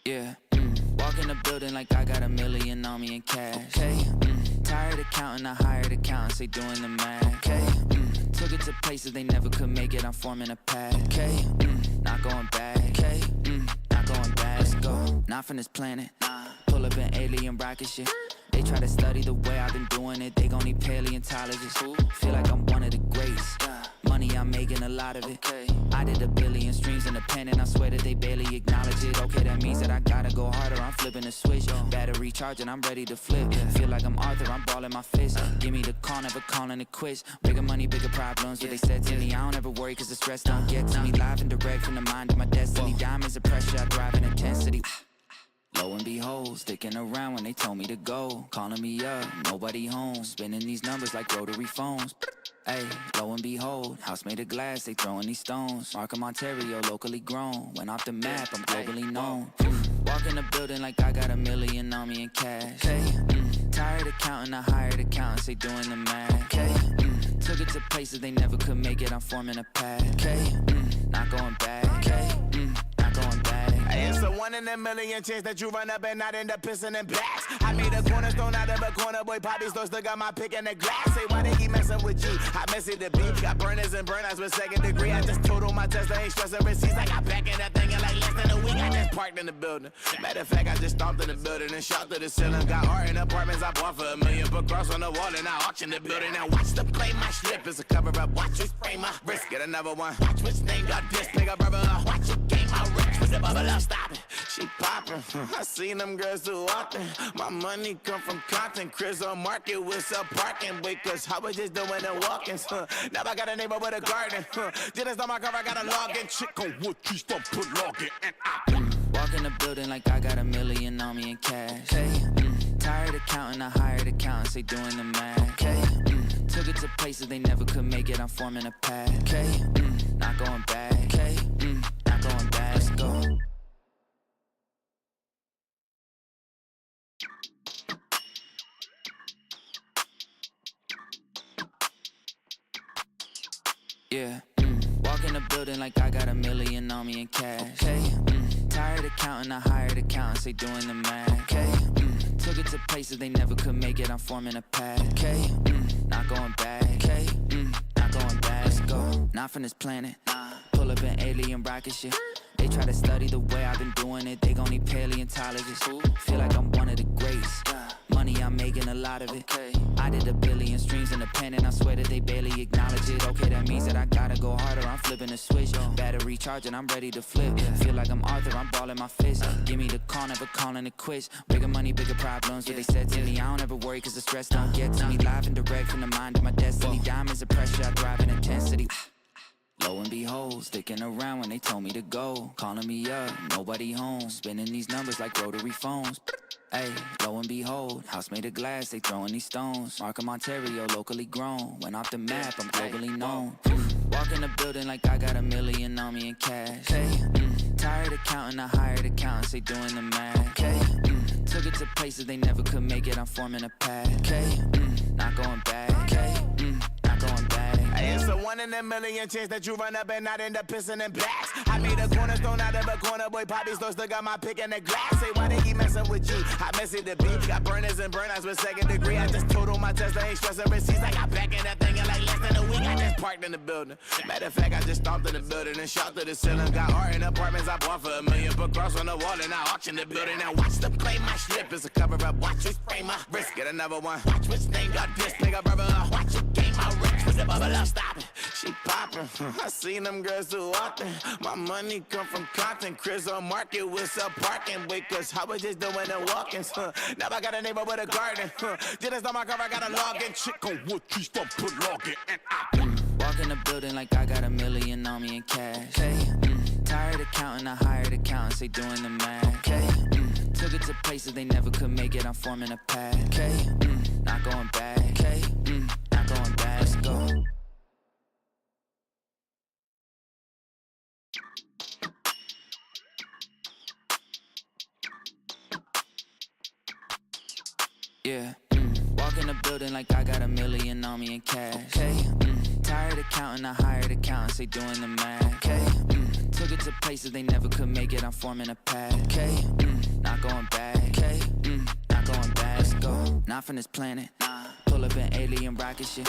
Yeah, walk in the building like I got $1 million on me in cash. Okay, tired of counting, I hired accountants, they doing the math. Okay, took it to places they never could make it, I'm forming a path. Okay, not going back. Okay, not going back. Let's go, not from this planet. Pull up in alien rocket shit. They try to study the way I've been doing it, they gon' need paleontologists. Feel like I'm one of the greats. Money, I'm making a lot of it. I did 1 billion streams independent, I swear that they barely acknowledge it. Okay, that means that I gotta go harder, I'm flipping the switch. Battery charging, I'm ready to flip. Feel like I'm Arthur, I'm balling my fist. Give me the call, never calling it quits. Bigger money, bigger problems, what they said to me. I don't ever worry, cause the stress don't get to me. Live and direct from the mind of my destiny. Diamonds of pressure, I thrive in intensity. Lo and behold, sticking around when they told me to go. Calling me up, nobody home. Spinning these numbers like rotary phones. Hey, lo and behold, house made of glass, they throwing these stones. Markham, Ontario, locally grown. Went off the map, I'm globally known. Walk in the building like I got $1 million on me in cash. Hey, tired of counting, I hired accountants, they doing the math. Okay, took it to places they never could make it, I'm forming a path. Okay, not going back. Okay, not going back. It's a 1 in a million chance that you run up and not end up pissing in blacks. I made a cornerstone out of a corner, boy, Poppy still got my pick in the glass. Say, why they keep messing with you? I mess it the beat, got burners and burnouts with 2nd degree. I just totaled my Tesla, ain't stressing receipts. I got back in that thing in like less than a week. I just parked in the building. Matter of fact, I just stomped in the building and shot to the ceiling. Got art in apartments I bought for $1 million. Put cross on the wall and I auction the building. Now watch them play my slip, it's a cover up. Watch me spray my wrist, get another one. Watch which name got this, pick up rubber up. Watch it game my rich with the bubble up, stop it. She poppin', I seen them girls too often. My money come from content, Chris on market with some parking. Wait, cause I was just doing the walk-ins. Now I got a neighbor with a garden. Just on my car, I got a login. Chick on wood trees, don't put login. Walk in the building like I got $1 million on me in cash. Hey, tired of counting, I hired accountants, they doing the math. Okay, took it to places they never could make it, I'm forming a path. Okay, not going back. Okay, not going back. Let's go. Yeah, walk in the building like I got $1 million on me in cash. Hey, tired of counting, I hired accountants, they doing the math. Okay, took it to places they never could make it, I'm forming a path. Okay, not going back. Okay, not going back. Let's go, not from this planet. Pull up in alien rocket shit. They try to study the way I've been doing it, they gon' need paleontologists. Feel like I'm one of the greats. Money, I'm making a lot of it. I did 1 billion streams independent, I swear that they barely acknowledge it. Okay, that means that I gotta go harder, I'm flipping the switch. Battery charging, I'm ready to flip. Feel like I'm Arthur, I'm balling my fist. Give me the call, never calling it quits. Bigger money, bigger problems, what they said to me. I don't ever worry, cause the stress don't get to me. Live and direct from the mind of my destiny. Diamonds of pressure, I thrive in intensity. Lo and behold, sticking around when they told me to go. Calling me up, nobody home. Spinning these numbers like rotary phones. Hey, lo and behold, house made of glass, they throwing these stones. Markham, Ontario, locally grown. Went off the map, I'm globally known. Walk in the building like I got $1 million on me in cash. Hey, tired of counting, I hired accountants, they doing the math. Okay, took it to places they never could make it, I'm forming a path. Okay, not going back. Okay, not going back. It's a 1 in a million chance that you run up and not end up pissing in blacks. I made a cornerstone out of a corner, boy, Poppy still got my pick in the glass. Say, why they keep messing with you? I mess it the beat, got burners and burnouts with 2nd degree. I just totaled my Tesla, ain't stressing receipts. I got back in that thing in like less than a week. I just parked in the building. Matter of fact, I just stomped in the building and shot to the ceiling. Got art in apartments I bought for $1 million. Put cross on the wall and I auction the building. Now watch them play my slip, it's a cover up. Watch me spray my wrist, get another one. Watch which name got this, pick up rubber up. Watch it game my rich with the bubble up, stop it. She poppin', I seen them girls too often. My money come from content, Chris on market with some parking. Wait, cause I was just doing the walk-ins. Now I got a neighbor with a garden. Just on my car, I got a login. Chick on wood trees, don't put login. Walk in the building like I got $1 million on me in cash. Hey, tired of counting, I hired accountants, they doing the math. Okay, took it to places they never could make it, I'm forming a path. Okay, not going back. Okay, not going back. Let's go. Yeah, walk in the building like I got $1 million on me in cash. Hey, tired of counting, I hired accountants, they doing the math. Okay, took it to places they never could make it, I'm forming a path. Okay, not going back. Okay, not going back. Let's go, not from this planet. Nah, pull up an alien rocket ship.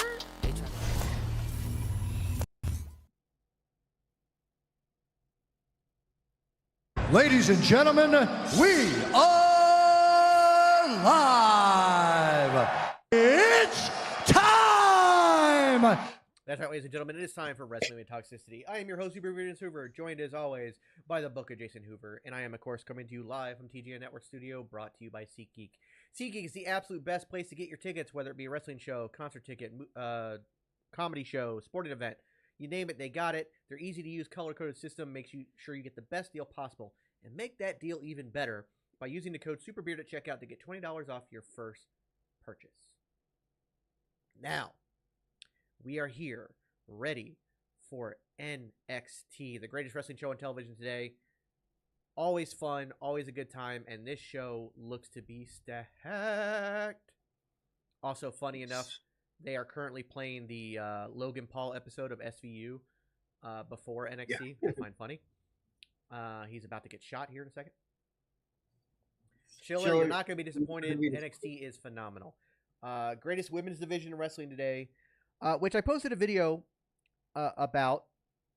Ladies and gentlemen, we are live. It's time. That's right, ladies and gentlemen. It is time for Wrestling with Toxicity. I am your host, Super Vince Hoover, joined as always by the book of Jason Hoover, and I am, of course, coming to you live from TGN Network Studio, brought to you by SeatGeek. SeatGeek is the absolute best place to get your tickets, whether it be a wrestling show, concert ticket, comedy show, sporting event. You name it, they got it. Their easy-to-use color-coded system makes sure you get the best deal possible, and make that deal even better by using the code SUPERBEARD at checkout to get $20 off your first purchase. Now, we are here, ready for NXT, the greatest wrestling show on television today. Always fun, always a good time, and this show looks to be stacked. Also, funny enough, they are currently playing the Logan Paul episode of SVU before NXT, which I find funny. He's about to get shot here in a second. Chiller, you're not going to be disappointed. NXT is phenomenal. Greatest women's division in wrestling today, which I posted a video about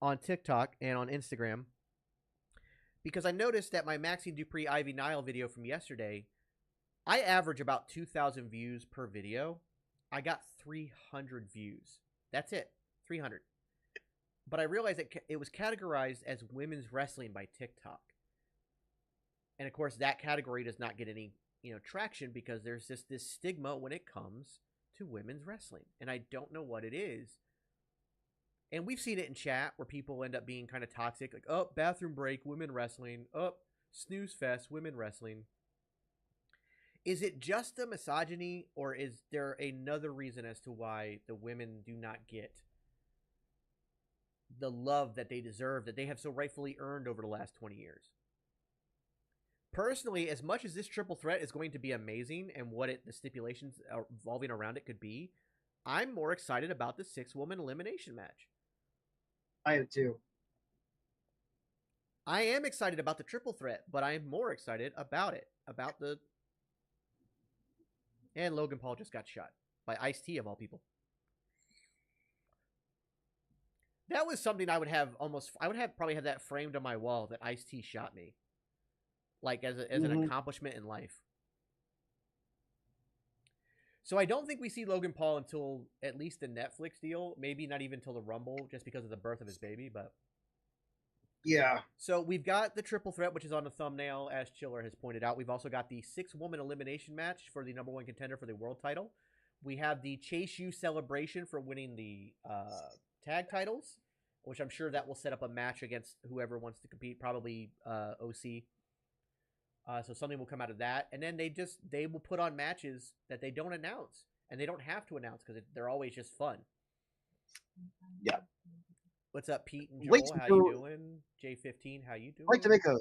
on TikTok and on Instagram, because I noticed that my Maxine Dupree Ivy Nile video from yesterday, I average about 2,000 views per video. I got 300 views. That's it, 300. But I realized that it was categorized as women's wrestling by TikTok. And of course, that category does not get any, traction, because there's just this stigma when it comes to women's wrestling. And I don't know what it is. And we've seen it in chat where people end up being kind of toxic, like, oh, bathroom break, women wrestling. Oh, snooze fest, women wrestling. Is it just a misogyny, or is there another reason as to why the women do not get the love that they deserve, that they have so rightfully earned over the last 20 years? Personally, as much as this triple threat is going to be amazing and what the stipulations revolving around it could be, I'm more excited about the 6-woman elimination match. I am too. I am excited about the triple threat, but I am more excited about it. And Logan Paul just got shot by Ice-T, of all people. That was something I would probably have that framed on my wall, that Ice-T shot me. Like, as an accomplishment in life. So I don't think we see Logan Paul until at least the Netflix deal. Maybe not even until the Rumble, just because of the birth of his baby, but... Yeah. So we've got the triple threat, which is on the thumbnail, as Chiller has pointed out. We've also got the 6-woman elimination match for the number one contender for the world title. We have the Chase U celebration for winning the tag titles, which I'm sure that will set up a match against whoever wants to compete, probably OC. So something will come out of that. And then they will put on matches that they don't announce. And they don't have to announce, because they're always just fun. Yeah. What's up, Pete and Joel? How you doing? J15, how you doing? I'd like to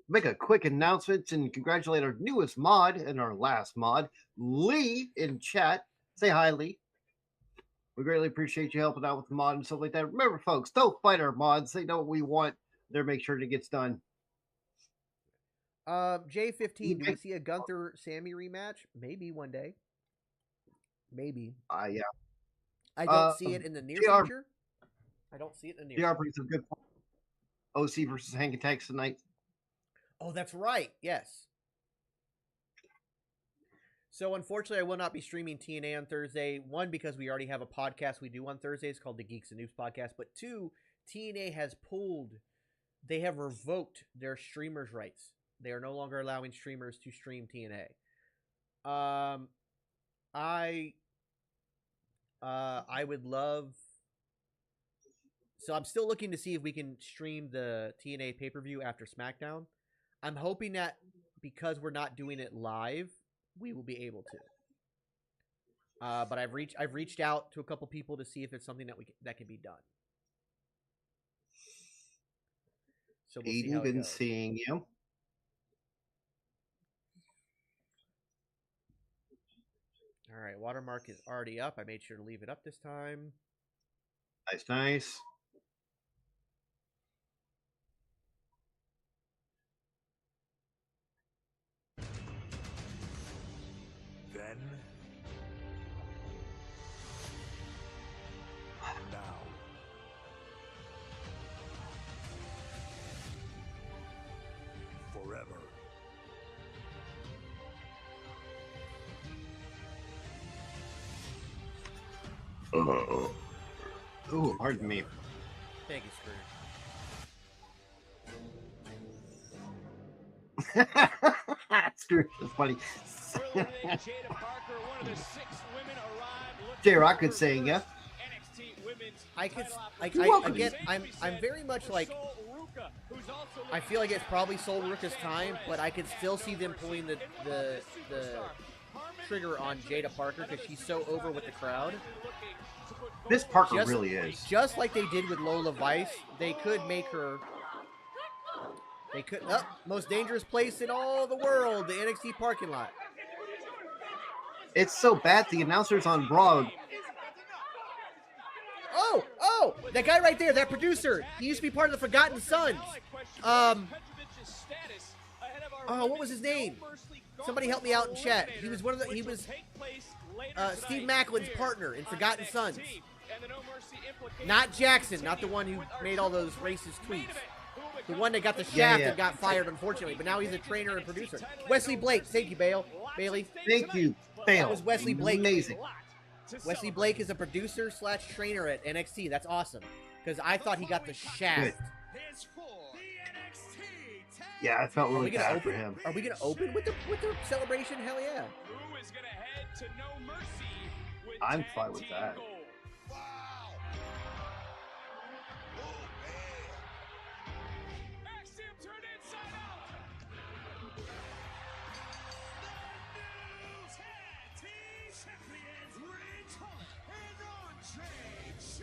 make a quick announcement and congratulate our newest mod and our last mod, Lee, in chat. Say hi, Lee. We greatly appreciate you helping out with the mod and stuff like that. Remember, folks, don't fight our mods. They know what we want. They're make sure it gets done. J15, do we see a Gunther Sammy rematch? Maybe one day. Maybe. Yeah. I don't see it in the near future. I don't see it in the near future. brings some good OC versus Hank Attacks tonight. Oh, that's right. Yes. So, unfortunately, I will not be streaming TNA on Thursday. One, because we already have a podcast we do on Thursdays called the Geeks and Noobs Podcast. But two, TNA has they have revoked their streamers' rights. They are no longer allowing streamers to stream TNA. I would love... So I'm still looking to see if we can stream the TNA pay-per-view after SmackDown. I'm hoping that because we're not doing it live, we will be able to. But I've reached out to a couple people to see if it's something that can be done. So we'll see how it goes. Seeing you. All right, watermark is already up. I made sure to leave it up this time. Nice. forever. Ooh, pardon me. Thank you, Scrooge. Scrooge is funny. J Rock could saying yeah. I'm very much like, I feel like it's probably Sol Ruka's time, but I could still see them pulling the trigger on Jada Parker because she's so over with the crowd. This Parker really is. Just like they did with Lola Vice, they could make her. They could. Most dangerous place in all the world, the NXT parking lot. It's so bad. The announcers on Broad. Oh, that guy right there, that producer. He used to be part of the Forgotten Sons. What was his name? Somebody help me out in chat. He was Steve Macklin's partner in Forgotten Sons. Not Jackson, not the one who made all those racist tweets. The one that got the shaft and got fired, unfortunately. But now he's a trainer and producer. Wesley Blake. Thank you, Bailey. Thank you, Bale. That was Wesley Blake. Amazing. Wesley Blake is a producer / trainer at NXT. That's awesome. Because I thought he got the shaft. Good. Yeah, I felt really bad for him. Are we gonna open with the celebration? Hell yeah! I'm fine with that.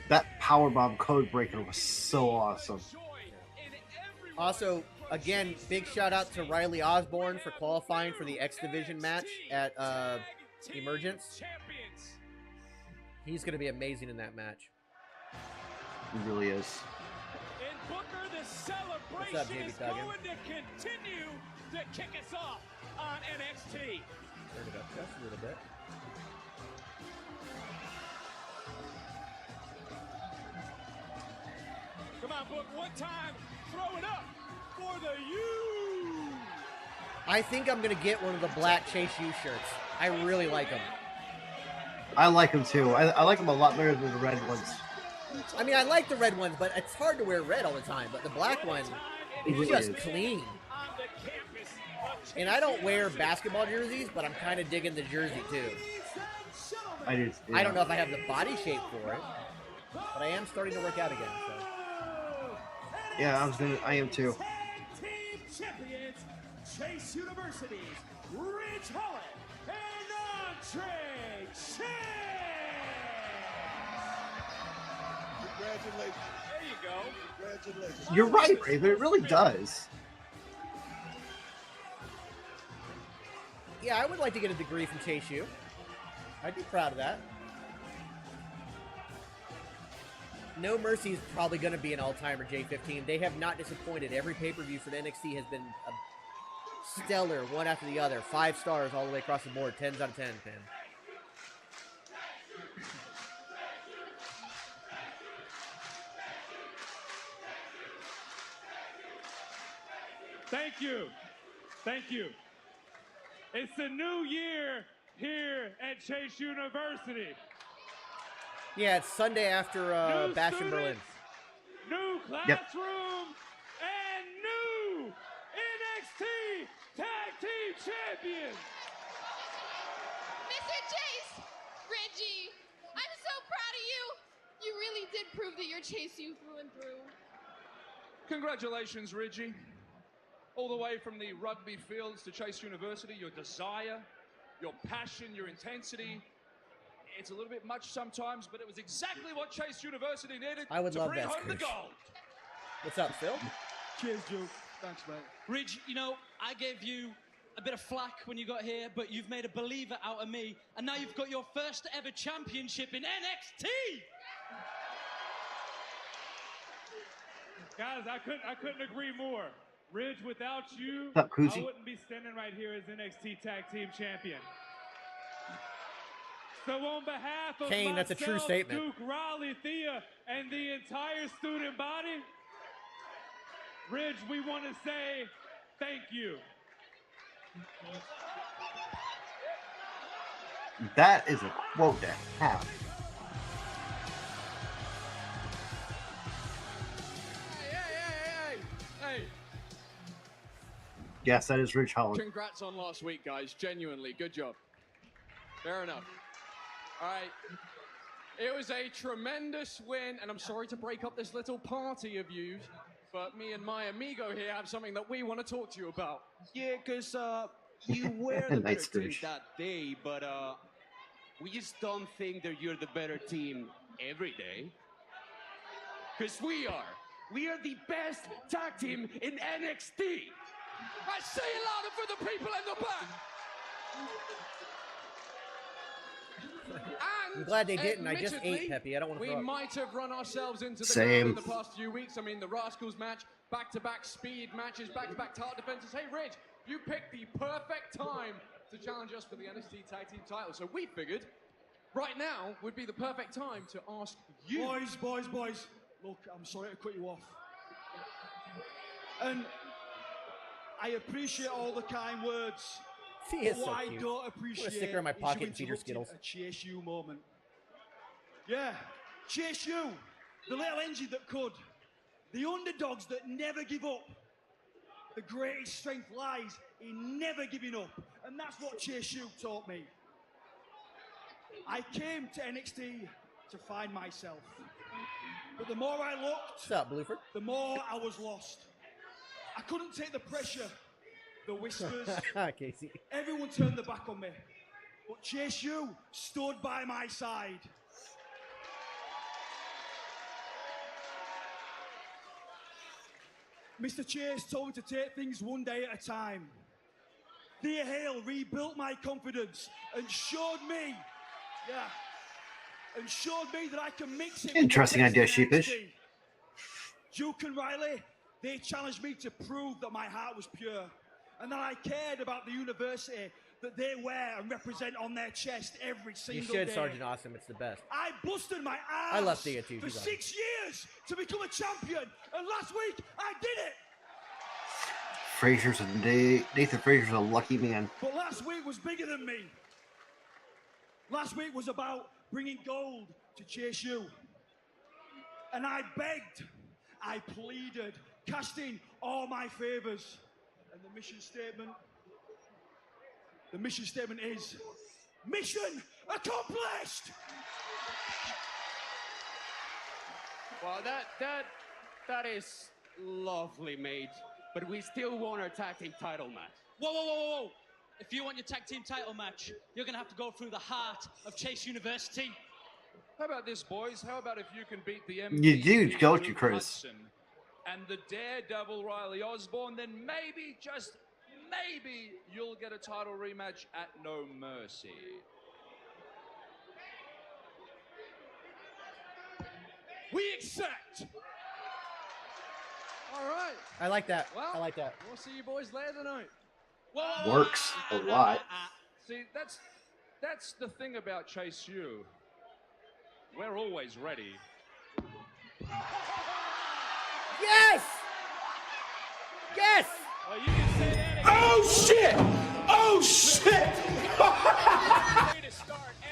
That powerbomb code breaker was so awesome. Also, again, big shout out to Riley Osborne for qualifying for the X Division match at Emergence. He's going to be amazing in that match. He really is. What's up, JB Duggan? Going to continue to kick us off on NXT. Turn it up just a little bit. Come on, Book, one time, throw it up for the U. I think I'm going to get one of the black Chase U shirts. I really like them. I like them too. I like them a lot better than the red ones. I mean, I like the red ones, but it's hard to wear red all the time. But the black one, it's just clean. And I don't wear basketball jerseys, but I'm kind of digging the jersey too. I do. Yeah. I don't know if I have the body shape for it, but I am starting to work out again. So. Yeah, I am too. Team champions, Chase University's Ridge Holland and Andre Chase. Congratulations. There you go. Congratulations. You're right, Raven. It really does. Yeah, I would like to get a degree from Chase U. I'd be proud of that. No Mercy is probably going to be an all-timer J15. They have not disappointed. Every pay-per-view for the NXT has been a stellar, one after the other. 5 stars all the way across the board. 10s out of 10, man. Thank you. Thank you. It's a new year here at Chase University. Yeah, it's Sunday after New Bash in Berlin. New classroom, and new NXT Tag Team Champions. Mr. Chase, Reggie, I'm so proud of you. You really did prove that you're Chase U through and through. Congratulations, Reggie. All the way from the rugby fields to Chase University, your desire, your passion, your intensity. It's a little bit much sometimes, but it was exactly what Chase University needed to bring home the gold. What's up, Phil? Cheers, Joe. Thanks, mate. Ridge, you know, I gave you a bit of flack when you got here, but you've made a believer out of me, and now you've got your first ever championship in NXT. Guys, I couldn't agree more. Ridge, without you, What's up, I Koozie? wouldn't be standing right here as NXT Tag Team Champion. So on behalf of Kane, that's a true statement. Duke, Riley, Thea, and the entire student body, Ridge, we want to say Thank you. That is a quote to have. Hey, Yes, that is Rich Holland. congrats on last week, guys. Genuinely, good job. Fair enough. All right. It was a tremendous win, and I'm sorry to break up this little party of you, but me and my amigo here have something that we want to talk to you about. Yeah, because you were the Nice better team finish. that day, but we just don't think that you're the better team every day. Because we are. We are the best tag team in NXT. I say it louder for the people in the back. I'm glad they didn't. I just admittedly, ate Peppy. I don't want to we throw up. might have run ourselves into the Same. ground in the past few weeks. I mean, the Rascals match, back-to-back speed matches, back-to-back title defenses. Hey, Rich, you picked the perfect time to challenge us for the NXT Tag Team title. So we figured right now would be the perfect time to ask you. Boys. Look, I'm sorry to cut you off. And I appreciate all the kind words. He is What so I cute. don't Put a appreciate sticker in my is pocket you and feed her interrupting Skittles. a Chase U moment. Yeah, Chase U, the little engine that could, the underdogs that never give up. The greatest strength lies in never giving up, and that's what Chase U taught me. I came to NXT to find myself, but the more I looked, What's up, Blueford? the more I was lost. I couldn't take the pressure, the whispers. Casey. Everyone turned their back on me, but Chase U stood by my side. Mr. Chase told me to take things one day at a time. Thea Hale rebuilt my confidence and showed me that I can mix it. Interesting with the idea, best in Sheepish. NXT. Duke and Riley, they challenged me to prove that my heart was pure and that I cared about the university that they wear and represent on their chest every You single should, day. Sergeant Awesome. It's the best. I busted my ass I love Thea, too. for She's 6 years to become a champion, and last week I did it. Nathan Frazier's a lucky man. But last week was bigger than me. Last week was about bringing gold to Chase U. And I begged, I pleaded, cashed in all my favors. And the mission statement is, mission accomplished! Well, that is lovely, mate. But we still want our tag team title match. Whoa. If you want your tag team title match, you're going to have to go through the heart of Chase University. How about this, boys? How about if you can beat the You do, MVP don't you, Luke Chris? Hudson and the Daredevil Riley Osborne, then maybe, just maybe, you'll get a title rematch at No Mercy. We accept. All right. I like that. Well, I like that. We'll see you boys later tonight. Works a lot. See, that's the thing about Chase U. We're always ready. Yes! Yes! Well, you can say that again. Oh shit!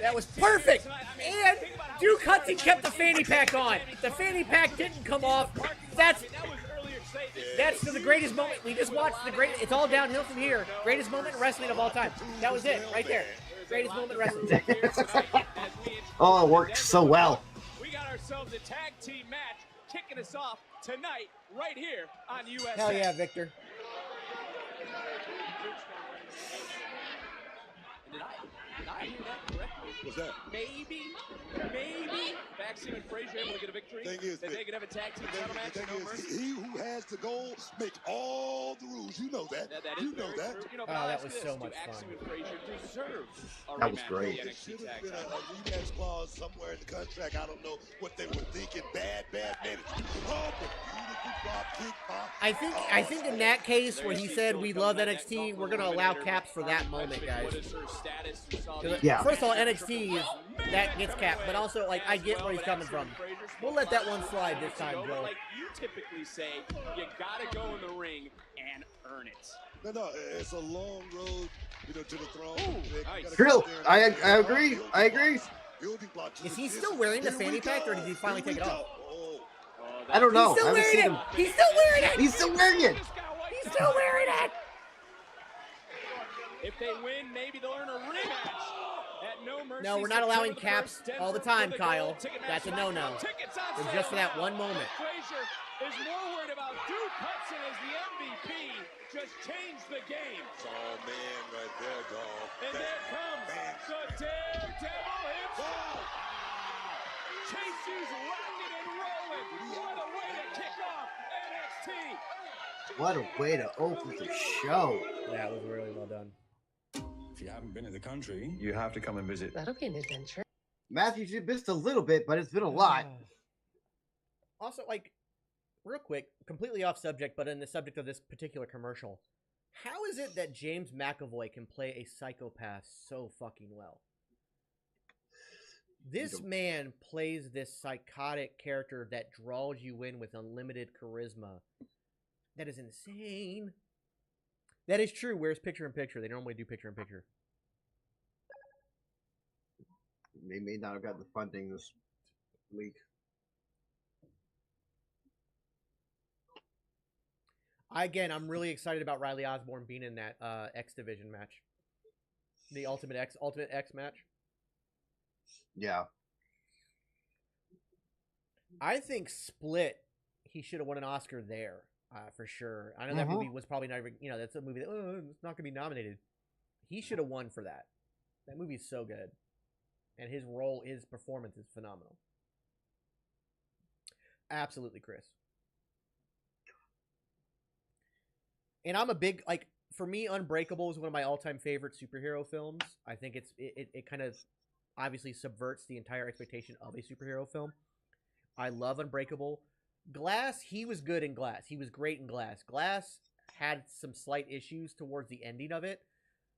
That was perfect! And Duke Hudson kept the fanny pack on. The fanny pack didn't come off. That's the greatest moment. We just watched the great. It's all downhill from here. Greatest moment in wrestling of all time. That was it, right there. Greatest moment in wrestling. Oh, it worked so well. We got ourselves a tag team match kicking us off tonight, right here on USA. Hell yeah, Victor. Did I hear that correctly? What's that? Maybe Maxine and Frazier able to get a victory. Thing is, that they could have a tag team title match. the at thing No is, Mercy. he who has the goal make all the rules. You know that. That is you know very that. true. You know, Oh, but I'll that ask was this, so do much Axiom fun. and Frazier deserve a That was rematch great. for the It should NXT have tag been a title. rematch clause somewhere in the contract. I don't know what they were thinking. Bad management. Oh, but beautiful drop kick by. I think in that case where he said we love NXT, we're gonna allow caps for that moment, guys. What is her status? We saw the- Yeah. First of all, NXT is that gets capped, but also like I get where he's coming from. We'll let that one slide this time, But Joe. like you typically say, you gotta go in the ring and earn it. No, it's a long road, to the throne. Nice. True. I agree. I agree. Is he still wearing the fanny pack, or did he finally take it off? I don't know. He's still wearing it. He's still wearing it. He's still wearing it. He's still wearing it. If they win, maybe they'll earn a rematch at No Mercy. No, we're not allowing caps all the time, Kyle. That's a no-no. It's just for that one moment. Frazier is more worried about Duke Hudson as the MVP. Just changed the game. Oh, man, right there, dog. And there comes the Daredevil himself. Chase U's rocking and rolling. What a way to kick off NXT. What a way to open the show. That was really well done. If you haven't been in the country, you have to come and visit. That'll be an adventure. Matthew, you missed a little bit, but it's been a lot. Also, like, real quick, completely off subject, but in the subject of this particular commercial, how is it that James McAvoy can play a psychopath so fucking well? This man plays this psychotic character that draws you in with unlimited charisma. That is insane. That is true. Where's picture-in-picture? They normally do picture-in-picture. They may not have gotten the funding this week. I'm really excited about Riley Osborne being in that X Division match. The Ultimate X match. Yeah. I think Split, he should have won an Oscar there, for sure. I know that movie was probably not even, that's a movie that, it's not going to be nominated. He should have won for that. That movie is so good. And his performance is phenomenal. Absolutely, Chris. And I'm a big, for me, Unbreakable is one of my all-time favorite superhero films. I think it kind of obviously subverts the entire expectation of a superhero film. I love Unbreakable. Glass, he was good in Glass. He was great in Glass. Glass had some slight issues towards the ending of it.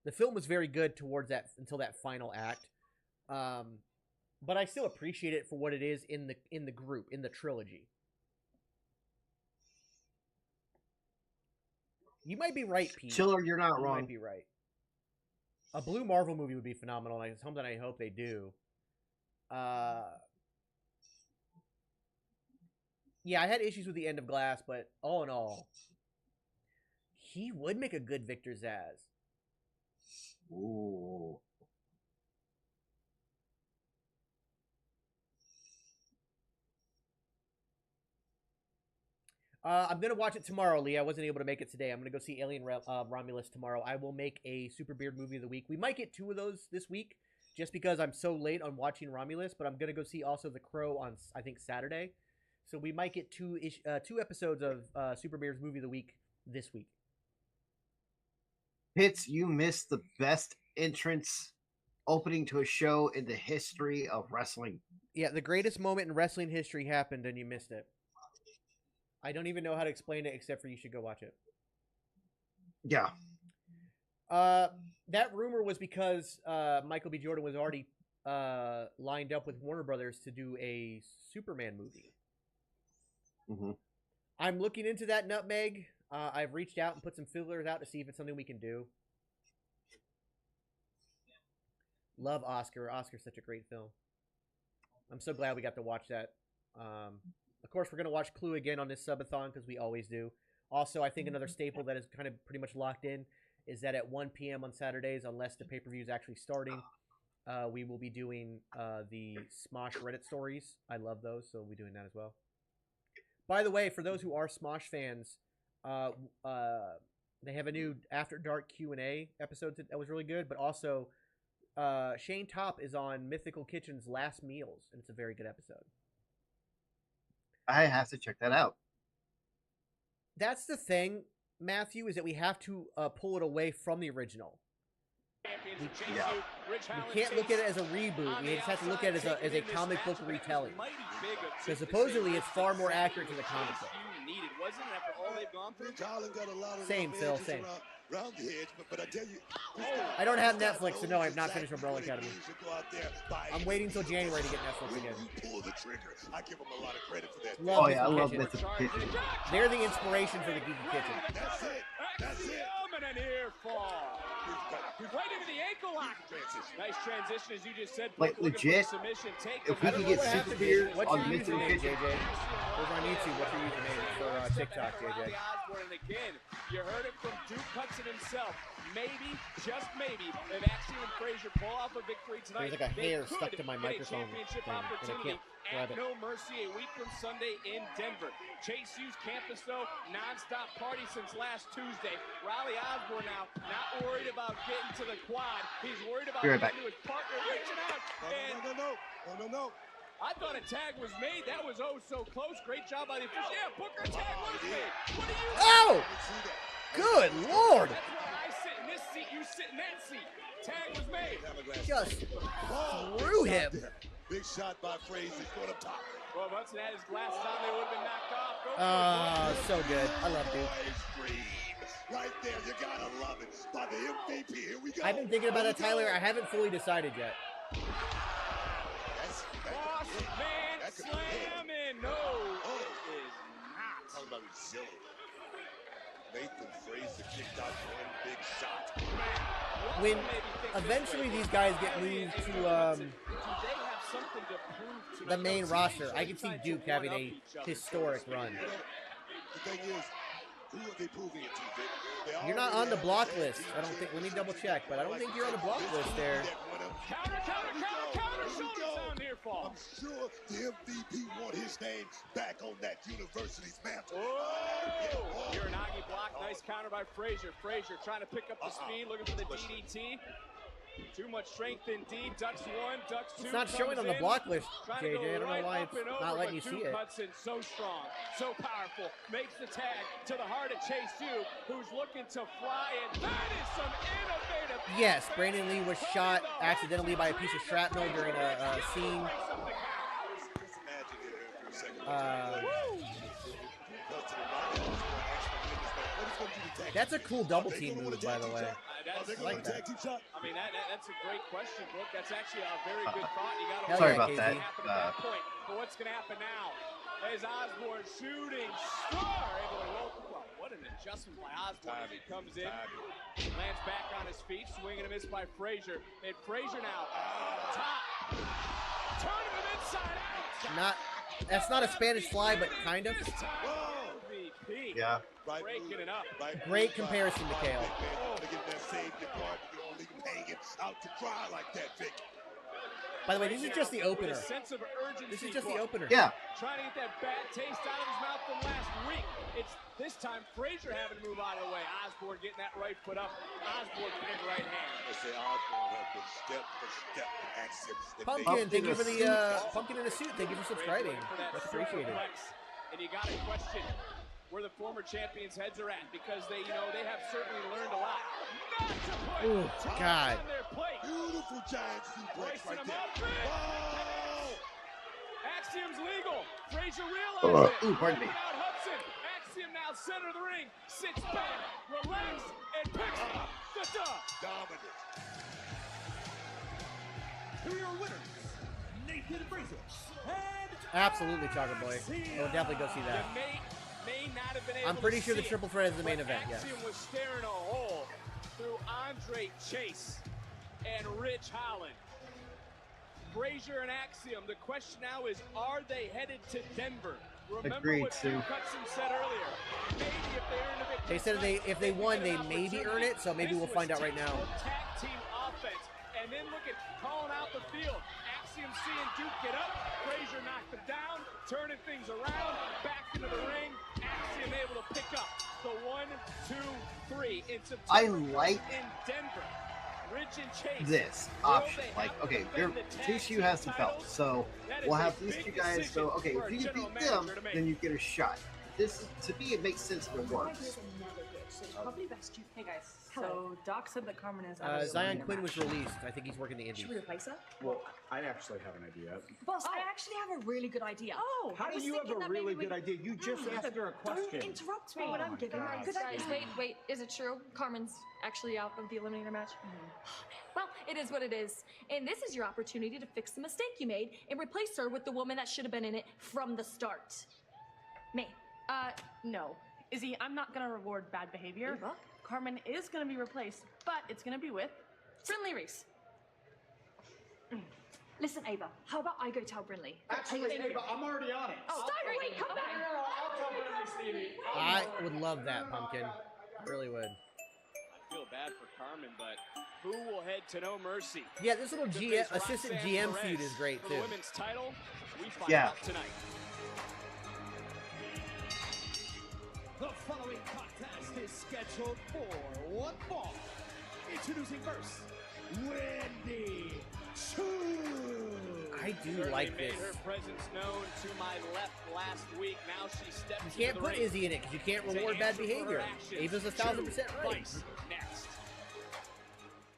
The film was very good towards that until that final act. But I still appreciate it for what it is in the group, in the trilogy. You might be right, Pete. Chiller, you're not wrong. You might be right. A Blue Marvel movie would be phenomenal, and it's something I hope they do. Yeah, I had issues with the end of Glass, but all in all, he would make a good Victor Zsasz. Ooh. I'm going to watch it tomorrow, Lee. I wasn't able to make it today. I'm going to go see Alien Romulus tomorrow. I will make a Super Beard movie of the week. We might get 2 of those this week just because I'm so late on watching Romulus, but I'm going to go see also The Crow on, I think, Saturday. So we might get 2 episodes of Super Beard's movie of the week this week. Pitts, you missed the best entrance opening to a show in the history of wrestling. Yeah, the greatest moment in wrestling history happened and you missed it. I don't even know how to explain it except for you should go watch it. Yeah. That rumor was because Michael B. Jordan was already lined up with Warner Brothers to do a Superman movie. Mm-hmm. I'm looking into that, Nutmeg. I've reached out and put some feelers out to see if it's something we can do. Love Oscar. Oscar's such a great film. I'm so glad we got to watch that. Of course, we're going to watch Clue again on this subathon because we always do. Also, I think another staple that is kind of pretty much locked in is that at 1 p.m. on Saturdays, unless the pay-per-view is actually starting, we will be doing the Smosh Reddit stories. I love those, so we'll be doing that as well. By the way, for those who are Smosh fans, they have a new After Dark Q&A episode that was really good, but also Shane Top is on Mythical Kitchen's Last Meals, and it's a very good episode. I have to check that out. That's the thing, Matthew, is that we have to pull it away from the original. We can't look at it as a reboot. We just have to look at it as a comic book retelling. Because supposedly it's far more accurate to the comic book. Same, Phil, same. I don't have Netflix, so no, I have not finished Umbrella Academy. I'm waiting until January to get Netflix again. Oh yeah, I love Mythical Kitchen. They're the inspiration for the Geeky Kitchen. That's it. into the ankle lock. Nice transition, as you just said. Like, looking for the legit, submission. Take if we could get super beers What's on your Mr. username, Kitchen. JJ? Over on YouTube, what's your username for TikTok, JJ? And again, you heard it from Duke Hudson himself. Maybe, just maybe, if Axiom and Frazier pull off a victory tonight, There's like a hair they stuck could to my get a microphone championship thing, and I opportunity can't grab at it. No Mercy a week from Sunday in Denver. Chase U's campus, though, non-stop party since last Tuesday. Riley Osborne now not worried about getting to the quad. He's worried about Be right getting back. to his partner, reaching out. No. I thought a tag was made. That was oh so close. Great job by the official. Yeah, Booker tag was made. What are you Oh! Good Lord! That's why I sit in this seat, you sit in that seat. Tag was made. Just threw him. Big shot by Frazier. He's going up top. Well, Hudson had his glasses on. They would have been knocked off. Go for it. So good. I love Duke. Right there. You got to love it. By the MVP. Here we go. I've been thinking about it, Tyler. I haven't fully decided yet. Boss man slamming. No, it is not. Talking about resilient. Nathan Frazier kicked out one big shot. When eventually these guys get moved to the main roster, I can see Duke having a historic run. The thing is, who are they proving it to? You're not on the block list. I don't think. Let me double check, but I don't think you're on the block list there. Counter, shoulder sound near fall. I'm sure the MVP want his name back on that university's mantle. Oh, Uranagi block. Nice counter by Frazier. Frazier trying to pick up the speed, looking for the DDT. Too much strength indeed. Ducks one, ducks two. It's not showing on the block list, JJ. I don't know why it's not letting you see it. Hudson, so strong, so powerful, makes the tag to the heart of Chase U, who's looking to fly, and that is some innovative. Yes, Brandon Lee was shot accidentally by a piece of shrapnel during a scene. That's a cool double team move, by the way. I like that. I mean, that's a great question, Brooke. That's actually a very good thought. You got to Sorry about that. But what's going to happen now? As Osborne shooting star, able to roll. What an adjustment by Osborne as he comes in. Lands back on his feet, swinging a miss by Frazier. And Frazier now top, turning him inside out. That's not a Spanish fly, but kind of. Yeah. Breaking it up. Great comparison to Kale. By the way, this is just the opener. This is just the opener. Yeah. Trying to get that bad taste out of his mouth from last week. It's this time Frazier having to move out of the way. Osborne getting that right foot up. Osborne with his right hand. They say Osborne has been step for step access. Pumpkin, thank you for the pumpkin in a suit. Thank you for subscribing. That's appreciated. And you got to question where the former champions' heads are at, because they have certainly learned a lot. Oh God! Beautiful giant suplex right there. Oh! Axiom's legal. Frazier realized it. Pardon me. Out Hudson. Axiom now center of the ring. Sits back, relax, and picks up the dub. Dominant. Here are your winners, Nathan Frazier and Absolutely, Chocolate Boy. I will definitely go see that. May not have been able I'm pretty to sure the see triple threat is the main event. Yes. Axiom was staring a hole through Andre Chase and Rich Holland. Frazier and Axiom. The question now is, are they headed to Denver? Remember Agreed, what Sue. Hudson said earlier. Maybe if they earn a victory. They said if they won, they maybe earn it. So maybe we'll find out right now. Tag team offense, and then look at calling out the field. Axiom seeing Duke get up. Frazier knocked him down, turning things around, back into the ring. Axiom able to pick up the 1, 2, 3 in September. I like in Denver. Rich and Chase. This option. Like, okay, Chase U has some belts, so we'll have these two guys. So, okay, if you can beat them, then you get a shot. This, to me, it makes sense if it works. Probably best you. Hey guys. So Doc said that Carmen is. Zion Quinn was released. I think he's working the Indies. Should we replace her? Well, I actually have an idea. Boss, I actually have a really good idea. Oh, How do you have a really good idea? You just asked her a question. Don't interrupt me when I'm giving my good Guys, idea. wait, is it true? Carmen's actually out of the Eliminator match? Well, it is what it is. And this is your opportunity to fix the mistake you made and replace her with the woman that should have been in it from the start. Me. No. Izzy, I'm not gonna reward bad behavior. Carmen is gonna be replaced, but it's gonna be with Brinley Reese. Listen, Ava, how about I go tell Brinley? Actually, Ava, I'm already on it. Oh, wait, come back! I'll tell Brinley, Stevie. I would love that, Pumpkin. I really would. I feel bad for Carmen, but who will head to No Mercy? Yeah, this little assistant GM feud is great, for too. the women's title, we find Yeah. out tonight. The following contest is scheduled for one fall. Introducing first, Wendy Choo. I do Certainly like made this. her presence known to my left last week. Now she steps You can't into the put ring Izzy in it because you can't to reward bad answer for her behavior. actions. Ava's 1,000% right. Vice next.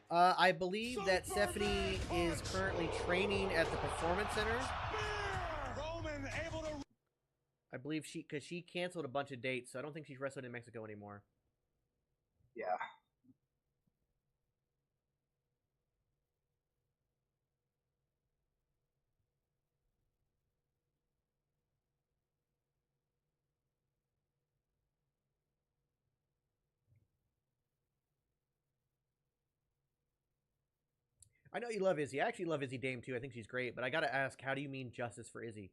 I believe that Stephanie is currently training at the Performance Center. Roman able to. I believe because she canceled a bunch of dates, so I don't think she's wrestling in Mexico anymore. Yeah. I know you love Izzy. I actually love Izzy Dame too. I think she's great, but I gotta ask, how do you mean justice for Izzy?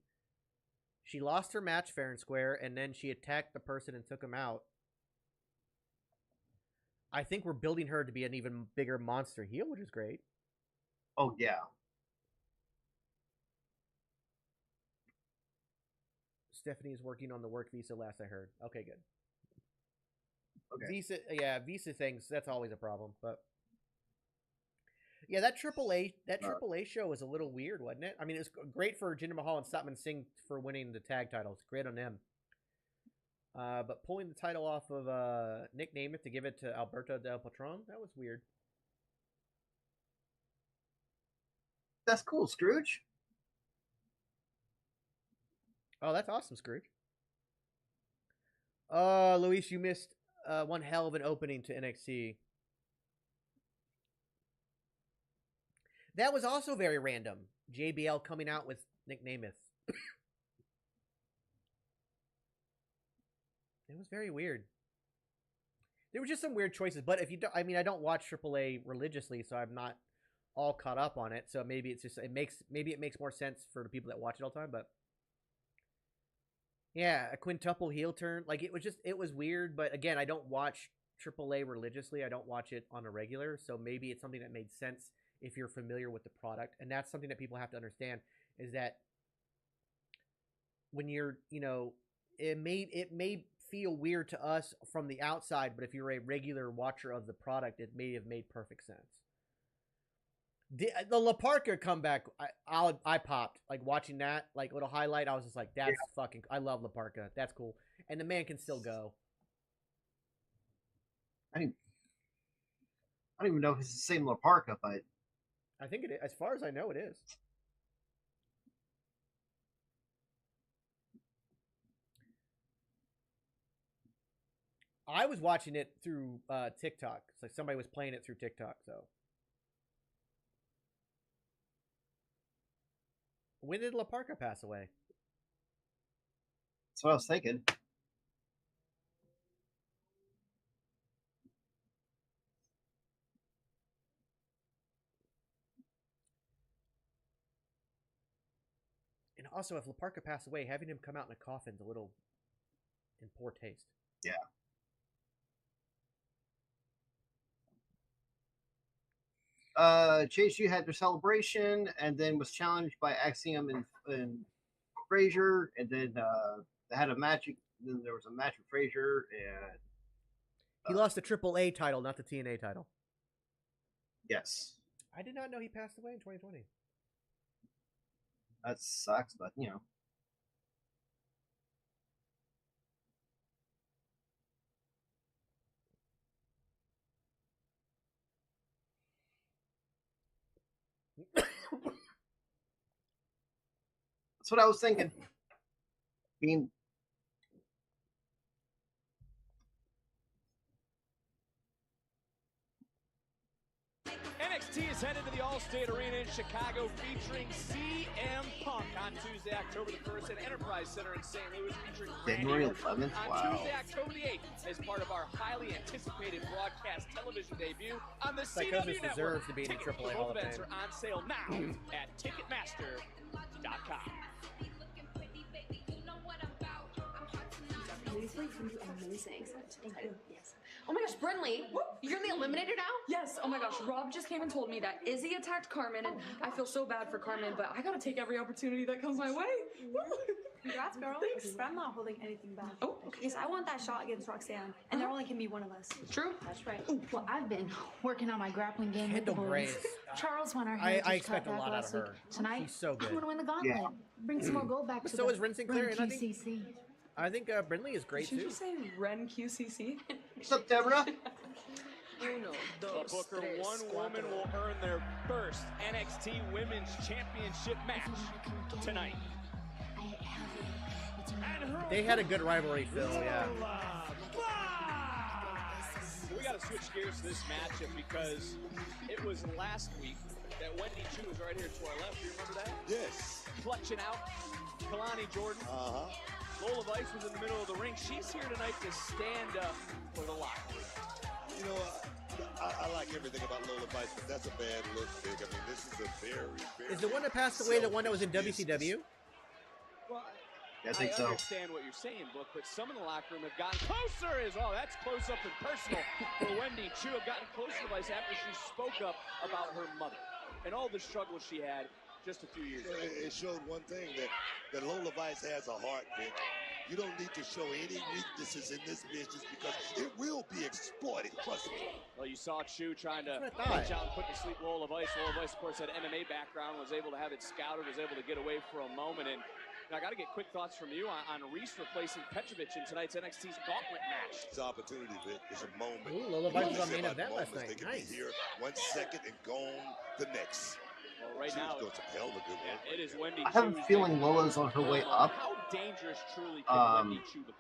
She lost her match fair and square, and then she attacked the person and took him out. I think we're building her to be an even bigger monster heel, which is great. Oh, yeah. Stephanie is working on the work visa, last I heard. Okay, good. Okay. Visa things, that's always a problem, but yeah, that AAA show was a little weird, wasn't it? I mean, it was great for Jinder Mahal and Satnam Singh for winning the tag titles. Great on them. But pulling the title off of Nick Nemeth to give it to Alberto Del Patron, that was weird. That's cool, Scrooge. Oh, that's awesome, Scrooge. Luis, you missed one hell of an opening to NXT. That was also very random. JBL coming out with Nick Nemeth. It was very weird. There were just some weird choices, but if you don't, I mean, I don't watch AAA religiously, so I'm not all caught up on it. So maybe it's just maybe it makes more sense for the people that watch it all the time. But yeah, a quintuple heel turn, like it was weird. But again, I don't watch AAA religiously. I don't watch it on a regular, so maybe it's something that made sense if you're familiar with the product, and that's something that people have to understand is that when you're, it may feel weird to us from the outside, but if you're a regular watcher of the product, it may have made perfect sense. The La Parka comeback, I popped, like watching that, like little highlight. I was just like, that's fucking, I love La Parka. That's cool. And the man can still go. I don't even know if it's the same La Parka, but I think it is. As far as I know, it is. I was watching it through TikTok. It's like somebody was playing it through TikTok. So, when did La Parka pass away? that's what I was thinking. And also, if La Parka passed away, having him come out in a coffin's a little in poor taste. Yeah. Chase U had their celebration and then was challenged by Axiom and Frazier, and then they had a match. Then there was a match with Frazier, and he lost the AAA title, not the TNA title. Yes. I did not know he passed away in 2020. That sucks, but that's what I was thinking. I mean, NXT NXT is headed to the Allstate Arena in Chicago featuring CM Punk on Tuesday, October the 1st at Enterprise Center in St. Louis featuring January Randy Orton 11th? on Wow. Tuesday, October the 8th as part of our highly anticipated broadcast television debut on the Psychosis CW Network. deserves to be in the Tickets AAA for Hall both of events Fame. are on sale now at Ticketmaster.com. These plates can be amazing. Thank you. Yes. Oh my gosh, Brinley, you're the eliminator now? Yes, oh my gosh, Rob just came and told me that Izzy attacked Carmen, and I feel so bad for Carmen, but I gotta take every opportunity that comes my way. Congrats, girl. Thanks. But I'm not holding anything back. Oh, okay. Because I want that shot against Roxanne, and there only can be one of us. True. That's right. Well, I've been working on my grappling game with the Kendall boys. Grace. Charles won our I heritage expect a cup lot back out last of week. her. Tonight, She's so good. I'm gonna win the gauntlet. Yeah. Bring some more gold back But to so the is Ren Sinclair, and I think- QCC. I think Brindley is great Did too. you say Ren QCC? What's up, Deborah? But Booker, one woman will earn their first NXT Women's Championship match tonight. They had a good rivalry, Phil. Yeah. So we got to switch gears to this matchup because it was last week that Wendy Chu was right here to our left. Do you remember that? Yes. Clutching out Kalani Jordan. Lola Vice was in the middle of the ring. She's here tonight to stand up for the locker room. You know, I like everything about Lola Vice, but that's a bad look, Big. I mean, this is a very, very... Is the one that passed away the one that was in WCW? Well, I think so. understand what you're saying, Book, but some in the locker room have gotten closer. That's close up and personal for Wendy Chu. Have gotten closer to Vice after she spoke up about her mother and all the struggles she had just a few years ago. It showed one thing, that Lola Vice has a heart, Vic. You don't need to show any weaknesses in this business because it will be exploited, trust me. Well, you saw Chu trying to That's what I reach out and put to sleep Lola Vice. Lola Vice, of course, had MMA background, was able to have it scouted, was able to get away for a moment. And I got to get quick thoughts from you on Reese replacing Petrovic in tonight's NXT's Gauntlet match. It's an opportunity, Vic. It's a moment. Ooh, Lola Vice was on main About event last moments. night. They can Nice. be here 1 second and gone the next. Well, right She's now, doing some hell of a good work. it is Wendy I have a Chu's feeling day. Lola's on her way up. How dangerous truly can Wendy Chu become?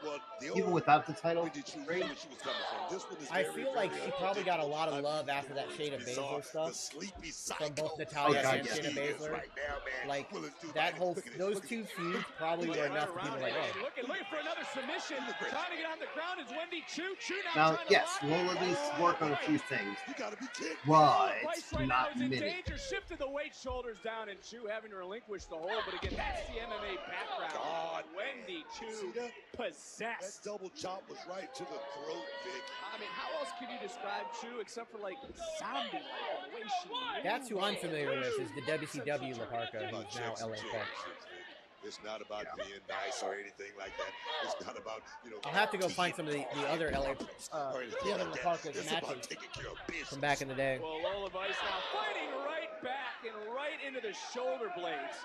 Well, the Even old without the title Wendy Chu knew where she was coming from. This one is I very, feel like very she probably got a unpredictable. lot of I love mean, after that Shayna bizarre, Baszler stuff the sleepy from psycho. both Natalia God, and yeah. Shayna She is Baszler. right now, man. Like Well, let's do that right. whole, Look at this, those look at two this. feuds probably were enough for people like, oh. Looking for another submission. Trying to get on the ground is Wendy Chu. Chu Now, trying to yes, lock Lola it. needs to work on a few things, You gotta be kidding. but Vice right now not is in many. danger. Shifted the weight, shoulders down, and Chu having to relinquish the hold. But again, that's the MMA background. God, Wendy See Chu that? That possessed. double chop was right to the throat, Vic. I mean, how else could you describe Chu except for like zombie-like the way she moves? That's who I'm familiar with is the WCW La Parka, About who's now checks and LA Park. changes, Vic. It's not about being nice or anything like that. It's not about, I'll have to go find some of the other LA, or anything the other like La that. Parkas It's about matches taking care of business. from back in the day. Well, Lola Vice now fighting right back and right into the shoulder blades.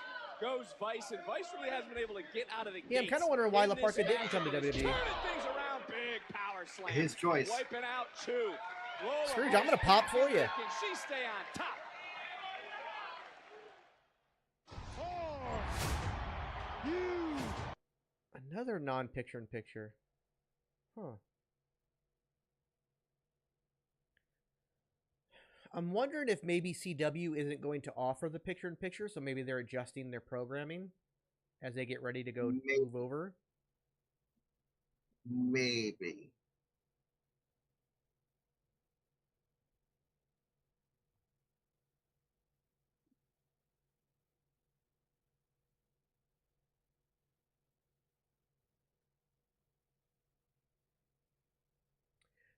Goes Vice, and Vice really hasn't been able to get out of the Yeah, I'm gates kind of wondering why in La this Parka didn't match. come to Turning WWE. things around, big power slam. His choice. Wiping out Chu. Lola Scrooge, Vice I'm gonna pop for you. Can she stay on top? Another non-picture-in-picture. Huh. I'm wondering if maybe CW isn't going to offer the picture-in-picture, so maybe they're adjusting their programming as they get ready to go move over. Maybe.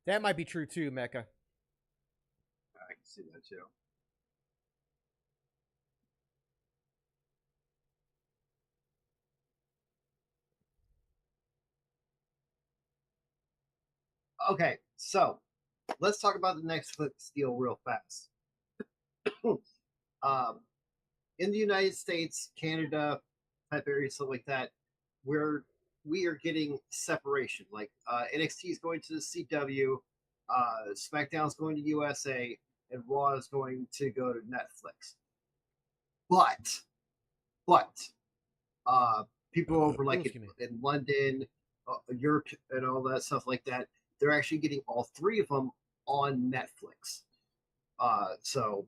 That might be true too, Mecca. I can see that too. Okay, so let's talk about the Netflix deal real fast. In the United States, Canada, type area, stuff like that, we are getting separation. Like NXT is going to the CW, SmackDown's going to USA, and Raw is going to go to Netflix. But people over like in London, Europe, and all that stuff like that, they're actually getting all three of them on Netflix. So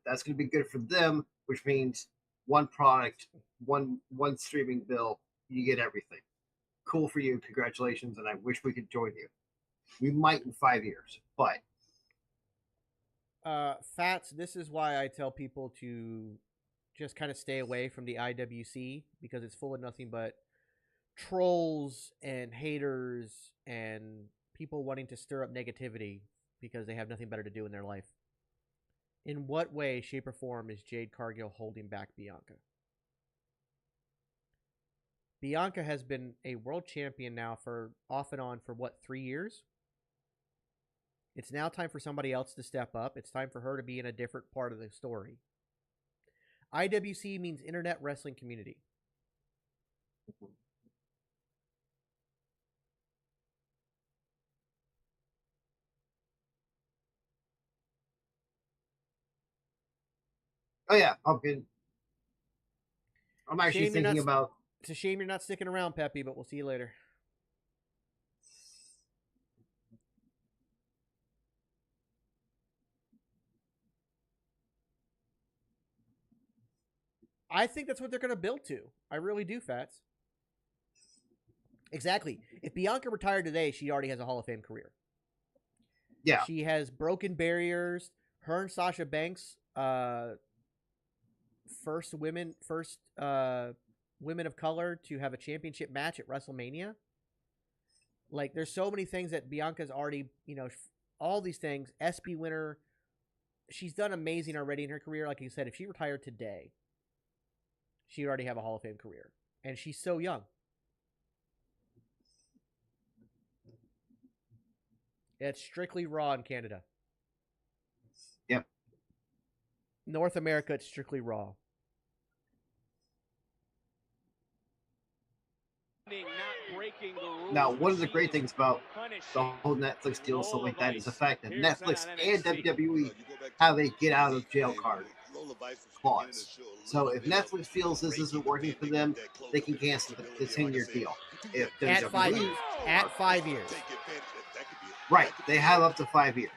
that's going to be good for them, which means one product, one streaming bill, you get everything. Cool for you. Congratulations, and I wish we could join you. We might in 5 years, but Fats, this is why I tell people to just kind of stay away from the IWC because it's full of nothing but trolls and haters and people wanting to stir up negativity because they have nothing better to do in their life. In what way, shape, or form is Jade Cargill holding back Bianca? Bianca has been a world champion now for off and on for what, 3 years? It's now time for somebody else to step up. It's time for her to be in a different part of the story. IWC means Internet Wrestling Community. oh yeah, Pumpkin. I'm actually thinking about. It's a shame you're not sticking around, Peppy, but we'll see you later. I think that's what they're going to build to. I really do, Fats. Exactly. If Bianca retired today, she already has a Hall of Fame career. Yeah. She has broken barriers. Her and Sasha Banks, first women of color to have a championship match at WrestleMania. Like, there's so many things that Bianca's already, all these things. ESPY winner. She's done amazing already in her career. Like you said, if she retired today, she'd already have a Hall of Fame career. And she's so young. It's strictly Raw in Canada. Yep. North America, it's strictly Raw. Now, one of the great things about the whole Netflix deal and stuff like that is the fact that Netflix and WWE have a get out of jail card clause. So if Netflix feels this isn't working for them, they can cancel the 10-year deal. If At 5 years. At 5 years. Right. They have up to 5 years.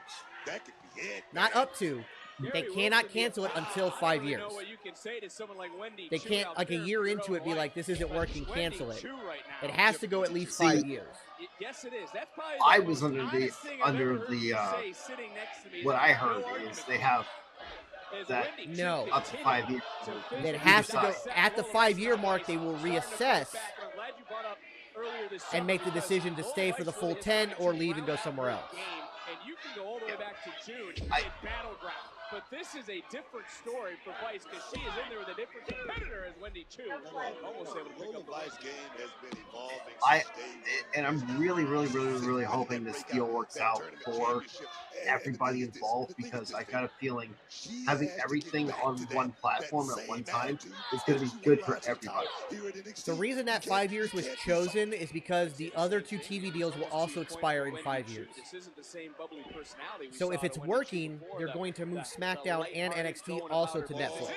Not up to. They cannot cancel it until 5 years. They can't, like a year into it, be like, this isn't working, cancel it. It has to go at least 5 years. Yes, it is. That's probably I was under the what I heard is they have that no up to 5 years. It has to go at the 5 year mark. They will reassess and make the decision to stay for the full 10 or leave and go somewhere else. And you can go all the way back to June in Battleground. But this is a different story for Vice because she is in there with a different competitor as Wendy Chu. Almost able to pick up the Vice game has been evolving. I'm really hoping this deal works out for everybody involved because I got a feeling having everything on one platform at one time is going to be good for everybody. The reason that 5 years was chosen is because the other two TV deals will also expire in 5 years. So if it's working, they're going to move SmackDown and NXT also to Netflix.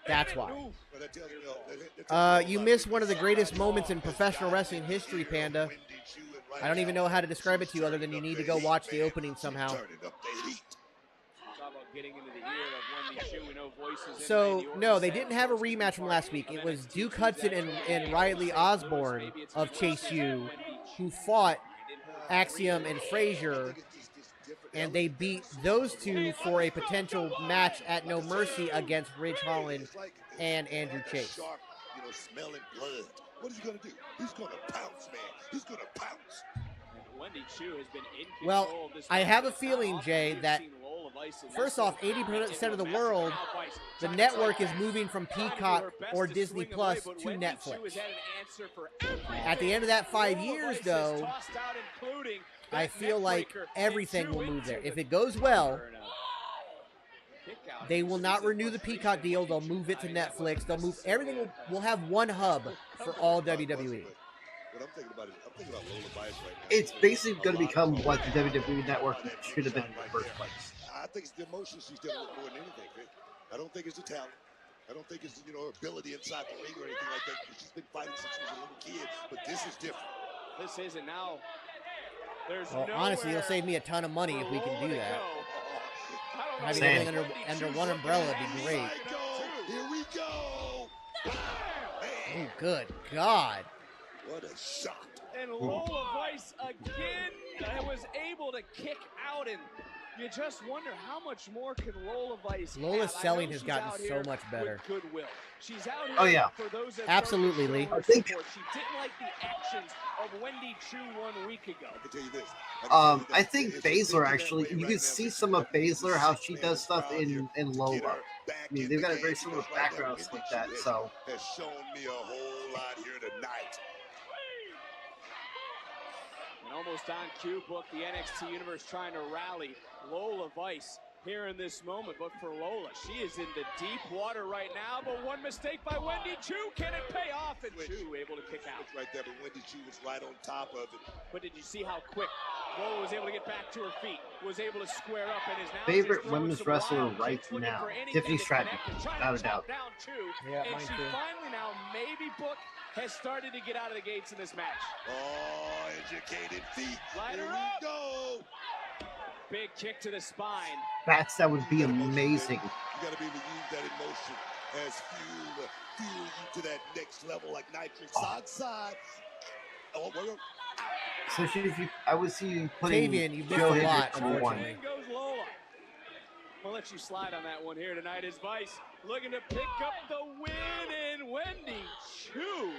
That's why. You missed one of the greatest moments in professional wrestling history, Panda. I don't even know how to describe it to you other than you need to go watch the opening somehow. So, no, they didn't have a rematch from last week. It was Duke Hudson and Riley Osborne of Chase U who fought Axiom and Frazier, and they beat those two for a potential match at No Mercy against Ridge Holland and Andrew Chase. Smelling blood. What is he going to do? He's going to pounce, man. He's going to pounce. Wendy Chu has been in control Well, of this I have a feeling, Jay, that first off, 80% of the world, the network is moving from Peacock or Disney Plus to Netflix. At the end of that 5 years, though, I feel like everything will move there. If it goes well, they will not renew the Peacock deal. They'll move it to Netflix. They'll move everything. Will have one hub for all WWE. It's basically going to become what the WWE Network should have been in the first place. I think it's the emotions she's dealing with more than anything, man. I don't think it's the talent. I don't think it's, her ability inside the ring or anything like that. She's been fighting since she was a little kid, but this is different. This isn't now. Well, honestly, it'll save me a ton of money if we can do that. Having Same. everything under one umbrella would be great. Here we go. Oh, good God. What a shot. And Lola Vice again was able to kick out, and you just wonder how much more can Lola Vice have. Lola's selling I know has she's gotten out so here much better. with goodwill. She's out here Oh, yeah. for those that Absolutely, Lee. I think she didn't like the actions of Wendy Chu 1 week ago. I can tell you this. I think Baszler actually, you can see some of Baszler, how she does stuff in Lola. I mean, they've got a very similar backgrounds like that, so. Has shown me a whole lot here tonight. And almost on cue, Book, the NXT Universe trying to rally Lola Vice here in this moment. But for Lola, she is in the deep water right now. But one mistake by Wendy Chu, can it pay off? And Chu able to kick out. Right there, but Wendy Chu was right on top of it. But did you see how quick Lola was able to get back to her feet, was able to square up, and is now Favorite women's wrestler right now, Tiffany Stratton, without a doubt. Yeah, and mine she too. finally now, maybe Book, has started to get out of the gates in this match. Oh, educated feet. Light Here her we up. go. Big kick to the spine. That would be amazing. You got to be able to use that emotion as fuel you to that next level like nitrous oxide. Oh, wait. So I would see you putting Tavian, you've missed Joe a lot, Hendry one. In goes Lola. We'll let you slide on that one here tonight as Vice looking to pick up the win, and Wendy Chu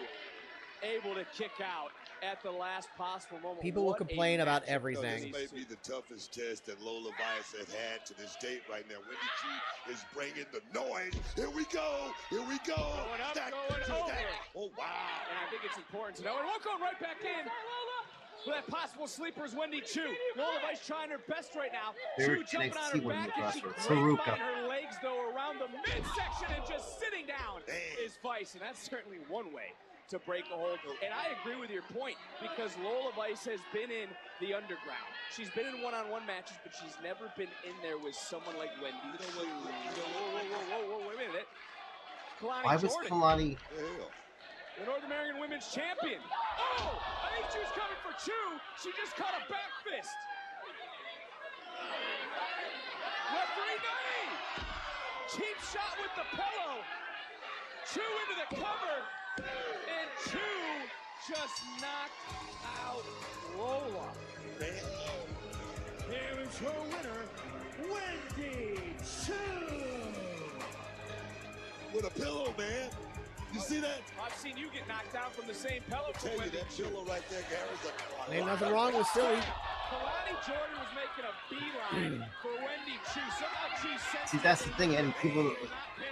able to kick out at the last possible moment. People will What a complain about matchup. everything. This may be the toughest test that Lola Vice has had to this date right now. Wendy Chu is bringing the noise. Here we go. Here we go. Going up, Stack, going stack. over. Oh, wow. And I think it's important to know, and we'll go right back in. With that possible sleeper is Wendy Chu. Lola Vice trying her best right now. Favorite Chu jumping on her NXT women's back, and she wrestler, grapevine Saruka. her legs though around the midsection and just sitting down is Vice, and that's certainly one way to break a hold. And I agree with your point, because Lola Vice has been in the underground. She's been in one-on-one matches, but she's never been in there with someone like Wendy Chu. Whoa, wait a minute. Why was Kalani? The North American Women's Champion. Oh, I think she was coming for Chu. She just caught a back fist. Referee knee. Cheap shot with the pillow. Chu into the cover. And Chu just knocked out Lola. Here is your winner, Wendy Chu. With a pillow, man. You see that? I've seen you get knocked down from the same pillow. I tell you, that pillow right there, Gary's a... Ain't nothing wrong with silly. Kalani Jordan was making a beeline for Wendy Chu. Somehow she sensed. See, that's the thing, Eddie. People,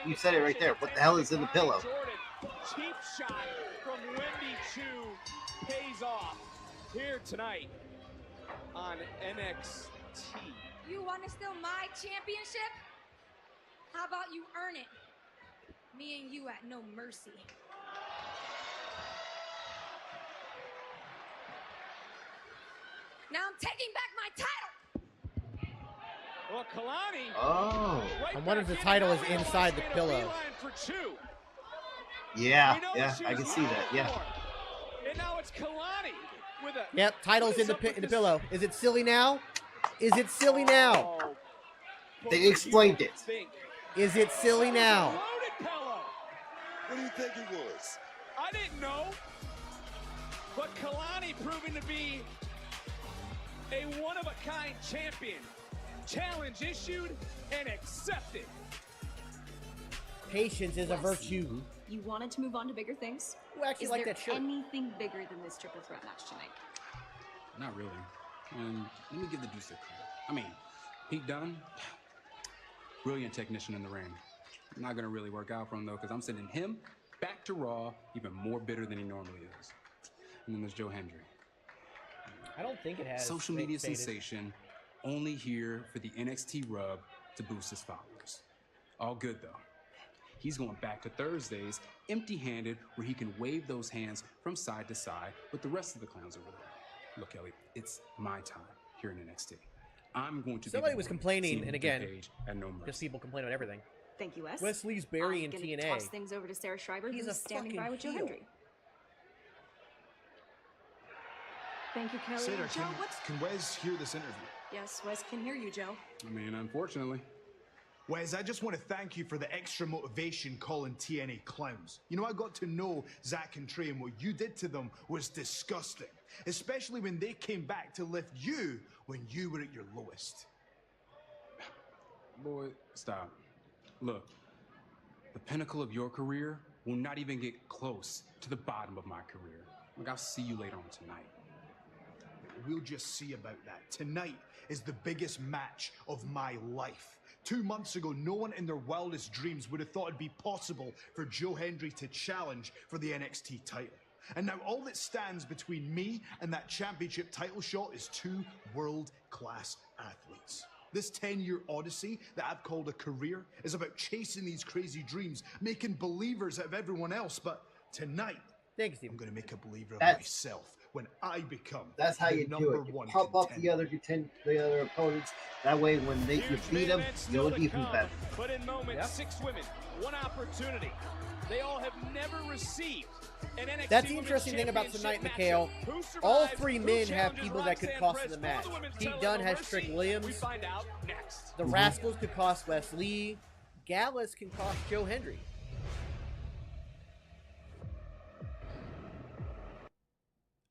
you said it right there. What the hell is in the pillow? Jordan, cheap shot from Wendy Chu pays off here tonight on NXT. You want to steal my championship? How about you earn it? Me and you at no mercy. Now I'm taking back my title. Well, Kalani. Oh. I wonder if the title is inside the pillow. Yeah, I can see that. Yeah. And now it's Kalani with a. Yep, title's in the pillow. Is it silly now? Is it silly now? They explained it. Is it silly now? What do you think it was? I didn't know. But Kalani proving to be a one-of-a-kind champion. Challenge issued and accepted. Patience is a virtue. You wanted to move on to bigger things? Who actually Is liked there that shirt? anything bigger than this triple threat match tonight? Not really. And let me give the Deuce a credit. I mean, Pete Dunne, brilliant technician in the ring. Not going to really work out for him, though, because I'm sending him back to Raw even more bitter than he normally is. And then there's Joe Hendry. I don't think it has. Social media faded. sensation, only here for the NXT rub to boost his followers. All good, though. He's going back to Thursdays empty-handed, where he can wave those hands from side to side with the rest of the clowns over there. Look, Ellie, it's my time here in NXT. I'm going to Somebody be was the one complaining, seeing and the again, page at No Mercy. because people complain about everything. Thank you, Wes. Wes Lee's Barry in I'm TNA. gonna toss things over to Sarah Schreiber, He's who's a standing fucking by with Joe heel. Hendry. Thank you, Kelly. Sater, Joe, what's... can Wes hear this interview? Yes, Wes can hear you, Joe. I mean, unfortunately. Wes, I just want to thank you for the extra motivation calling TNA clowns. You know, I got to know Zach and Trey, and what you did to them was disgusting. Especially when they came back to lift you when you were at your lowest. Boy, stop. Look, the pinnacle of your career will not even get close to the bottom of my career. Like, I'll see you later on tonight. We'll just see about that. Tonight is the biggest match of my life. 2 months ago, no one in their wildest dreams would have thought it'd be possible for Joe Hendry to challenge for the NXT title. And now all that stands between me and that championship title shot is 2 world-class athletes. This 10-year odyssey that I've called a career is about chasing these crazy dreams, making believers out of everyone else. But tonight, I'm going to make a believer of myself when I become That's how the you do number it. You one pump up contender. the other opponents. That way, when you beat them, you'll even better. But in moments, 6 women, 1 opportunity. They all have never received an NXT. That's the interesting thing about tonight, Mikhail. All 3 men have people that could cost in the match. Pete Dunne has Trick Williams. We find out next. The Rascals could cost Wes Lee. Gallus can cost Joe Hendry.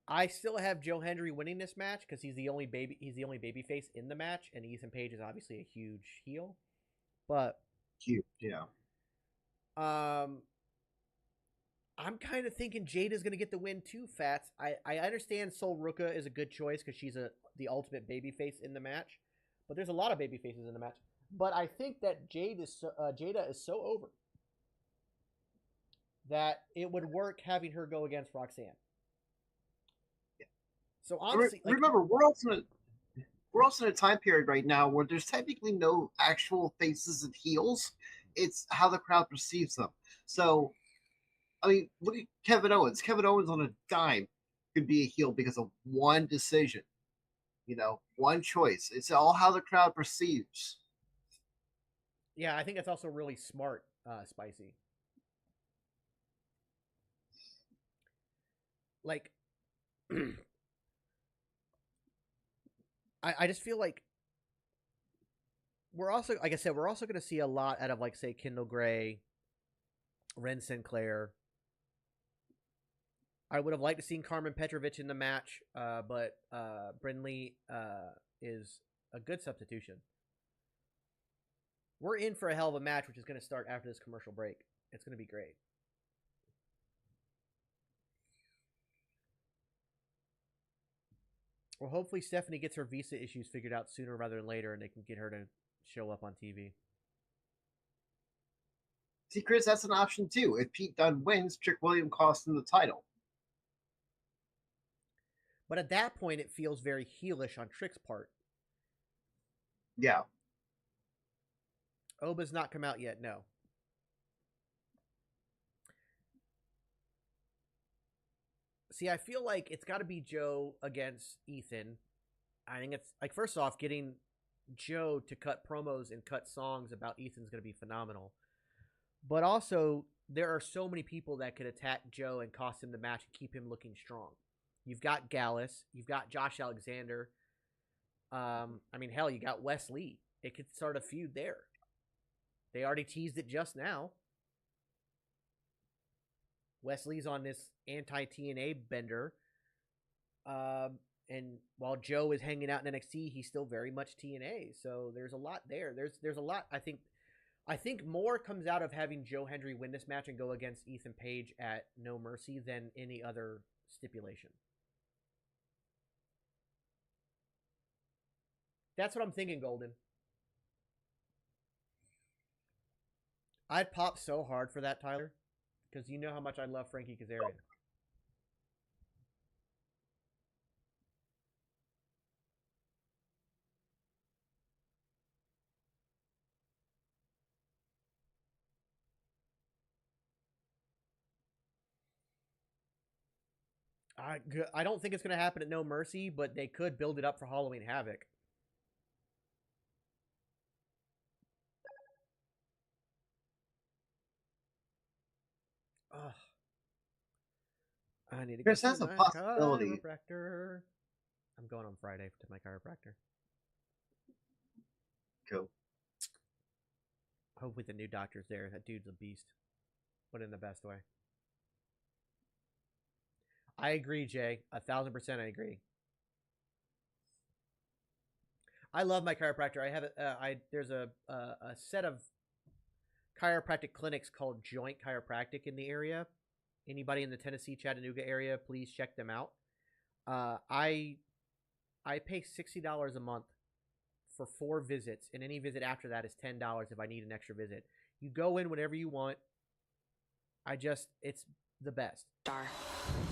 I still have Joe Hendry winning this match because he's the only baby face in the match, and Ethan Page is obviously a huge heel. But yeah. I'm kind of thinking Jada's going to get the win too, Fats. I understand Sol Ruka is a good choice because she's the ultimate babyface in the match. But there's a lot of babyfaces in the match. But I think that Jada is so over that it would work having her go against Roxanne. So honestly, remember, we're also in a time period right now where there's technically no actual faces and heels. It's how the crowd perceives them. So, I mean, look at Kevin Owens. Kevin Owens on a dime could be a heel because of one decision. You know, one choice. It's all how the crowd perceives. Yeah, I think that's also really smart, Spicy. Like, I just feel like we're also, like I said, we're also going to see a lot out of, like, say, Kendall Gray, Ren Sinclair. I would have liked to see Carmen Petrovich in the match, but Brindley is a good substitution. We're in for a hell of a match, which is going to start after this commercial break. It's going to be great. Well, hopefully Stephanie gets her visa issues figured out sooner rather than later, and they can get her to show up on TV. See, Chris, that's an option too. If Pete Dunne wins, Trick Williams costs him the title. But at that point, it feels very heelish on Trick's part. Yeah. Oba's not come out yet, no. See, I feel like it's got to be Joe against Ethan. I think it's, like, first off, getting Joe to cut promos and cut songs about Ethan's going to be phenomenal. But also, there are so many people that could attack Joe and cost him the match and keep him looking strong. You've got Gallus. You've got Josh Alexander. I mean, hell, you got Wes Lee. It could start a feud there. They already teased it just now. Wes Lee's on this anti-TNA bender. And while Joe is hanging out in NXT, he's still very much TNA. So there's a lot there. There's a lot. I think more comes out of having Joe Hendry win this match and go against Ethan Page at No Mercy than any other stipulation. That's what I'm thinking, Golden. I'd pop so hard for that, Tyler, because you know how much I love Frankie Kazarian. I don't think it's going to happen at No Mercy, but they could build it up for Halloween Havoc. I need to Chris, go that's to a my possibility. chiropractor. going on Friday to my chiropractor. Cool. Hopefully the new doctor's there. That dude's a beast, but in the best way. I agree, Jay. 1,000% I agree. I love my chiropractor. I have there's a set of chiropractic clinics called Joint Chiropractic in the area. Anybody in the Tennessee, Chattanooga area, please check them out. I pay $60 a month for 4 visits, and any visit after that is $10 if I need an extra visit. You go in whenever you want. It's the best.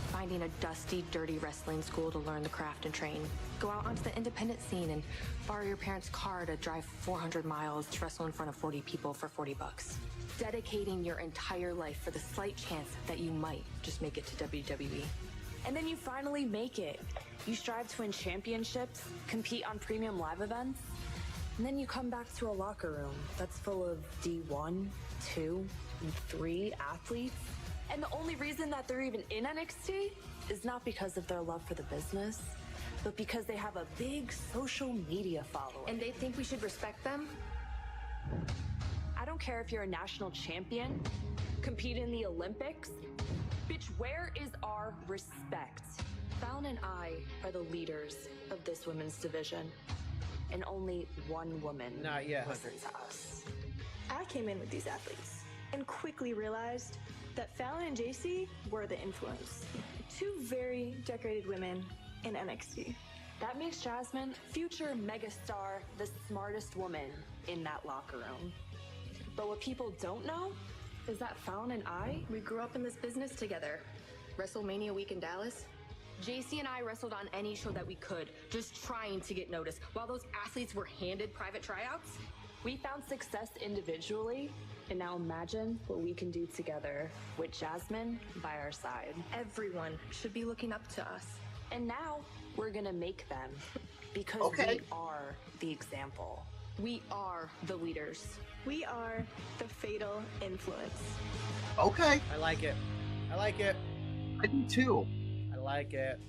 Finding a dusty, dirty wrestling school to learn the craft and train. Go out onto the independent scene and borrow your parents' car to drive 400 miles to wrestle in front of 40 people for $40. Dedicating your entire life for the slight chance that you might just make it to WWE. And then you finally make it. You strive to win championships, compete on premium live events, and then you come back to a locker room that's full of D1, 2, and 3 athletes. And the only reason that they're even in NXT is not because of their love for the business, but because they have a big social media following. And they think we should respect them? I don't care if you're a national champion, compete in the Olympics. Bitch, where is our respect? Fallon and I are the leaders of this women's division, and only one woman Not yet, listens to us. I came in with these athletes and quickly realized that Fallon and JC were the influence. 2 very decorated women in NXT. That makes Jasmine, future megastar, the smartest woman in that locker room. But what people don't know is that Fallon and I, We grew up in this business together. WrestleMania week in Dallas. JC and I wrestled on any show that we could, just trying to get noticed, while those athletes were handed private tryouts. We found success individually, and now imagine what we can do together with Jasmine by our side. Everyone should be looking up to us. And now we're gonna make them, because Okay. we are the example. We are the leaders. We are the fatal influence. Okay. I like it. I like it. I do too. I like it.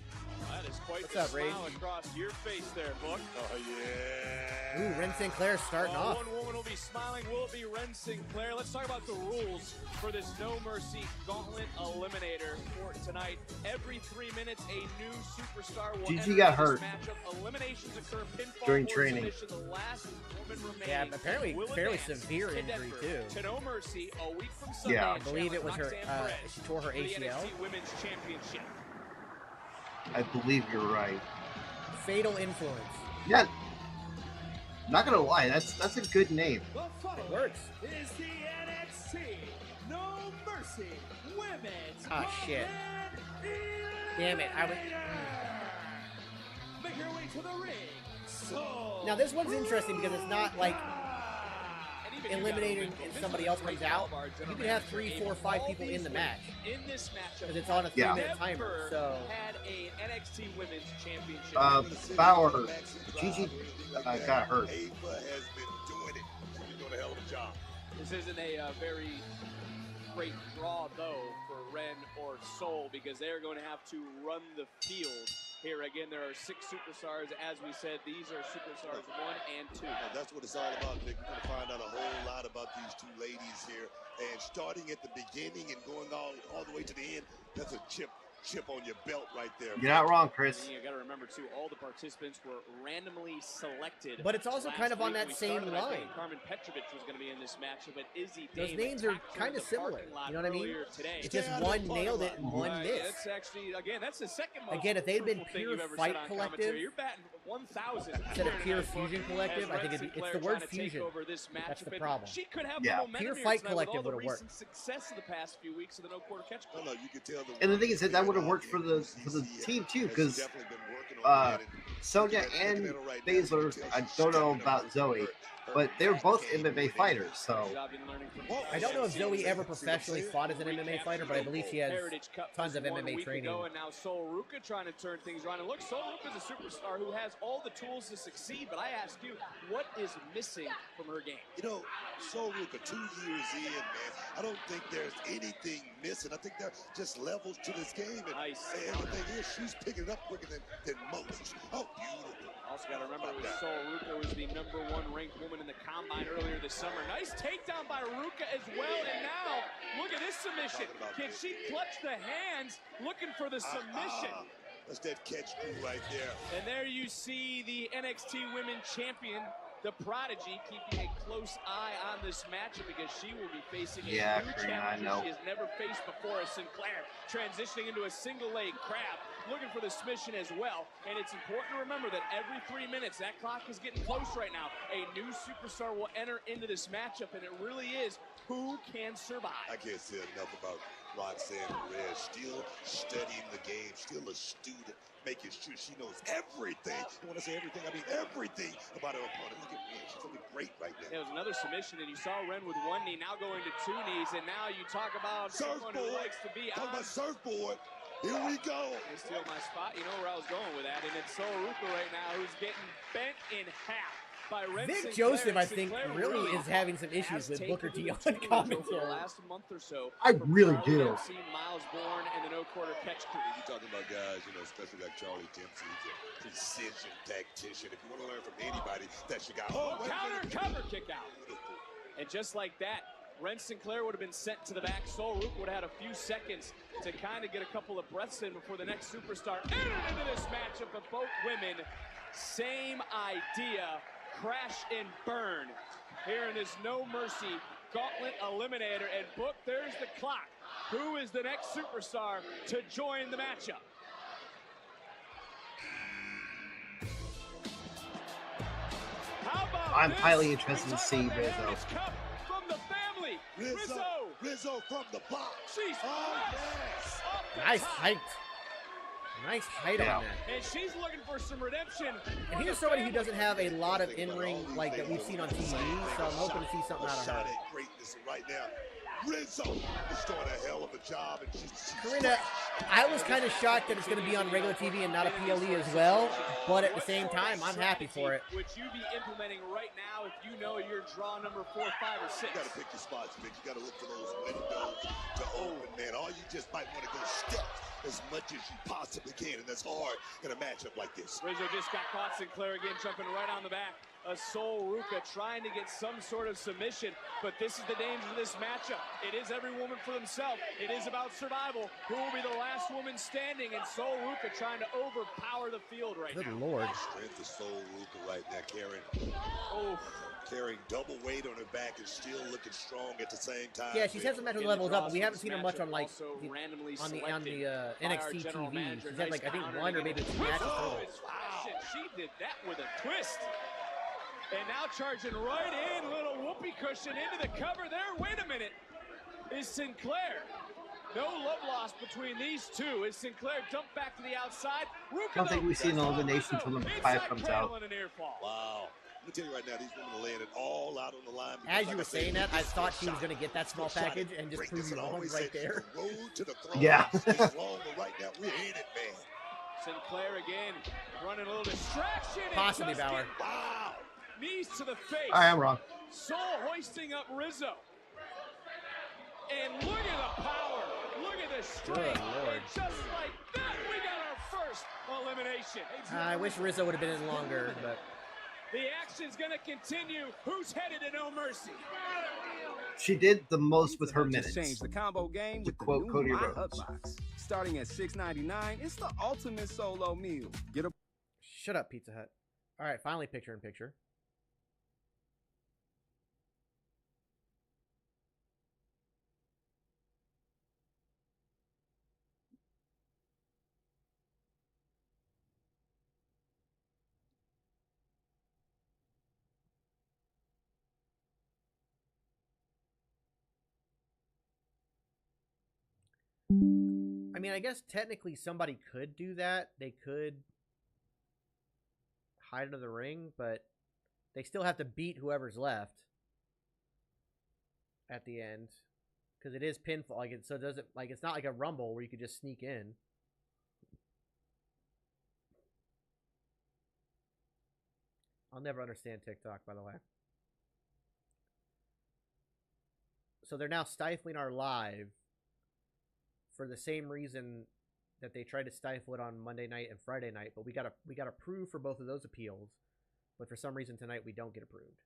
That is quite What's the up, Ray? smile across your face there, Book. Oh, yeah. Ooh, Ren Sinclair starting off. One woman will be smiling. Will it be Ren Sinclair? Let's talk about the rules for this No Mercy Gauntlet Eliminator for tonight. Every 3 minutes, a new superstar will Gigi enter got this hurt matchup. Eliminations occur pinfall during or training. submission. The last woman remaining Yeah, apparently will fairly advance severe to injury Denver too. to No Mercy a week from Sunday. Yeah. I believe it was her. Roxanne Perez She tore her for the ACL. NXT Women's Championship. I believe you're right. Fatal Influence. Yeah. Not gonna lie, that's a good name. The following works. is the NXT No Mercy Women's Ah, shit. Gauntlet Damn it! I was. Make your way to the ring. So Now this one's interesting because it's not like eliminating and somebody else comes out. You can have 3, 4, 5 people in the match In this matchup, because it's on a 3-minute timer. So had a NXT Women's Championship. Bauer, Gigi got hurt. Ava has been doing it. She's doing a hell of a job. This isn't a very great draw, though, for Ren or Soul because they're going to have to run the field. Here again, there are 6 superstars. As we said, these are superstars 1 and 2. And that's what it's all about, Nick. You're going to find out a whole lot about these 2 ladies here. And starting at the beginning and going all the way to the end, that's a chip on your belt right there. You're not wrong, Chris. You got to remember, too, all the participants were randomly selected. But it's also last kind of on week. that We same started, I think, line. Carmen Petrovich was going to be in this matchup, but Izzy Those Dame names are attacked her kind in of the similar. parking lot You know what I mean? earlier today. It's just one nailed it and one Right, missed. That's actually, again, that's the second most Again, if they'd been truthful thing Pure you've ever Fight said on Collective commentary. You're batting 1,000 instead of here Pure tonight, Fusion Book, Collective, as I think Ren it's Sinclair the word trying to take fusion. over this That's matchup, the and problem. She could have Yeah. the momentum Pure here Fight tonight Collective with all the would've worked. recent success of the past few weeks of the No Quarter Catch Club. No, you can tell And the thing is that would have worked for the team too, because Sonya and Baszler, I don't know about Zoe, but they're both MMA fighters, so I don't know if Zoe ever professionally fought as an MMA fighter, but I believe she has tons of MMA training. And now Sol Ruca trying to turn things around. And look, Sol Ruca's a superstar who has all the tools to succeed. But I ask you, what is missing from her game? You know, Sol Ruca, 2 years in, man, I don't think there's anything missing. I think there are just levels to this game. And, and the thing is, she's picking it up quicker than most. Oh, beautiful. Also got to remember, Sol Ruca was the #1 ranked woman in the combine earlier this summer. Nice takedown by Ruca as well. And now, look at this submission. Can she clutch the hands looking for the submission? That's that catch crew right there. And there you see the NXT Women Champion, the Prodigy, keeping a close eye on this matchup because she will be facing a new challenger she has never faced before, as Sinclair transitioning into a single leg crab, looking for the submission as well. And it's important to remember that every 3 minutes, that clock is getting close right now. A new superstar will enter into this matchup, and it really is who can survive. I can't say enough about Roxanne Perez. Still studying the game, still a student, making sure she knows everything. And when I say everything, I mean everything about her opponent. Look at Ren. She's looking great right now. There was another submission, and you saw Ren with one knee, now going to 2 knees, and now you talk about someone who likes to be on the surfboard. Here we go. They steal my spot. You know where I was going with that, and it's Sol Ruca right now who's getting bent in half. Vic Joseph, I think, really is having some issues with Booker T on commentary. Last month or so, I really do. Miles Bourne and the no quarter catch crew. You're talking about guys, you know, especially like Charlie Dempsey. He's a precision tactician. If you want to learn from anybody, that's your guy. Cover kick out. And just like that, Ren Sinclair would have been sent to the back. Sol Ruca would have had a few seconds to kind of get a couple of breaths in before the next superstar entered into this matchup of both women. Same idea. Crash and burn here in this No Mercy Gauntlet Eliminator. And Book, there's the clock. Who is the next superstar to join the matchup? How about I'm highly interested to see Rizzo. From the family, Rizzo from the box. She's yes. Nice height. Nice height on that. And she's looking for some redemption. And here's somebody who doesn't have a lot of in-ring like that we've seen on TV, so I'm hoping to see something out of her. Greatness right now. Rizzo is doing a hell of a job. And she's Corinna, I was kind of shocked that it's going to be on regular TV and not a PLE as well, but at the same time, I'm happy for it. Would you be implementing right now if you know you're draw number 4, 5, or 6? You got to pick your spots, Vic. You got to look for those windows to open, man. All you just might want to go step as much as you possibly can, and that's hard in a matchup like this. Rizzo just got caught. Sinclair again jumping right on the back. A Sol Ruca trying to get some sort of submission, but this is the danger of this matchup. It is every woman for themselves. It is about survival. Who will be the last woman standing? And Sol Ruca trying to overpower the field right now. Good Lord. Strength of Sol Ruca right now, carrying double weight on her back and still looking strong at the same time. Yeah, she's had some matches levels up, but we haven't seen her much on like on the NXT TV. She's had like I think 1 or maybe 2 matches total. Wow. She did that with a twist. And now charging right in, little whoopee cushion into the cover there. Wait a minute. Is Sinclair? No love lost between these two. Is Sinclair dumped back to the outside? I don't think we see an elimination until number 5 comes out. Wow. Let me tell you right now, these women are laying it all out on the line. As you were saying that, I thought she was going to get that small package and just prove you wrong right there. The road to the throne yeah. is long, but right now we're in it, man. Sinclair again, running a little distraction. Possibly Bauer. Wow. Knees to the face. I am wrong. Sol hoisting up Rizzo. And look at the power. Look at the strength. And just like that, we got our first elimination. I wish Rizzo would have been in longer, but the action's going to continue. Who's headed to No Mercy? She did the most with her minutes. Change the combo game to with quote the Cody new Rhodes. Box. Starting at $6.99, it's the ultimate solo meal. Get a Shut up, Pizza Hut. All right, finally picture in picture. I mean, I guess technically somebody could do that. They could hide under the ring, but They still have to beat whoever's left at the end, because it is pinfall. Like so it doesn't like it's not like a Rumble where you could just sneak in. I'll never understand TikTok, by the way. So they're now stifling our live for the same reason that they tried to stifle it on Monday night and Friday night, but we got approved for both of those appeals, but for some reason tonight we don't get approved.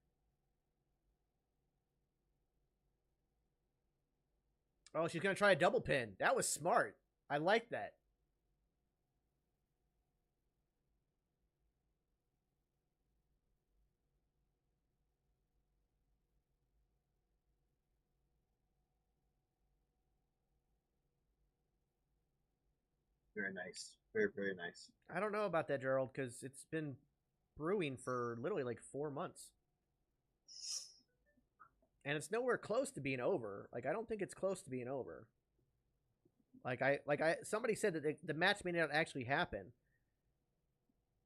Oh, she's gonna try a double pin. That was smart. I like that. Very nice. Very, very nice. I don't know about that, Gerald, because it's been brewing for literally like 4 months. And it's nowhere close to being over. Like, I don't think it's close to being over. Somebody said that the match may not actually happen.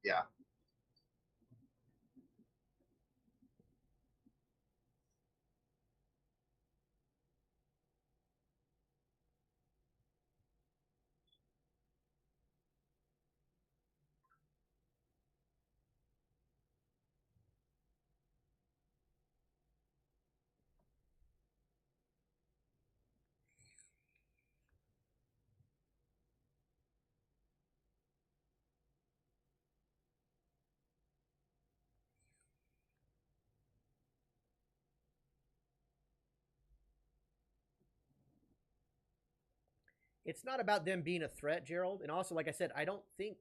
Yeah. It's not about them being a threat, Gerald. And also, like I said, I don't think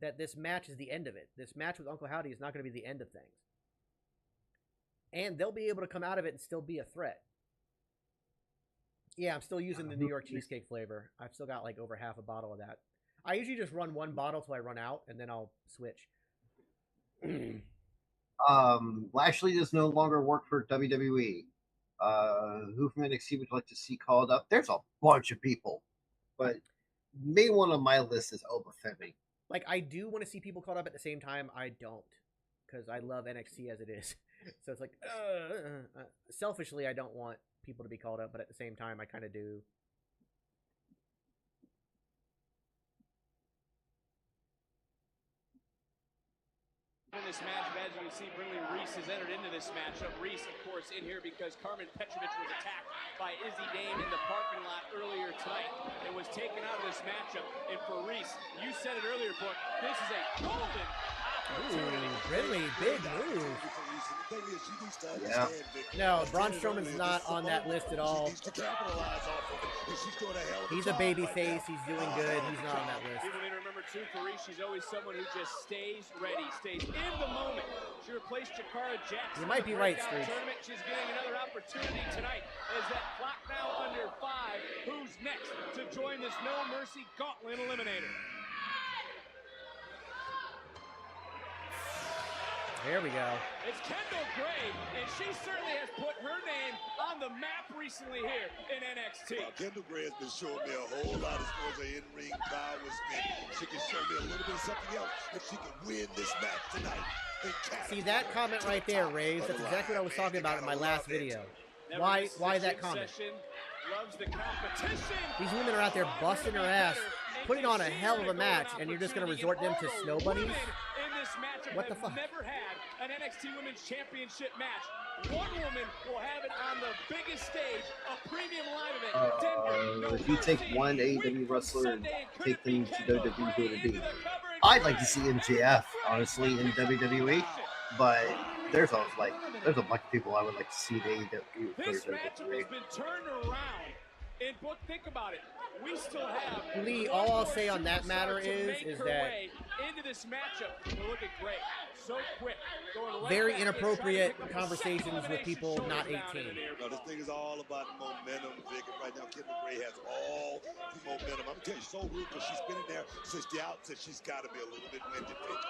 that this match is the end of it. This match with Uncle Howdy is not going to be the end of things. And they'll be able to come out of it and still be a threat. Yeah, I'm still using the New York cheesecake flavor. I've still got like over half a bottle of that. I usually just run one bottle till I run out, and then I'll switch. Lashley does no longer work for WWE. Who from NXT would you like to see called up? There's a bunch of people, but main one on my list is Oba Femi. Like, I do want to see people called up at the same time. I don't, because I love NXT as it is. So it's like, selfishly, I don't want people to be called up, but at the same time, I kind of do. In this matchup, as you can see, Brinley Reese has entered into this matchup. Reese, of course, in here because Carmen Petrovich was attacked by Izzy Dame in the parking lot earlier tonight and was taken out of this matchup. And for Reese, you said it earlier, Brooke, this is a golden opportunity. Brinley, big move. Yeah. No, Braun Strowman's not on that list at all. He's a baby face. He's doing good. He's not on that list. People need to remember, too, for Reese, she's always someone who just stays ready, stays in the moment. She replaced Jakara Jackson. You might be right, Screech. Tournament. She's getting another opportunity tonight. As that clock now under 5. Who's next to join this No Mercy Gauntlet Eliminator? There we go. It's Kendall Gray, and she certainly has put her name on the map recently here in NXT. Well, Kendall Gray has been showing me a whole lot as far as her in-ring prowess. She can show me a little bit of something else if she can win this match tonight. See that comment right there, Raves? That's exactly what I was talking about in my last video. Why that comment? Loves the competition. These women are out there busting her ass, putting on a hell of a match, and you're just going to resort them to snow bunnies? What the fuck? Never had an NXT Women's Championship match. One woman will have it on the biggest stage, a premium live event. If you take one AEW wrestler and take them to WWE, who would it be? I'd like to see MJF, honestly, in WWE, but there's a bunch of people I would like to see in AEW. This matchup has been turned around. And Book, think about it. We still have Lee, all I'll say on that matter is that into this matchup. Look at Gray. So quick. Going right very back inappropriate conversations with people not 18. No, this thing is all about momentum, Vic. And right now, Kendall Gray has all the momentum. I'm going to tell you, so rude because she's been in there since the outset. She's got to be a little bit winded, Vic.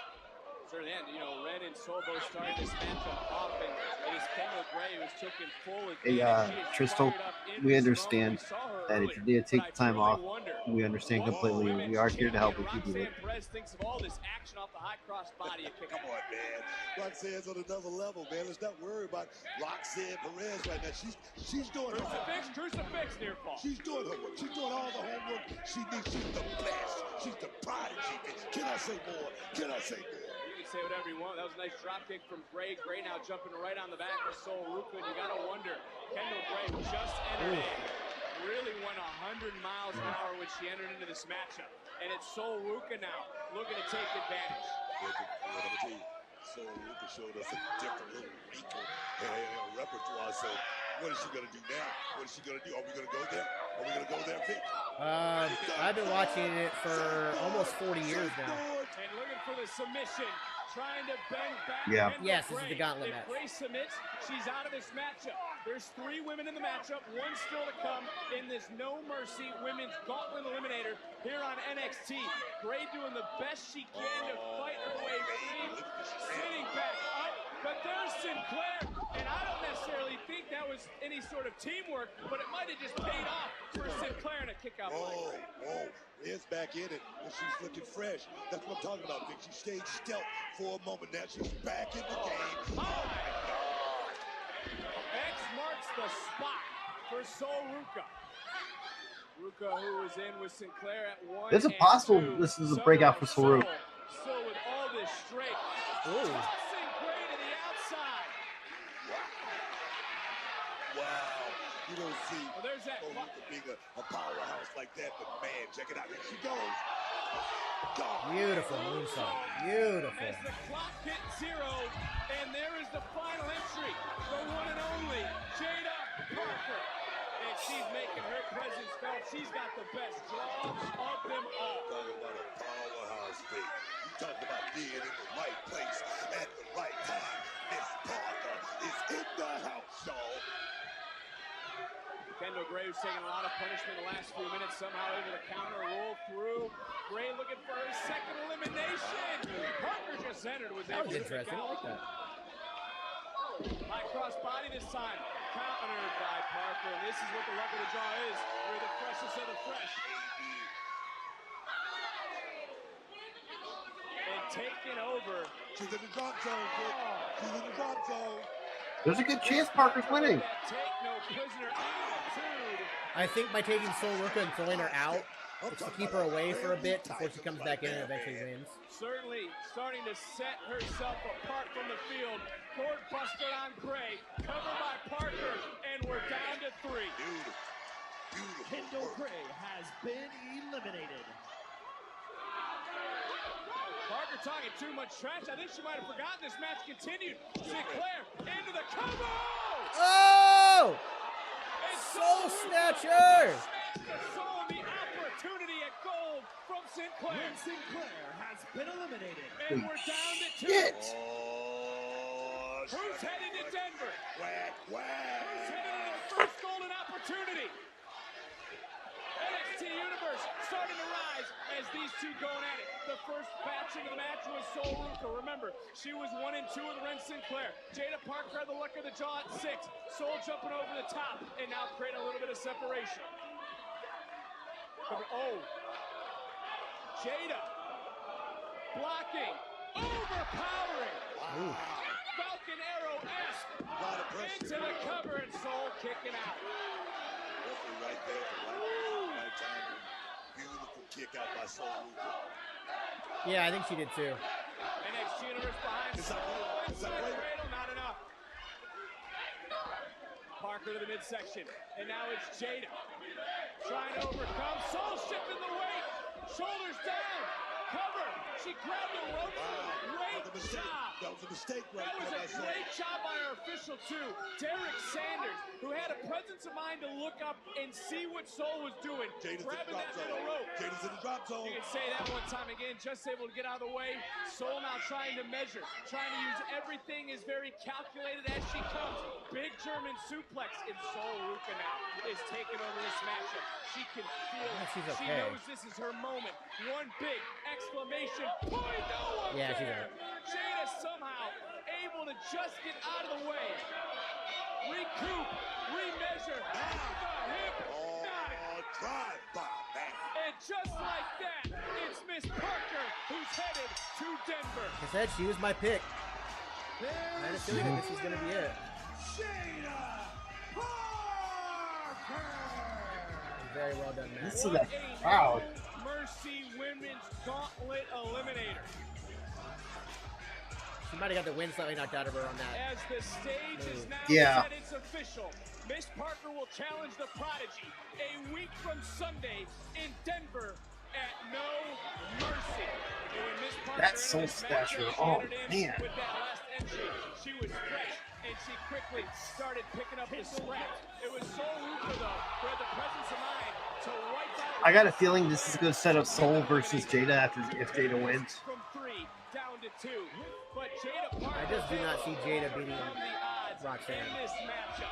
Certainly, and Ren and Sol both starting this matchup off, and it is Kendall Gray who's taken full Hey, advantage. She is Tristol, fired up in we this understand moment. We saw her that if you earlier, did take but the time I off, truly wonder we understand what completely. We are here to help if you do it. Roxanne Perez thinks of all this action off the high cross body of kick. Come on, man. Roxanne's on another level, man. Let's not worry about Roxanne Perez right now. She's doing her work. Crucifix, near fall. She's doing her work. She's doing all the homework she needs. She's the best. She's the prodigy. Can I say more? Can I say more? You can say whatever you want. That was a nice drop kick from Gray. Gray now jumping right on the back of Sol Ruka. And you got to wonder, Kendall Gray just entered in. Really went 100 miles an hour when she entered into this matchup. And it's Sol Ruka now looking to take advantage. Let me tell you, Sol Ruka showed us a different little wrinkle repertoire. So what is she going to do now? What is she going to do? Are we going to go there? Are we going to go there, Vic? I've been watching it for almost 40 years now. And looking for the submission. Trying to bend back. Yeah. Yes, this is the gauntlet match. If Gray submits, she's out of this matchup. There's 3 women in the matchup, 1 still to come in this No Mercy Women's Gauntlet Eliminator here on NXT. Gray doing the best she can to fight her way free, sitting back up, but there's Sinclair, and I don't necessarily think that was any sort of teamwork, but it might have just paid off for Sinclair in a kick-out Whoa. Red's back in it, and she's looking fresh. That's what I'm talking about, Vic. She stayed stealth for a moment. Now she's back in the game. Oh, my God. X marks the spot for Sol Ruka. Ruka, who was in with Sinclair at 1 Is it possible this is a breakout for Sol Ruka? Sol with all this strength. Tossing Gray to the outside. Wow. You don't see there's that being a powerhouse like that, but man, check it out. There she goes. God. Beautiful moonsault. Beautiful. As the clock hit 0, and there is the final entry, the one and only Jada Parker. And she's making her presence felt. She's got the best draw of them all. Talking about a powerhouse, Vic. You talk about being in the right place at the right time. Miss Parker is in the house, y'all. Kendall Gray, who's taking a lot of punishment in the last few minutes, somehow able to counter, roll through. Gray looking for her second elimination. Parker just entered, was able to interesting. I like that. High cross body this time, countered by Parker. And this is what the luck of the draw is. We're the freshest of the fresh. And taking over. She's in the drop zone, Vic. She's in the drop zone. There's a good chance Parker's winning. Take no prisoner attitude. I think by taking Sol Ruka and throwing her out, it's to keep her away for a bit before she comes back in and eventually wins. Certainly starting to set herself apart from the field. Cord buster on Gray, covered by Parker, and we're down to 3. Beautiful. Kendall Gray has been eliminated. Parker talking too much trash. I think she might have forgotten this match continued. Sinclair into the combo! Oh! Soul Snatcher! Soul the opportunity at gold from Sinclair. And Sinclair has been eliminated. And we're down to 2. Oh, Who's heading to Denver? Whack. Who's heading to the first golden opportunity? NXT Universe starting to rise as these two going at it. The first batch into the match was Sol Ruka. Remember, she was 1 and 2 with Ren Sinclair. Jada Parker had the luck of the draw at 6. Sol jumping over the top and now creating a little bit of separation. Oh, Jada blocking, overpowering. Ooh. Falcon Arrow-esque into the cover and Sol kicking out. Right there, right time. Beautiful kick out by Sol Ruka. Yeah, I think she did too. NXT Universe behind Cradle, not enough. Parker to the midsection, and now it's Jada trying to overcome. Sol shifting the weight, shoulders down, cover. She grabbed the rope. Great job. That was a mistake right there. That was a great job by our official too, Derek Sanders, who had a presence of mind to look up and see what Sol was doing. Jada's grabbing that little rope. Jada's in the drop zone. You can say that one time again, just able to get out of the way. Sol now trying to measure, trying to use everything is very calculated as she comes. Big German suplex, and Sol Ruka now is taking over this matchup. She can feel it. She's okay. She knows this is her moment. One big exclamation point. No one yeah, there. she's okay. Jada to just get out of the way. Recoup, remeasure, the hip, got it. Drive-by, man. And just like that, it's Miss Parker who's headed to Denver. Like I said, she was my pick. I had a feeling that this was going to be it. Very well done, man. This is a crowd. Mercy Women's Gauntlet Eliminator. She might have got the wind slightly knocked out of her on that. As the stage is now set, it's official. Miss Parker will challenge the Prodigy a week from Sunday in Denver at No Mercy. And when Miss Parker That soul snatcher. Oh, man. with that last entry, she was fresh and she quickly started picking up the scraps. It was Soul Ruka, though, who had the presence of mind to wipe out. I got a feeling this is going to set up Soul versus Jada if Jada wins. From 3 down to 2. But Jada Parker, I just do not see Jada beating Roxanne. in this matchup.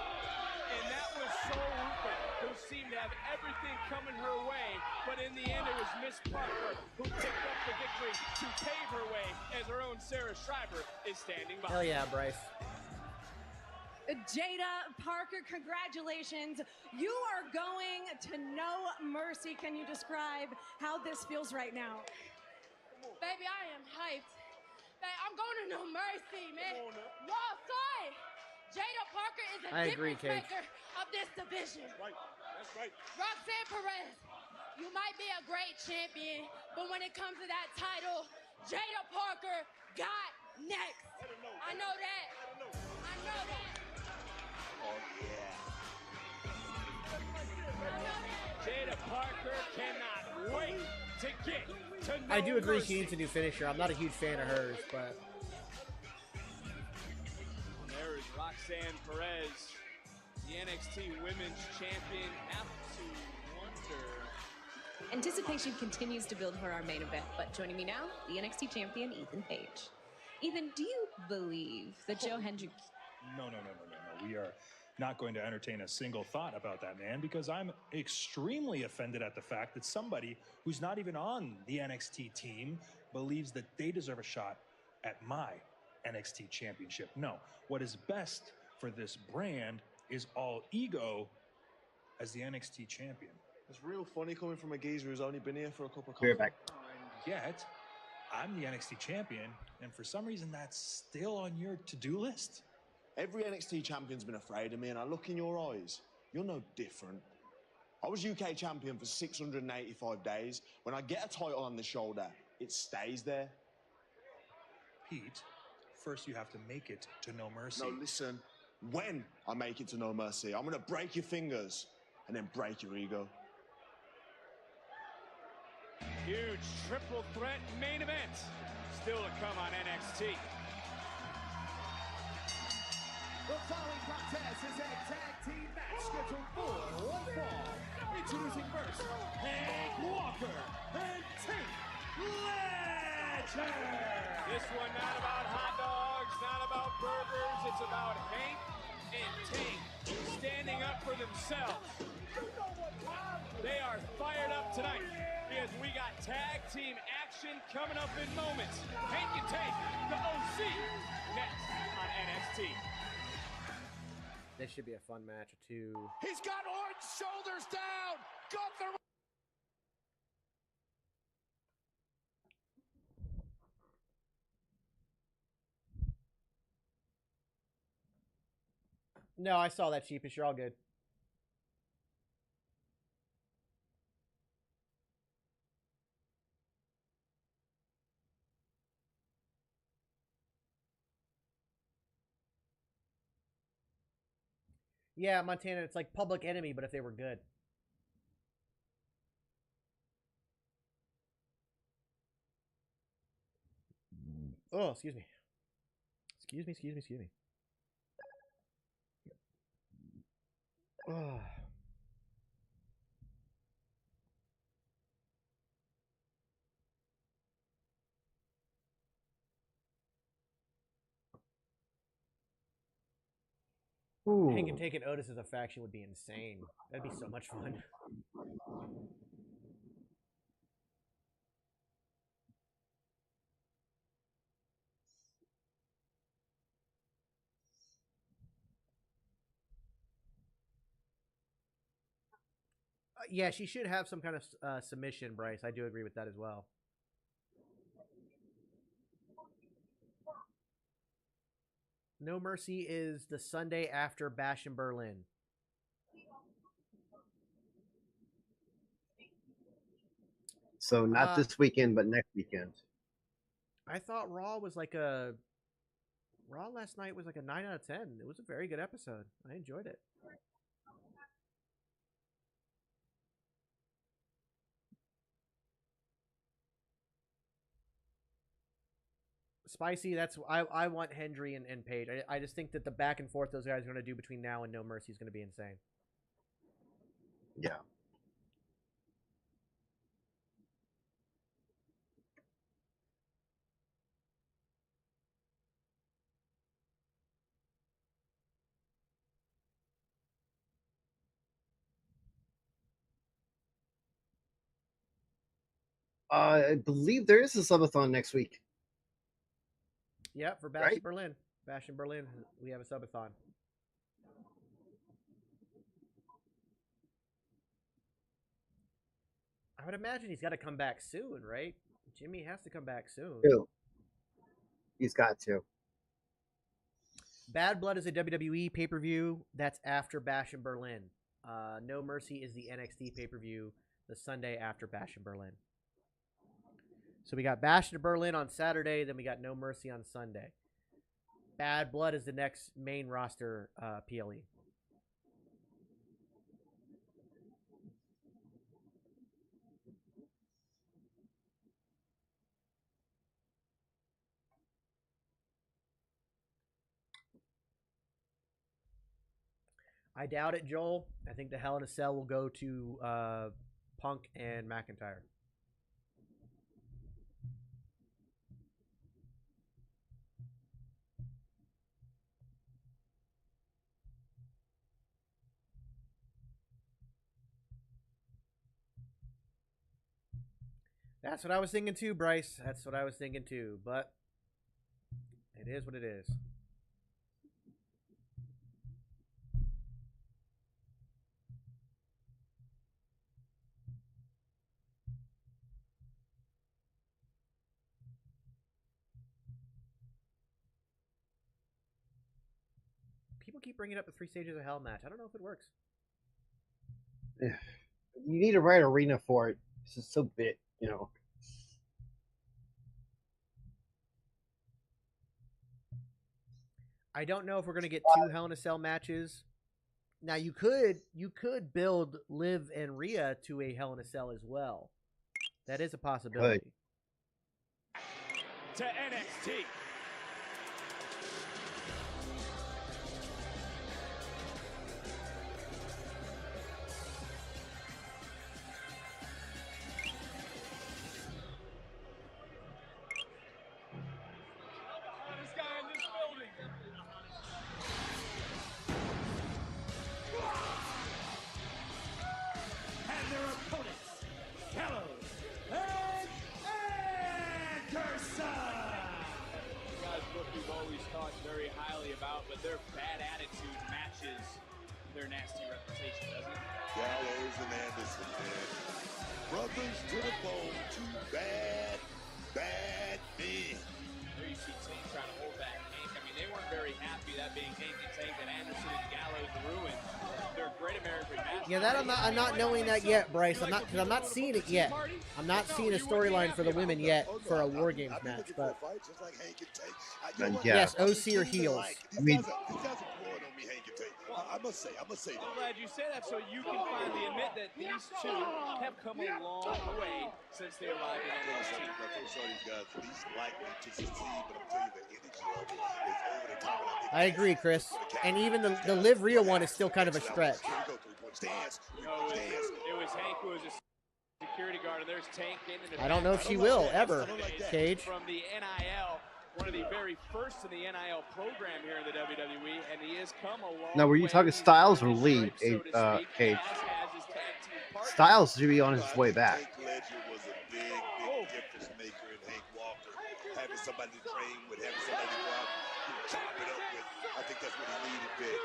And that was Soul Ruka, who seemed to have everything coming her way. But in the end, it was Miss Parker who picked up the victory to pave her way as her own Sarah Schreiber is standing by. Hell yeah, Bryce. Jada Parker, congratulations. You are going to No Mercy. Can you describe how this feels right now? Baby, I am hyped. Babe, I'm going to No Mercy, man. Y'all saw it. Jada Parker is a difference maker of this division. Right, that's right. Roxanne Perez, you might be a great champion, but when it comes to that title, Jada Parker got next. I know that. I know that. Oh, yeah. Jada Parker cannot wait to get to No I do agree Mercy. she needs a new finisher. I'm not a huge fan of hers, but There is Roxanne Perez, the NXT Women's Champion. Have to wonder. Anticipation continues to build for our main event, but joining me now, the NXT Champion, Ethan Page. Ethan, do you believe that Joe Hendry... No. We are not going to entertain a single thought about that man because I'm extremely offended at the fact that somebody who's not even on the NXT team believes that they deserve a shot at my NXT championship. No, what is best for this brand is all ego as the NXT champion. It's real funny coming from a geezer who's only been here for a cup of Be coffee. right back. Yet, I'm the NXT champion, and for some reason that's still on your to-do list. Every NXT champion's been afraid of me, and I look in your eyes. You're no different. I was UK champion for 685 days. When I get a title on the shoulder, it stays there. Pete, first you have to make it to No Mercy. No, listen. When I make it to No Mercy, I'm gonna break your fingers and then break your ego. Huge triple threat main event still to come on NXT. The following contest is a tag team match scheduled for one fall. Introducing first, Hank Walker and Tank Ledger. This one not about hot dogs, not about burgers. It's about Hank and Tank standing up for themselves. They are fired up tonight because we got tag team action coming up in moments. Hank and Tank, the OC, next on NXT. this should be a fun match too. He's got orange shoulders down. Gunther. No, I saw that, Cheapish. You're all good. Yeah, Montana, it's like Public Enemy, but if they were good. Oh, excuse me. Excuse me. Oh. Hank and taking Otis as a faction would be insane. That'd be so much fun. Yeah, she should have some kind of submission, Bryce. I do agree with that as well. No Mercy is the Sunday after Bash in Berlin. So not this weekend, but next weekend. I thought Raw was like a... Raw last night was like a 9 out of 10. It was a very good episode. I enjoyed it. Spicy, that's I want Hendry and Paige. I just think that the back and forth those guys are going to do between now and No Mercy is going to be insane. Yeah. I believe there is a subathon next week. Yeah, for Bash in Berlin. Bash in Berlin, we have a subathon. I would imagine he's got to come back soon, right? Jimmy has to come back soon. He's got to. Bad Blood is a WWE pay-per-view. That's after Bash in Berlin. No Mercy is the NXT pay-per-view the Sunday after Bash in Berlin. So we got Bash in Berlin on Saturday, then we got No Mercy on Sunday. Bad Blood is the next main roster PLE. I doubt it, Joel. I think the Hell in a Cell will go to Punk and McIntyre. That's what I was thinking too, Bryce. That's what I was thinking too. But it is what it is. People keep bringing up the 3 Stages of Hell match. I don't know if it works. You need a right arena for it. It's just so big, you know. I don't know if we're going to get 2 Hell in a Cell matches. Now you could build Liv and Rhea to a Hell in a Cell as well. That is a possibility. To NXT. Their bad attitude matches their nasty reputation, doesn't it? Gallows and Anderson, man. Brothers to the bone, 2 bad men. There you see Tank trying to hold back Hank. I mean, they weren't very happy that being Hank and Tank and Anderson and Gallows ruined their Great American match. Yeah, that I'm not knowing that yet, Bryce. I'm not seeing it yet. I'm not seeing a storyline for the women yet for a War Games match, but yes, OC or heels. I mean, I must say. I'm glad you say that, so you can finally admit that these two have come a long way since they arrived in NXT. I agree, Chris. And even the Liv Rhea one is still kind of a stretch. No, it was Hank who was a security guard, and there's Tank in. I don't know if she will ever, Cage. From the NIL. One of the very first in the NIL program here in the WWE, and he has come a long now, were you talking Styles or Lee, Cage? Styles should be on his way back. Was a big difference maker in Hank Walker. Having somebody to train with, having somebody to go out and chop it up with. I think that's what he needed big.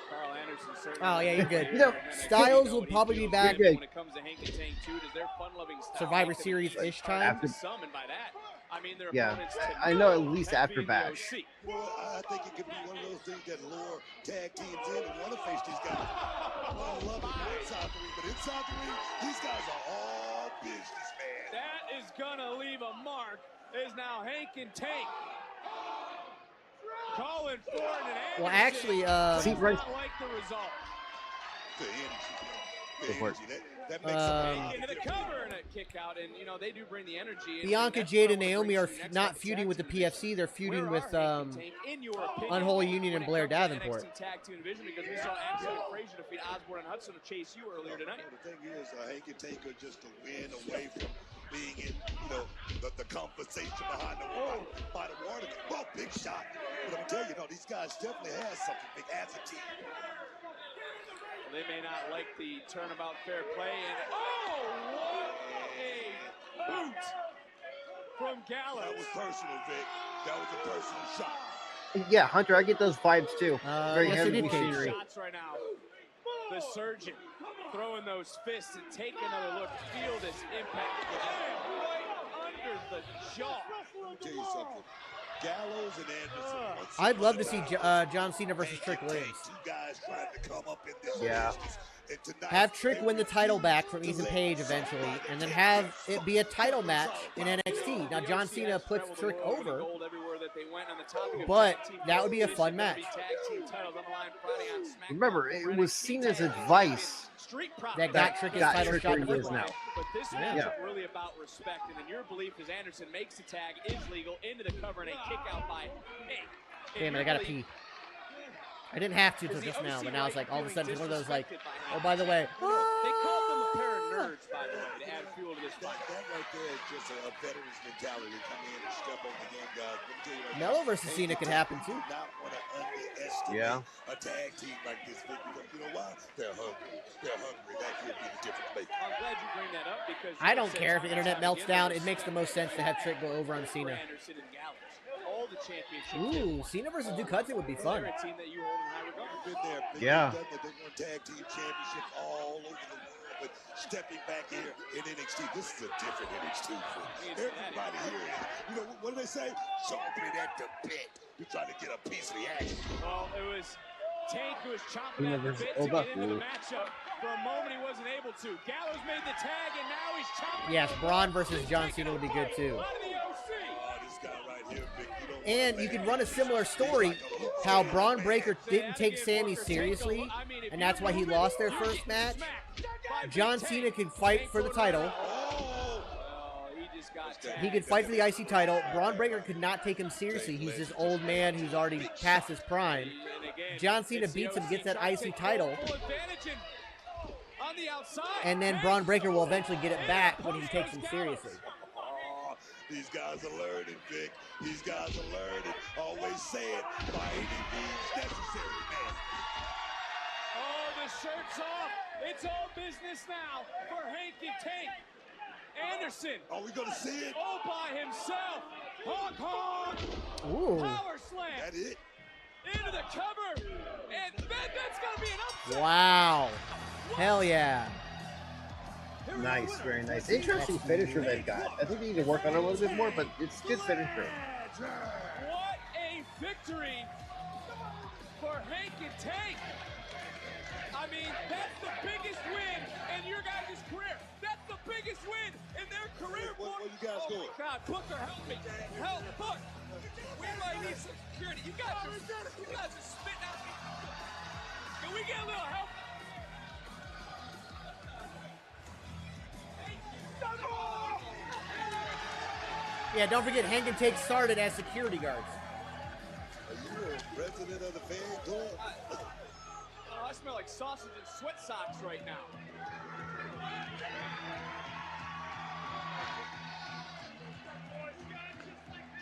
Carl Anderson certainly. Oh yeah, you're good. You know, Styles will probably be back You're good. When it comes to Hank and Tank too, does their fun-loving style Survivor make them Series-ish easy time. to summon by that? I mean, their Yeah, opponents I know at least after Bash. Well, I think it could be one of those things that lure tag teams in and want to face these guys. Well, I love it outside the ring, but inside the ring, these guys are all business, man. That is gonna leave a mark. Is now Hank and Tank calling for an Anderson. Well, actually, See, right. Not like the result. The energy. The Go for it. energy. That makes them Into the cover and a kick out, and you know they do bring the energy. Bianca, Jade, and Naomi are not feuding with the PFC. They're feuding with Unholy Union and Blair Davenport. Tag team division, because we saw Anderson and Frazier defeat Osborne and Hudson to Chase You earlier tonight. The thing is, Hank and Tank are just a win away from being in, the conversation behind by the water. Well, big shot. But I'm telling you, these guys definitely have something big as a team. They may not like the turnabout fair play, and what a boot from Gallows. That was personal, Vic. That was a personal shot. Yeah, Hunter, I get those vibes too. Very yes, heavy it did, machinery. Shots right now. The surgeon throwing those fists and take another look. Feel this impact right under the jaw. Let me tell you something. Gallows and Anderson. I'd love to see John Cena versus Trick Williams. Two guys trying to come up in this Yeah. business. And tonight, Have Trick win the title back from Ethan Page eventually, and then have it be a title match in NXT. Now, John Cena puts Trick over, but that would be a fun match. Remember, it was Cena's advice That got Trick his title Trick shot where in he the is first now. But this Yeah. match is really about respect, and then your belief is Anderson makes the tag, is legal, into the cover, and a kick out by Hank. Damn it, I gotta pee. I didn't have to until just now, but now it's like all of a sudden it's one of those like, oh, by the way. They called them a pair of nerds, by the way, to add fuel to this fight. That right there is just a veteran's mentality. Come in and step on the young guys. Let me tell you right Mello now, versus Cena could happen too. Not want to underestimate a tag team like this, because you know why? They're hungry. They're hungry. That could be the difference maker. I'm glad you bring that up, because I don't care if the internet melts down. It makes the most sense to have Trick go over on Cena. Anderson and Gallows. All the championships. Ooh, Cena versus Duke Hudson would be fun. They're a team that you hold in high regard. Been there. Yeah. Done that. They won tag team championships all over the world. But stepping back here in NXT, this is a different NXT. Everybody here, what do they say? Chomping at the bit. You're trying to get a piece of the action. Well, it was Tank who was chomping at the bit to get into the matchup. For a moment, he wasn't able to. Gallows made the tag, and now he's chomping. Yes, Braun versus John Cena would be good too. And you could run a similar story, how Braun Breaker didn't take Sammy seriously, and that's why he lost their first match. John Cena could fight for the title. He could fight for the IC title. Braun Breaker could not take him seriously. He's this old man who's already past his prime. John Cena beats him, gets that IC title. And then Braun Breaker will eventually get it back when he takes him seriously. These guys are learning, Vic. These guys are learning. Always say it by any means necessary, man. Oh, the shirt's off. It's all business now for Hank and Tank. Anderson. Are we going to see it? All by himself. Honk, honk. Ooh. Power slam. That it? Into the cover. And that's going to be an upset. Wow. Hell yeah. Nice, very nice. Interesting finisher they've got. I think they need to work on it a little bit more, but it's good finisher. What a victory for Hank and Tank. I mean, that's the biggest win in your guys' career. That's the biggest win in their career. Where you guys going? Oh my God, Booker, help me. Help, Book. We might need some security. You guys are spitting out. Can we get a little help? Yeah, don't forget, Hank and Tank started as security guards. Are you a resident of the fan club? Oh, I smell like sausage and sweat socks right now.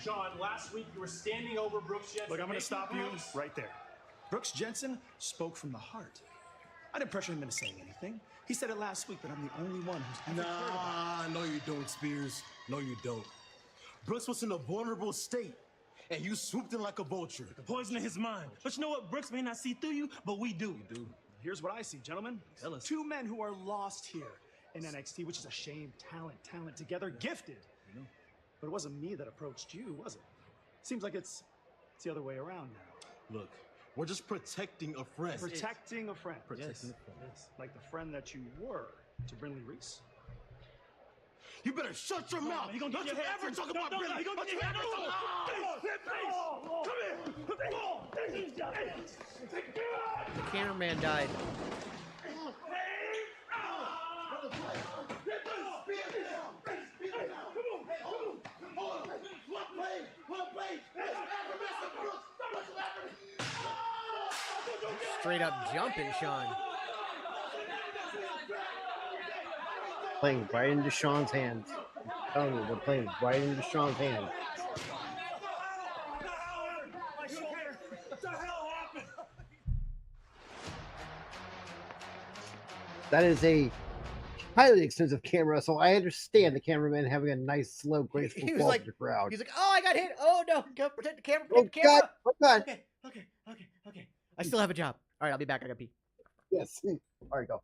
Sean, last week you were standing over Brooks Jensen. Look, I'm going to stop you right there. Brooks Jensen spoke from the heart. I didn't pressure him into saying anything. He said it last week, but I'm the only one who's ever heard about it. No, you don't, Spears. No, you don't. Brooks was in a vulnerable state. and you swooped in like a vulture. The poison in his mind. But you know what? Brooks may not see through you, but we do. We do. Here's what I see, gentlemen. Two men who are lost here in NXT, which is a shame. Talent together, gifted. But it wasn't me that approached you, was it? Seems like it's the other way around now. Look, we're just protecting a friend. Protecting a friend. Protecting a friend. Yes. Like the friend that you were to Brinley Reese. You better shut your mouth. You gonna Don't you ever talk about Brinley. You gonna Don't you ever talk. The cameraman died. Straight up jumping, Sean. Playing right into Sean's hands. I'm telling you, they're playing right into Sean's hands. That is a highly expensive camera, so I understand the cameraman having a nice, slow, graceful He was fall like, to the crowd. he's like, oh, I got hit. Oh no, go protect the camera. Oh Protect the camera. God! Oh God! Okay. I still have a job. All right, I'll be back. I gotta pee. Yes. All right, go.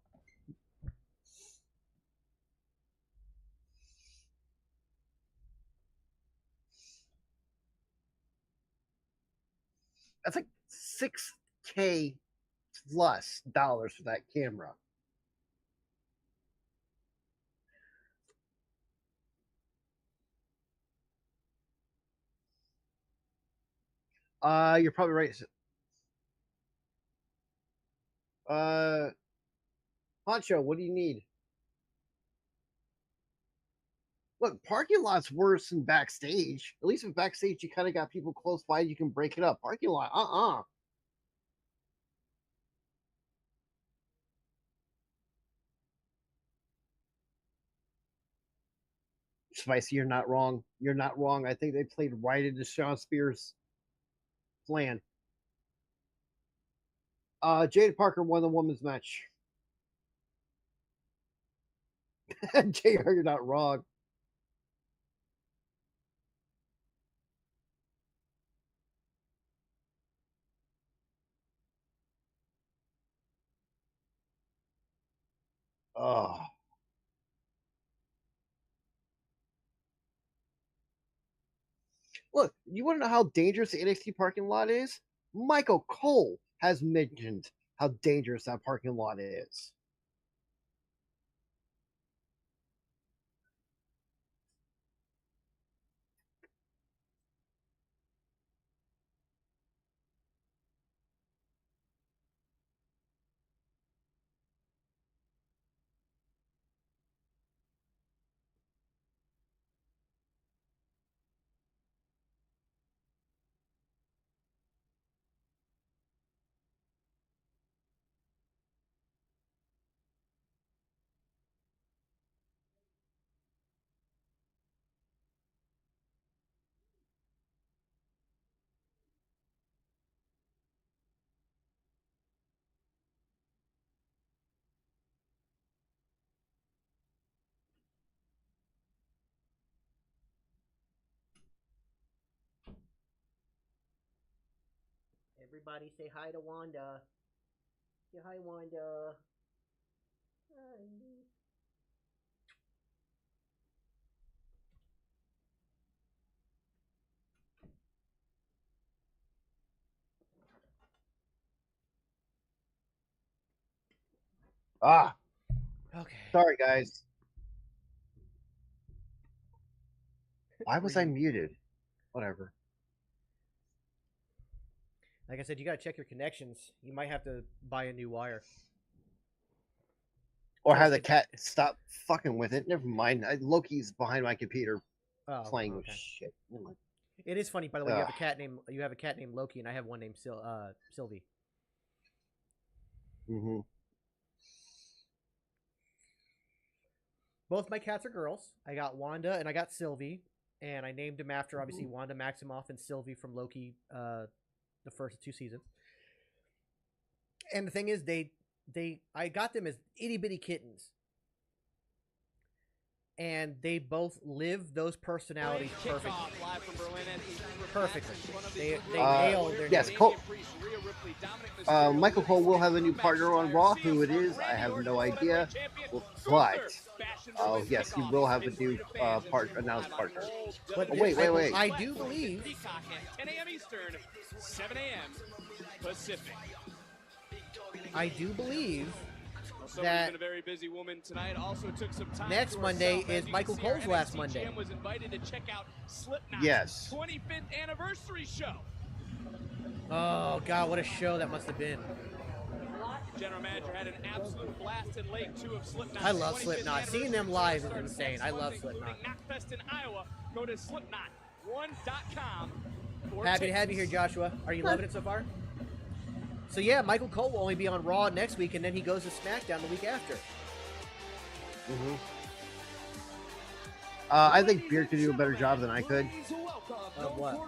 That's like $6K plus dollars for that camera. You're probably right. Honcho, what do you need? Look, parking lot's worse than backstage. At least with backstage, you kind of got people close by. You can break it up. Parking lot, Spicy, you're not wrong. You're not wrong. I think they played right into Sean Spears' plan. Jade Parker won the women's match. JR, you're not wrong. Oh. Look, you want to know how dangerous the NXT parking lot is? Michael Cole has mentioned how dangerous that parking lot is. Everybody say hi to Wanda. Say hi, Wanda. Hi. Ah. Okay. Sorry, guys. Why was I muted? Whatever. Like I said, you gotta check your connections. You might have to buy a new wire. Or have the cat stop fucking with it. Never mind. Loki's behind my computer playing with shit. Never mind. It is funny, by the way. You have a cat named Loki, and I have one named Sylvie. Mm-hmm. Both my cats are girls. I got Wanda and I got Sylvie, and I named them after obviously Wanda Maximoff and Sylvie from Loki, the first 2 seasons. And the thing is, I got them as itty bitty kittens, and they both live those personalities perfectly. Live from Berlin, and perfectly. They nailed their yes, name. Cole. Michael Cole will have a new partner on Raw. Who it is, I have no idea. But yes, he will have a new announced partner. But wait. I do believe. 10 a.m. Eastern, 7 a.m. Pacific. I do believe That been a very busy woman tonight. Also took some time next Monday is Michael Cole's last Monday. Was invited to check out Slipknot's yes. 25th anniversary show. Oh God, what a show that must have been. General manager had an absolute blast in Lake 2 of Slipknot. I love Slipknot. Seeing them live is insane. I love Slipknot. Knockfest in Iowa. Go to slipknot1.com. Happy to have you here, Joshua. Are you loving it so far? So yeah, Michael Cole will only be on Raw next week, and then he goes to SmackDown the week after. I think Beard could do a better job than I could. Of what?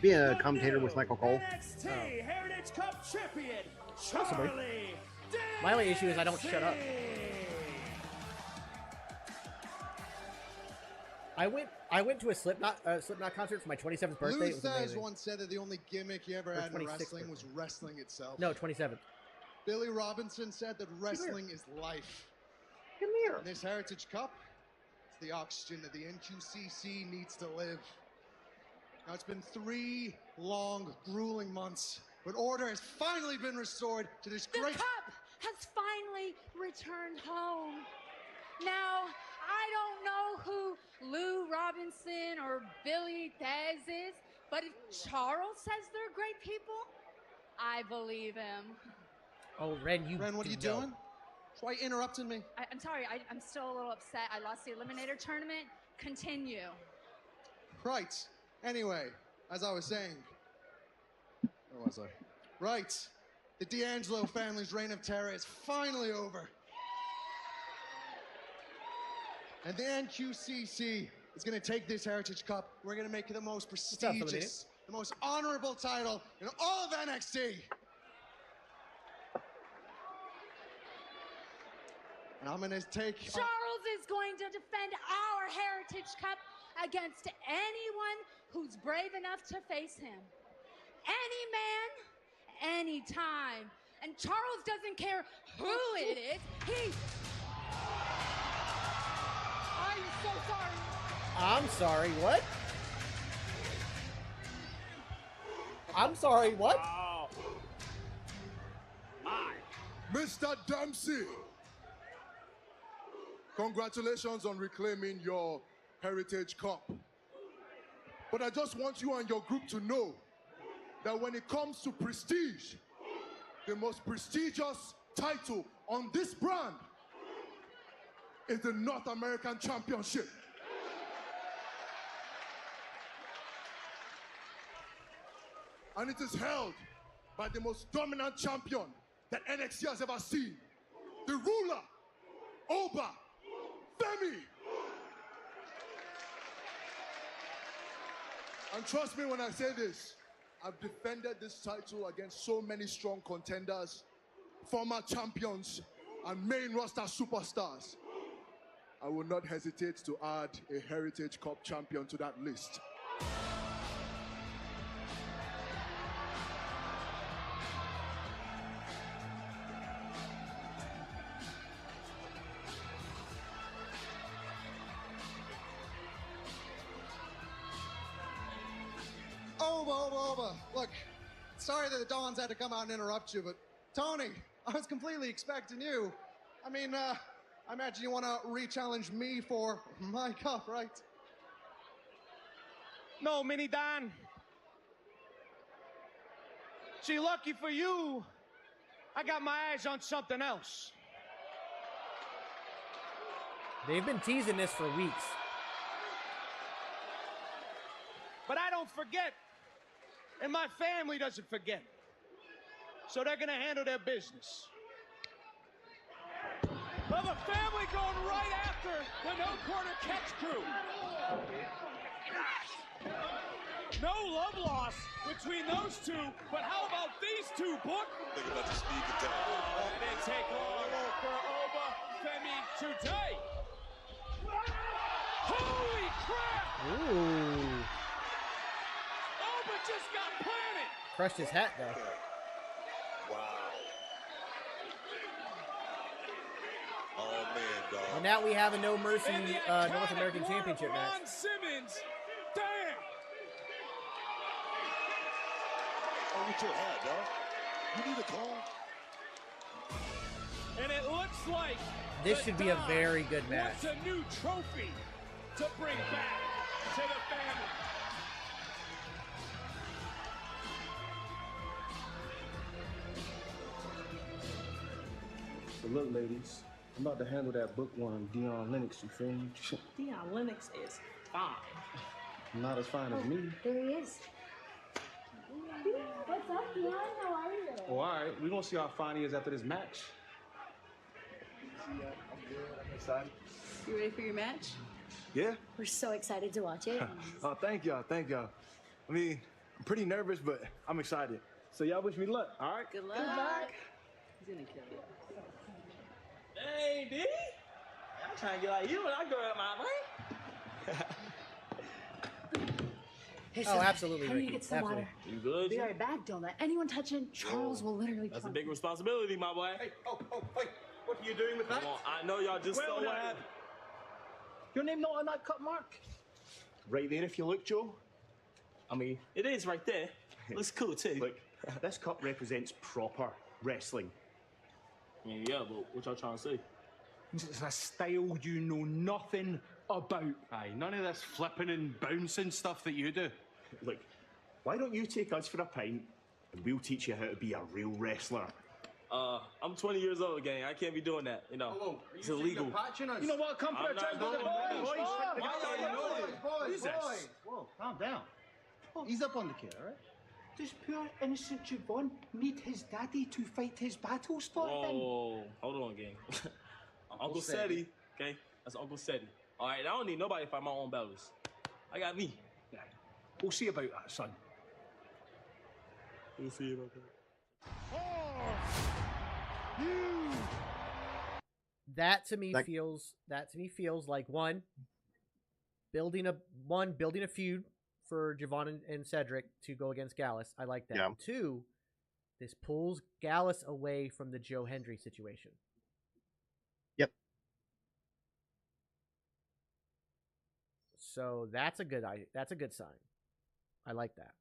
Being a commentator with Michael Cole. NXT Heritage Cup champion, Possibly. Charlie. My only issue is I don't shut up. I went to a Slipknot concert for my 27th birthday. It was amazing. once said that the only gimmick he ever had in wrestling was wrestling itself. No, 27th. Billy Robinson said that wrestling is life. Come here. And this Heritage Cup, it's the oxygen that the NQCC needs to live. Now, it's been 3 long, grueling months, but order has finally been restored to this great... The cup has finally returned home. Now, I don't know who Lou Robinson or Billy Thez is, but if Charles says they're great people, I believe him. Oh, Ren, what are you doing? Why you interrupting me? I'm sorry, I'm still a little upset. I lost the Eliminator tournament. Continue. Right. Anyway, as I was saying, where was I? Right. The D'Angelo family's reign of terror is finally over. And the NQCC is going to take this Heritage Cup. We're going to make it the most prestigious, the most honorable title in all of NXT. And I'm going to take... Charles is going to defend our Heritage Cup against anyone who's brave enough to face him. Any man, anytime. And Charles doesn't care who it is. I'm so sorry. I'm sorry, what? I'm sorry, what? Oh. My. Mr. Dempsey, congratulations on reclaiming your Heritage Cup. But I just want you and your group to know that when it comes to prestige, the most prestigious title on this brand is the North American Championship. And it is held by the most dominant champion that NXT has ever seen, the ruler, Oba Femi. And trust me when I say this, I've defended this title against so many strong contenders, former champions, and main roster superstars. I will not hesitate to add a Heritage Cup champion to that list. Oba. Look, sorry that the Dons had to come out and interrupt you, but Tony, I was completely expecting you. I mean, I imagine you want to re-challenge me for my cup, right? No, Mini Don. See, lucky for you, I got my eyes on something else. They've been teasing this for weeks. But I don't forget, and my family doesn't forget. So they're gonna handle their business. Well, the family going right after the no-quarter catch crew. No love lost between those two, but how about these two, Book? Think about the sneak attack. It didn't take long for Oba Femi today. Holy crap! Ooh. just got planted. Crushed his hat, though. Wow. Oh, man, dog. And now we have a No Mercy North American Championship match. Ron Simmons. Damn. Oh, with your hat, dog. You need a call. And it looks like This should be a very good match. wants a new trophy to bring back to the family. So look, ladies, I'm about to handle that bookworm, Dion Lennox, you feel me? Dion Lennox is fine. Not as fine as me. There he is. What's up, Dion? How are you? Oh, all right, we're gonna see how fine he is after this match. I'm good. I'm excited. You ready for your match? Yeah? We're so excited to watch it. Oh, thank y'all, thank y'all. I mean, I'm pretty nervous, but I'm excited. So y'all wish me luck, all right? Good luck. He's gonna kill you. Hey, D. I'm trying to get like you when I grow up, my man. Hey, Oh, absolutely, I need to Ricky. get some Absolutely. water. You good? Be G? right back. Don't let anyone touch him. Charles will literally That's a punch big him. responsibility, my boy. Hey, oh, wait. What are you doing with that? Come on, I know y'all just Well, saw now- what happened. Your name not on that cut mark? Right there, if you look, Joe. I mean, it is right there. Looks cool, too. Look, this cup represents proper wrestling. I mean, yeah, but what y'all trying to say? It's a style you know nothing about. Aye, none of this flipping and bouncing stuff that you do. Look, why don't you take us for a pint and we'll teach you how to be a real wrestler? I'm 20 years old, gang. I can't be doing that. You know, it's illegal. You know what? Come for I'm a not try, going boys. Who's this? Whoa, calm down. Ease up on the kid, all right? Does poor innocent Javon need his daddy to fight his battles for him? Whoa, hold on, gang. Uncle Seti, okay? That's Uncle Seti. All right, I don't need nobody to fight my own battles. I got me. Yeah. We'll see about that, son. We'll see about that. That to me feels like building a feud for Javon and Cedric to go against Gallus. I like that. Yeah. 2, this pulls Gallus away from the Joe Hendry situation. Yep. So that's a good sign. I like that.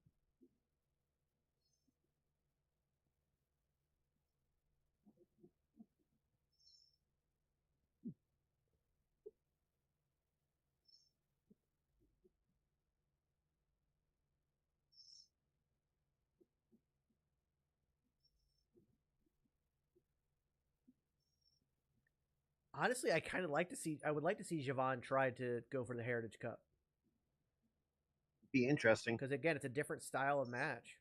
Honestly, I would like to see Javon try to go for the Heritage Cup. Be interesting. Because again, it's a different style of match.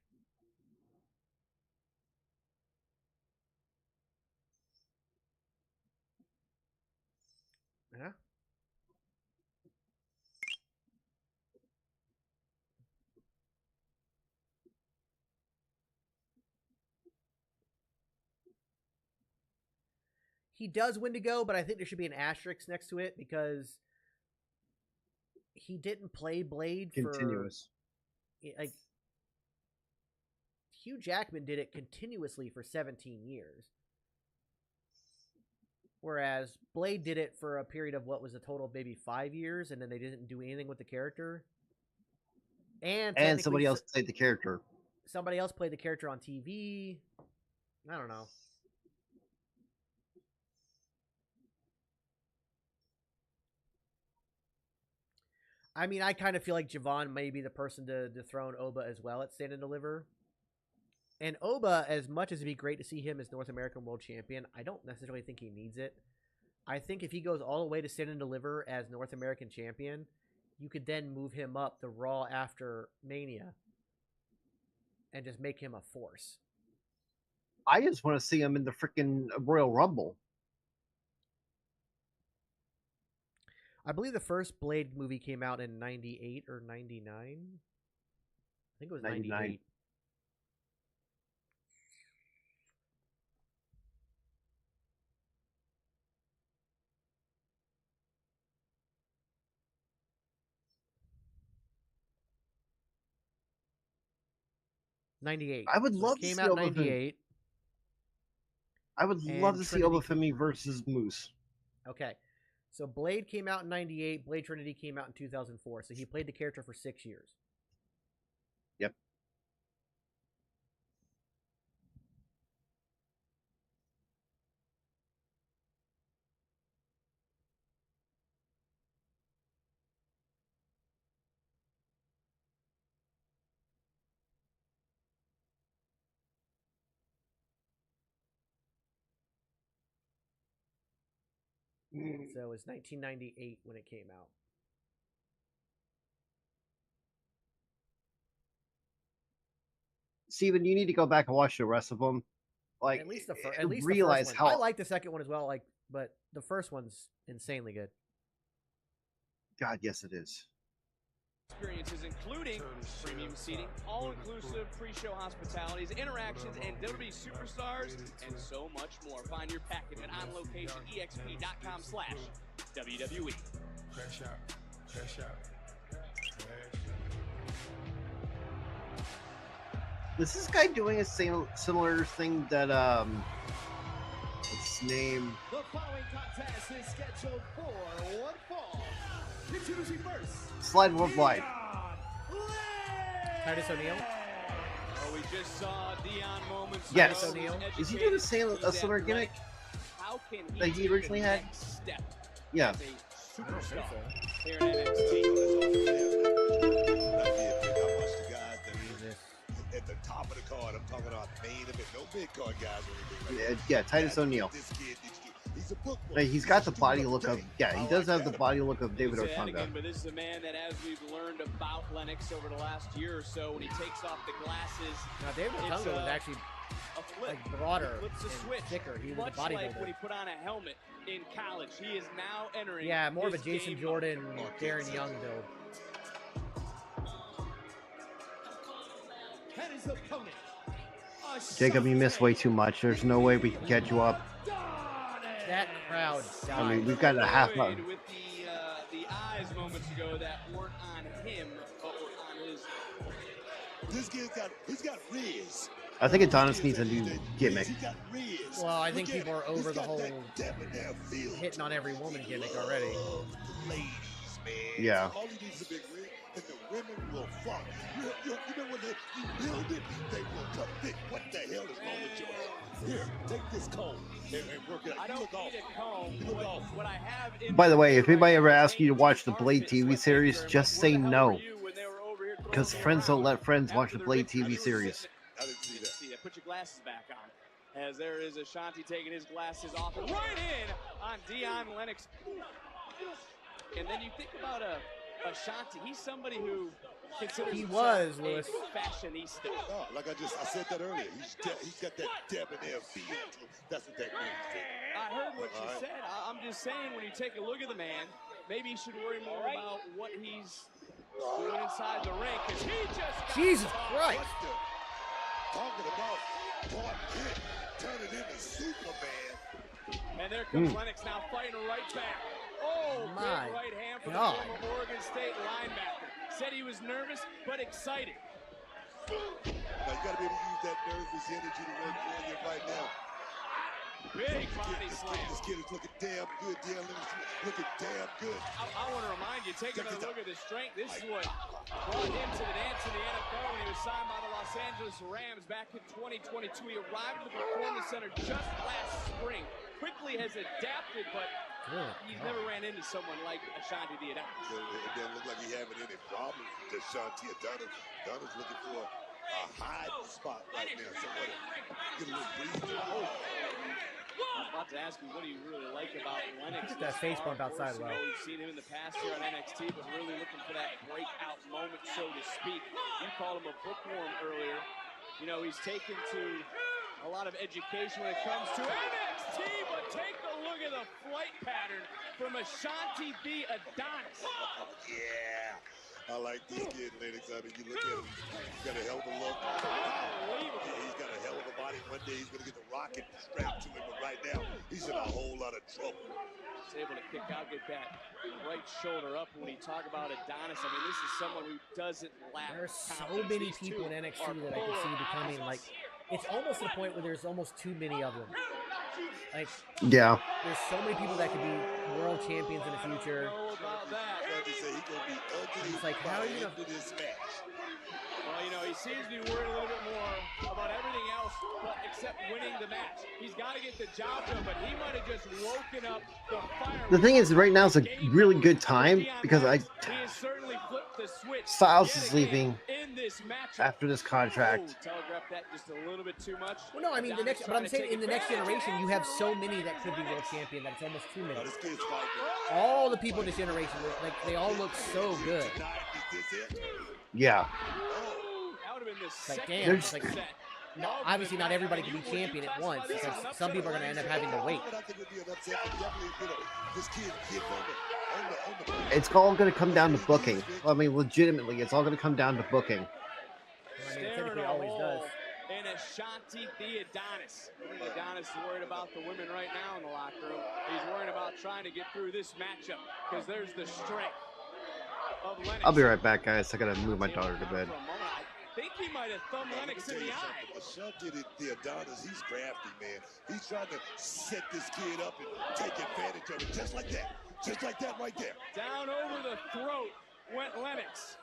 Yeah. He does win to go, but I think there should be an asterisk next to it because he didn't play Blade Continuous. Like Hugh Jackman did it continuously for 17 years. Whereas Blade did it for a period of what was a total of maybe 5 years, and then they didn't do anything with the character. And somebody else played the character. Somebody else played the character on TV. I don't know. I mean, I kind of feel like Javon may be the person to dethrone Oba as well at Stand and Deliver. And Oba, as much as it'd be great to see him as North American World Champion, I don't necessarily think he needs it. I think if he goes all the way to Stand and Deliver as North American Champion, you could then move him up to Raw after Mania and just make him a force. I just want to see him in the freaking Royal Rumble. I believe the first Blade movie came out in 98 or 99. I think it was 98. 98. I would So it love to came see out in Obafemi. 98. I would love And to see Trinity- Obafemi versus Moose. Okay. So Blade came out in 98. Blade Trinity came out in 2004. So he played the character for 6 years. Yep. So it was 1998 when it came out. Steven, you need to go back and watch the rest of them. Like, At least the realize first one. how I like the second one as well. But the first one's insanely good. God, yes, it is. Experiences including premium seating, all-inclusive pre-show hospitalities, interactions, and WWE superstars, and so much more. Find your packet at onlocationexp.com/WWE. Crash out. Crash out. Is this guy doing a similar thing that what's his name? The following contest is scheduled for one fall. Introducing first, Slide Worldwide. Titus O'Neil. Oh, we just saw Dion moments Yes. ago. He's Is he doing a educated, similar he's gimmick How can he that he take originally the had? next step Yeah. as a superstar here at NXT? At the top of the card, I'm talking about main event, no big card guys or anything like that. Yeah, Titus O'Neil. This kid needs to. He's a bookworm. Like, he's got the body look of he does have the body look of David Say that Otunga. again, but this is a man that, as we've learned about Lennox over the last year or so, when he takes off the glasses, Now David it's Otunga was actually a flip. like broader He flips the and switch. thicker. He was a Much like bodybuilder. when he put on a helmet in college. He is now entering. Yeah, more of a his Jason game Jordan, mode. Darren Young build. and his opponent. Jacob, you missed way too much. There's no way we can catch you up. That crowd died. I mean, we've got a half hour. With the eyes moments ago that weren't on him, but were on his. This kid's got Riz. I think Adonis needs a new gimmick. Well, I think people are over the whole hitting on every woman gimmick already. Ladies, man. Yeah. All he needs is a big ring, and the women will flock. You know when you build it, they will come thick. What the hell is wrong with your head? Here, take this comb and work it out. I don't need a comb. What I have in By the way, if anybody ever asks you to watch the Blade TV series, just say no. Because friends don't let friends watch the Blade TV series. I didn't see that. Put your glasses back on. As there is Ashanti taking his glasses off and right in on Dion Lennox. And then you think about Ashanti. He's somebody who considers himself a fashionista. Oh, like I said that earlier. He's got that debonair feel to him. That's what that means. I heard what you said. I'm just saying, when you take a look at the man, maybe you should worry more about what he's doing inside the ring, because he just got Jesus Christ. Talking about Clark Kent turning into Superman. And there comes Lennox now fighting right back. Oh, My big right hand from God. the former Oregon State linebacker. Said he was nervous, but excited. Now you got to be able to use that nervous energy to work for you right now. Big body slam. This kid is looking damn good. Damn, looking damn good. I want to remind you, take another look at the strength. This is what brought him to the dance in the NFL when he was signed by the Los Angeles Rams back in 2022. He arrived at the Performance Center just last spring. Quickly has adapted, but he's never ran into someone like Ashanti the Adonis. It doesn't look like he's having any problems with Ashanti Adonis. Adonis looking for a hide spot right now. Somebody get a little breeze. I was about to ask you, what do you really like about Lennox? Look at that face bump outside, well. We've seen him in the past here on NXT, but really looking for that breakout moment, so to speak. You called him a bookworm earlier. You know, he's taken to a lot of education when it comes to NXT, but take a look at the flight pattern from Ashanti the Adonis. Yeah. I like this kid, Lennox. I mean, you look at him, he's got a hell of a look. He's got a hell of a body. One day he's going to get the pocket strapped to him, but right now he's in a whole lot of trouble. He's able to kick out, get that right shoulder up. When you talk about Adonis, I mean, this is someone who doesn't lack. There's so many people in NXT that I can see becoming like. It's almost to the point where there's almost too many of them. Like, yeah, there's so many people that could be world champions in the future. It's like, how are you gonna? Well, you know, he seems to be worried a little bit more about everything else, but except winning the match. He's got to get the job done, but he might have just woken up the fire. The thing is, right now is a really good time because Styles is leaving after this contract. Telegraph that just a little bit too much. Well, no, I mean but I'm saying in the next generation, you have so many that could be world champion that it's almost too many. All the people in this generation, like they all look so good. Yeah. Like damn, it's like no, obviously not everybody can be champion at once because some people are going to end up having to wait. It's all going to come down to booking. I mean, legitimately, it's all going to come down to booking. I mean, it typically always does. And Ashanti the Adonis. Adonis is worried about the women right now in the locker room. He's worried about trying to get through this matchup because there's the strength of Lennox. I'll be right back, guys. I got to move my daughter to bed. I think he might have thumbed Lennox in the eye. Ashanti the Adonis, he's crafty, man. He's trying to set this kid up and take advantage of it, just like that. Just like that right there. Down over the throat went Lennox.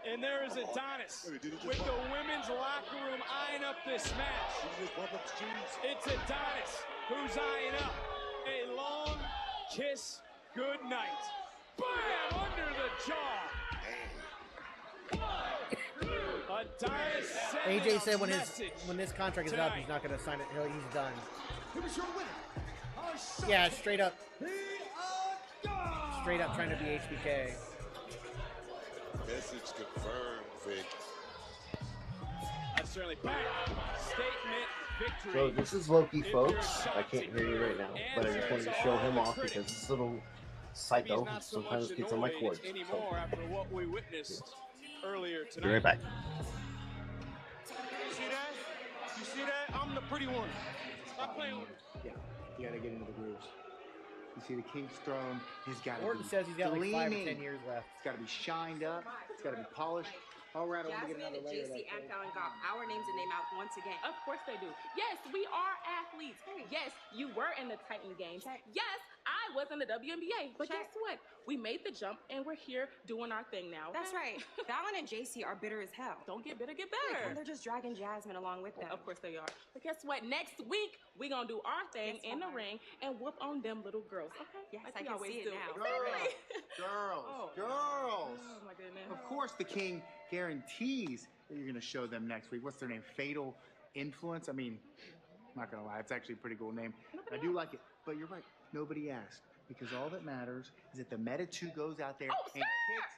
And there is Adonis with the women's locker room eyeing up this match. It's Adonis who's eyeing up a long kiss goodnight. Bam! Under the jaw. Adonis AJ said when this contract is up, he's not going to sign it. He's done. Yeah, straight up trying to be HBK. Message confirmed, Vic. That's certainly bang. Statement victory. So this is Loki, folks. I can't hear you right now, but I just wanted to show him off because this little psycho sometimes gets on my cords. Anymore after what we witnessed earlier tonight. Be right back. You see that? You see that? I'm the pretty one. Stop playing with me. Yeah, you gotta get into the grooves. You see the King's throne, he's got to Orton be says he's got like 5 or 10 gleaming. years left. It's got to be shined up. It's got to be polished. All right, I want to get Jasmine, another layer of JC, that. and Fallon got our names in their mouth once again. Of course they do. Yes, we are athletes. Yes, you were in the Titan Games. Yes, I was in the WNBA. But guess what? We made the jump, and we're here doing our thing now. That's right. Fallon and JC are bitter as hell. Don't get bitter, get better. And they're just dragging Jasmine along with them. Of course they are. But guess what? Next week, we're going to do our thing in the ring and whoop on them little girls. Okay? Yes, like I we can always see it do. now. Girls. Oh my goodness. Of course, the King guarantees that you're going to show them next week. What's their name? Fatal Influence? I mean, I'm not going to lie. It's actually a pretty cool name. I do like it. But you're right. Nobody asked. Because all that matters is that the Meta 2 goes out there and kicks.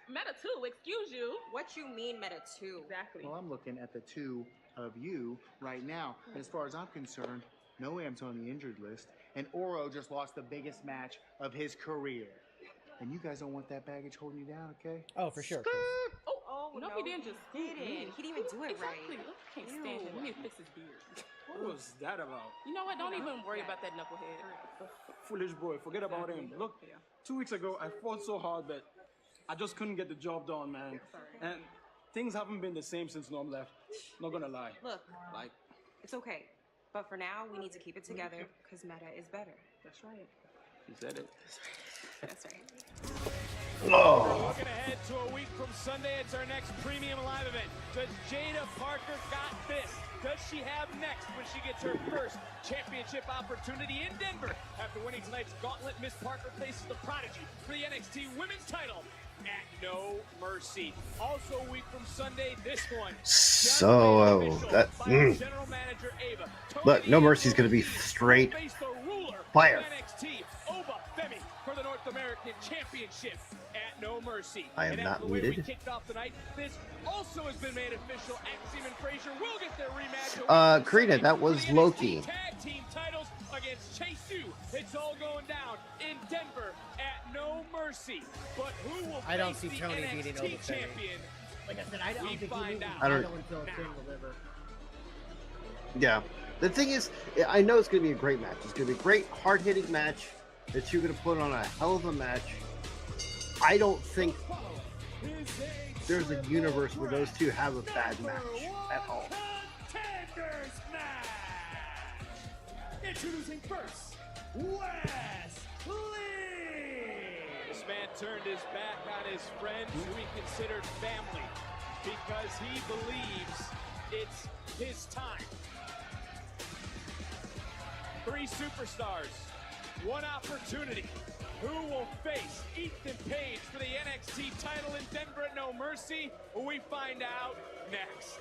Meta 2, excuse you. What you mean, Meta 2? Exactly. Well, I'm looking at the two of you right now. And as far as I'm concerned, Noam's on the injured list. And Oro just lost the biggest match of his career. And you guys don't want that baggage holding you down, okay? Oh, for sure. Oh, no, he didn't just He didn't. He didn't even do it exactly. right. I can't stand him. He need to fix his beard. What was that about? You know what? Don't even worry about that knucklehead. Foolish boy, forget about him. Look, 2 weeks ago, I fought so hard that I just couldn't get the job done, man. And things haven't been the same since Norm left. Not gonna lie. Look, it's okay. But for now, we need to keep it together because Meta is better. That's right. You said it. That's right. We're looking ahead to a week from Sunday. It's our next premium live event. Does Jada Parker got this? Does she have next when she gets her first championship opportunity in Denver? After winning tonight's gauntlet, Miss Parker faces the Prodigy for the NXT Women's title at No Mercy. Also a week from Sunday, this one. General Manager Ava. Look, No Mercy's going to be straight fire. NXT, Oba Femi for the North American Championship at No Mercy. I am not muted. We kicked off tonight. This also has been made official. Axiom and Frazier will get their rematch. Karina, that was Loki. Tag team titles against Chase U. It's all going down in Denver at No Mercy. But who will I don't face see the Tony NXT beating Oba Femi. champion? Like I said, I don't think he find loses out. I don't- until Finn will ever. Yeah. The thing is, I know it's going to be a great match. It's going to be a great, hard-hitting match that you're going to put on a hell of a match. I don't think there's a universe where those two have a bad match at all. Contenders Match! Introducing first, Wes Lee! This man turned his back on his friends who he considered family because he believes it's his time. 3 superstars, 1 opportunity. Who will face Ethan Page for the NXT title in Denver at No Mercy? We find out next.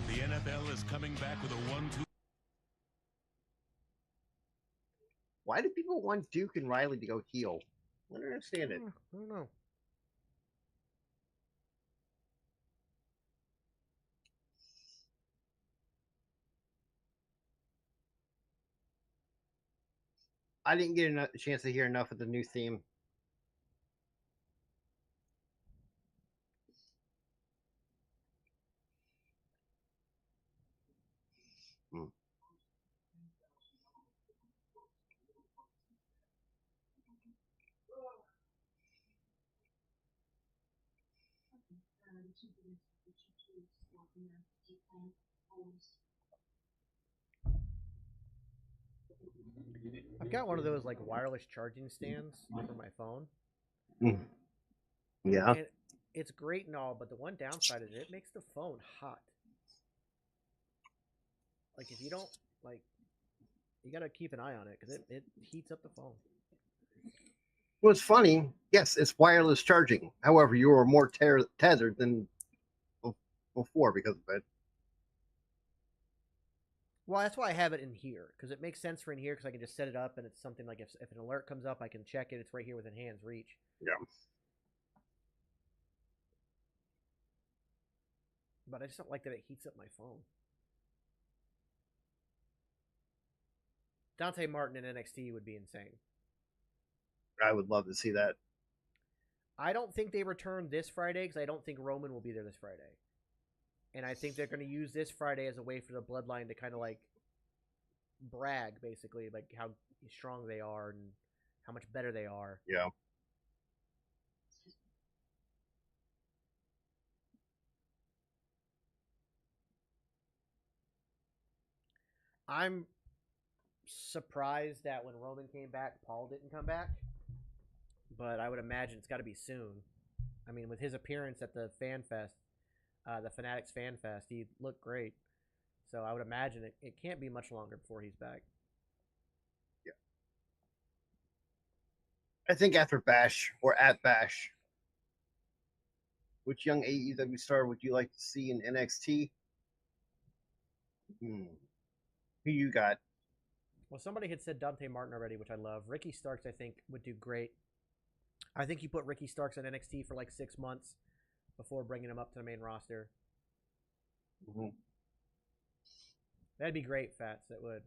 The NFL is coming back with a 1-2. Why do people want Duke and Riley to go heel? I don't understand it. I don't know. I didn't get a chance to hear enough of the new theme. I've got one of those like wireless charging stands for my phone. Yeah. And it's great and all, but the one downside is it makes the phone hot. Like if you don't like, you gotta keep an eye on it because it heats up the phone. What's funny, yes, it's wireless charging. However, you are more tethered than before because of it. Well, that's why I have it in here, because it makes sense for in here, because I can just set it up, and it's something like if an alert comes up, I can check it. It's right here within hand's reach. Yeah. But I just don't like that it heats up my phone. Dante Martin in NXT would be insane. I would love to see that. I don't think they return this Friday, because I don't think Roman will be there this Friday. And I think they're going to use this Friday as a way for the Bloodline to kind of like brag, basically, like how strong they are and how much better they are. Yeah. I'm surprised that when Roman came back, Paul didn't come back. But I would imagine it's got to be soon. I mean, with his appearance at the Fan Fest, the Fanatics Fan Fest, he looked great. So I would imagine it can't be much longer before he's back. Yeah. I think after Bash or at Bash, which young AEW star would you like to see in NXT? Who you got? Well, somebody had said Dante Martin already, which I love. Ricky Starks, I think, would do great. I think you put Ricky Starks on NXT for like 6 months before bringing him up to the main roster. Mm-hmm. That'd be great, Fats. That would.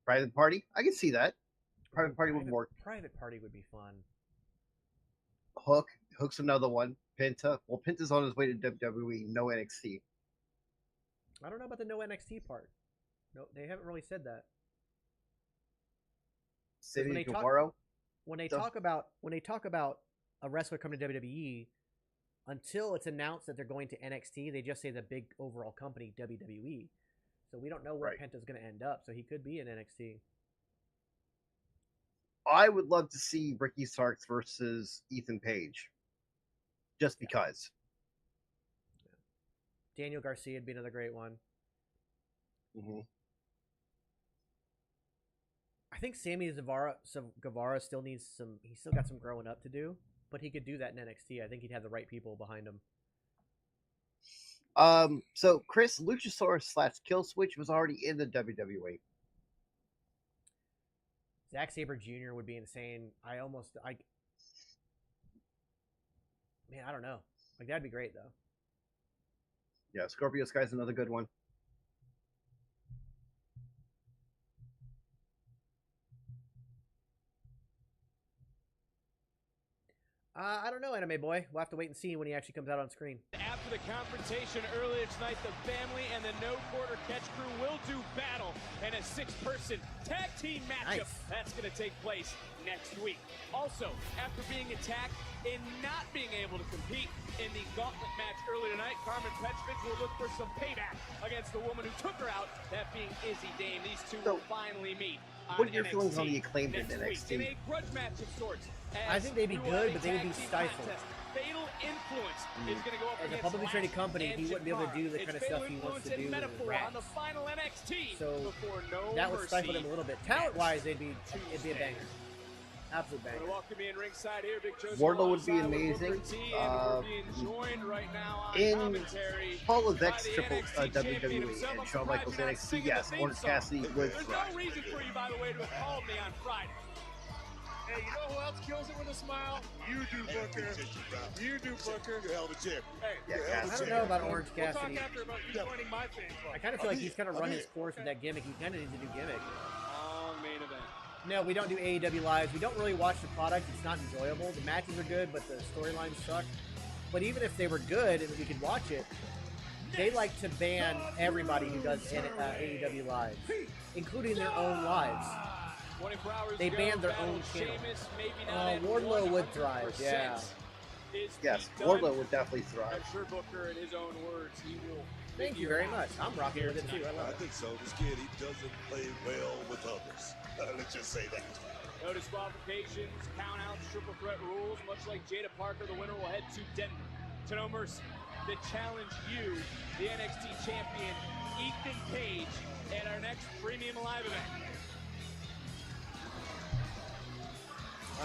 Private Party? I can see that. Private Party would work. Private Party would be fun. Hook's another one. Penta. Well, Penta's on his way to WWE. No NXT. I don't know about the no NXT part. No, they haven't really said that. Sammy Guevara. When they talk about a wrestler coming to WWE, until it's announced that they're going to NXT, they just say the big overall company WWE. So we don't know where Penta's going to end up. So he could be in NXT. I would love to see Ricky Starks versus Ethan Page. Just because. Daniel Garcia would be another great one. Mm-hmm. I think Sammy Guevara still needs some. He's still got some growing up to do, but he could do that in NXT. I think he'd have the right people behind him. So Chris, Luchasaurus / Killswitch was already in the WWE. Zack Sabre Jr. would be insane. I don't know. Like that'd be great though. Yeah, Scorpio Sky's another good one. I don't know, Anime Boy. We'll have to wait and see when he actually comes out on screen. After the confrontation earlier tonight, the family and the No Quarter Catch crew will do battle in a 6-person tag team matchup. Nice. That's going to take place next week. Also, after being attacked and not being able to compete in the gauntlet match earlier tonight, Carmen Petrovich will look for some payback against the woman who took her out, that being Izzy Dame. These two will finally meet. What are your feelings on the Acclaimed in NXT? In a grudge match of sorts. I think they'd be good, but they would be stifled. Fatal Influence is going to go up As a against publicly traded company, he wouldn't be able to do the It's kind of Fatal stuff he wants to Influence do and with Metaphor on Rats. the final NXT So before No that would Mercy. stifle them a little bit. Talent-wise, it'd be a banger. Absolute banger. Welcome me in ringside here, Big Joe. Wardlow would be amazing. In Paul Levesque's triple WWE and Shawn Michaels NXT, yes, Orange Cassidy would There's thrive. no reason for you, by the way, to have called me on Friday. Hey, you know who else kills it with a smile? You do, Booker. You do, Booker. You're hell of a champ. Hey, Yeah, I don't know about Orange Cassidy. We'll talk after about you joining my fan club. I kind of feel like he's kind of run his course with that gimmick. He kind of needs a new gimmick. Long main event. No, we don't do AEW Lives. We don't really watch the product. It's not enjoyable. The matches are good, but the storylines suck. But even if they were good and we could watch it, they like to ban everybody who does AEW Lives, including their own lives. 24 hours They ago, banned their battled own channel. Sheamus, maybe not at Wardlow would thrive, 100%. yeah. Is Yes, Pete Dunne. Wardlow would definitely thrive. I'm sure Booker, in his own words, he will. Thank you very much. I'm rocking with it too. I love I it. think so. This kid, he doesn't play well with others. Let's just say that. No disqualifications, countouts, triple threat rules. Much like Jada Parker, the winner will head to Denver to No Mercy to challenge you, the NXT champion, Ethan Page, at our next Premium Live event.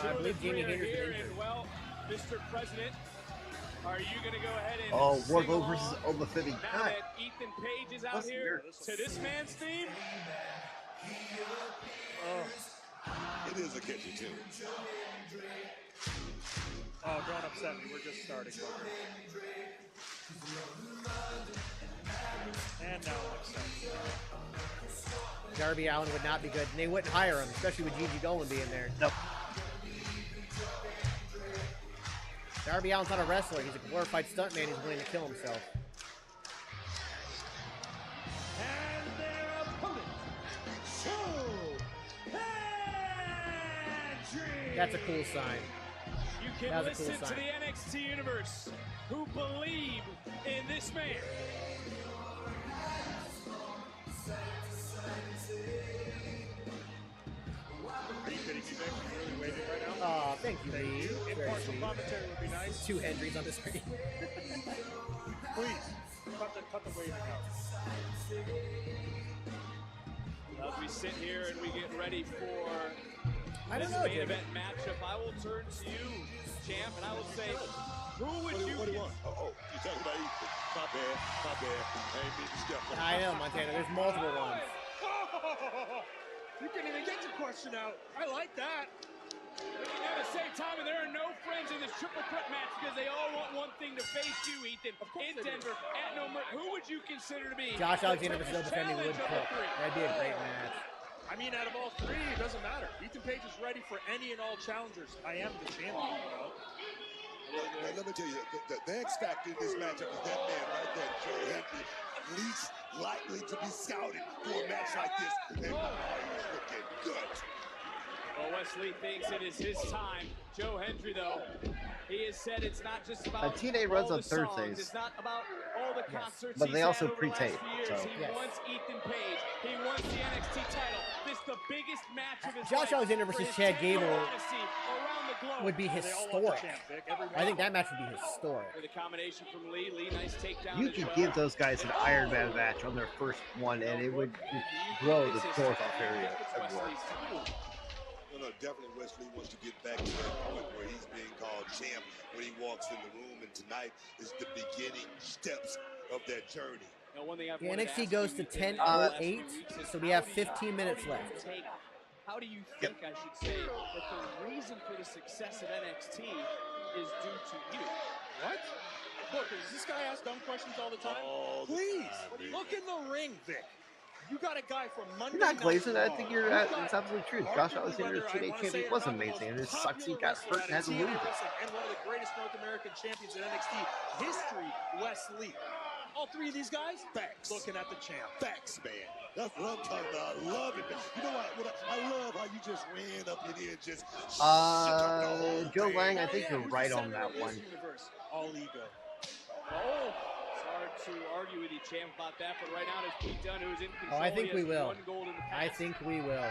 I believe Jamie Three are Hayter's been here, injured. and well, Mr. President, are you going to go ahead and Oh, sing Wardlow along versus Oba Fibby. now God, that Ethan Page is out That's here weird. to this man's theme? It is a catchy tune. Oh, don't upset me. We're just starting. Booker. And now I'm upset. Darby Allin would not be good, and they wouldn't hire him, especially with Gigi Dolan being there. Nope. Darby Allin's not a wrestler. He's a glorified stuntman. He's willing to kill himself. And their opponent, Joe Hendry. That's a cool sign. You can That was a cool listen to sign. the NXT universe who believe in this man. Are you kidding me, Vic? You're really waving right now? Oh, thank you, Lee. Very Impartial sweet. commentary would be nice. Two Hendrys on the screen. Please, cut the waving out. As we sit here and we get ready for I don't this know, main Jimmy. event matchup, I will turn to you, champ, and I will say, who would you What do you want? Oh, you're talking about Ethan. My bad. I ain't mean to step on. I know, Montana. There's multiple ones. You couldn't even get your question out. I like that. At the same time, there are no friends in this triple threat match because they all want one thing to face you, Ethan, in Denver at No Mercy. Who would you consider to be Josh the Alexander versus toughest Oba Femi would challenge of the cook. three? That'd be a great match. I mean, out of all three, it doesn't matter. Ethan Page is ready for any and all challengers. I am the champion, you know? Let me tell you, the X factor in this matchup is that man right there, Joe Hendry, least likely to be scouted for a match like this. And he's looking good. Well, Wes Lee thinks it is his time. Joe Hendry, though, he has said it's not just about TNA runs all on the songs. Thursdays. It's not about all the concerts But he's they had also over the last pre-tape, few years. so- He Yes. wants Ethan Page. He wants the NXT title. This is the biggest match of his Josh life Alexander for versus his Chad 10-year Gable odyssey around the globe. would be historic. I think that match would be historic. With a combination from Lee. Lee, nice takedown You as could well. give those guys an Iron Man match on their first one, and it would grow the North area everywhere. No, definitely Wes Lee wants to get back to that point where he's being called champ when he walks in the room, and tonight is the beginning steps of that journey. Now, one thing I've The wanted to NXT ask goes you to in the last 10:08, few weeks is so we how have do you- 15 minutes how do you left. take- How do you think, I should say, that the reason for the success of NXT is due to you? What? Look, does this guy ask dumb questions all the time? All the Please, time, look in the ring, Vic. You got a guy from Monday You're not Night glazing. I Raw. think You it's got absolutely true. Josh Alexander, TNA champion, was amazing. And it sucks he got hurt and had to lose. And one of the greatest North American champions in NXT history, Wes Lee. All three of these guys, facts. Looking at the champ. Facts, man. That's what I'm talking about. I love it, man. You know what I love how you just ran up in here and just Joe Lang, I think you're right on that one. All ego. Oh, it's hard to argue with you, champ, about that. But right now, it's Pete Dunne who's in control. Oh, I think we will. One gold in the I past. think we will.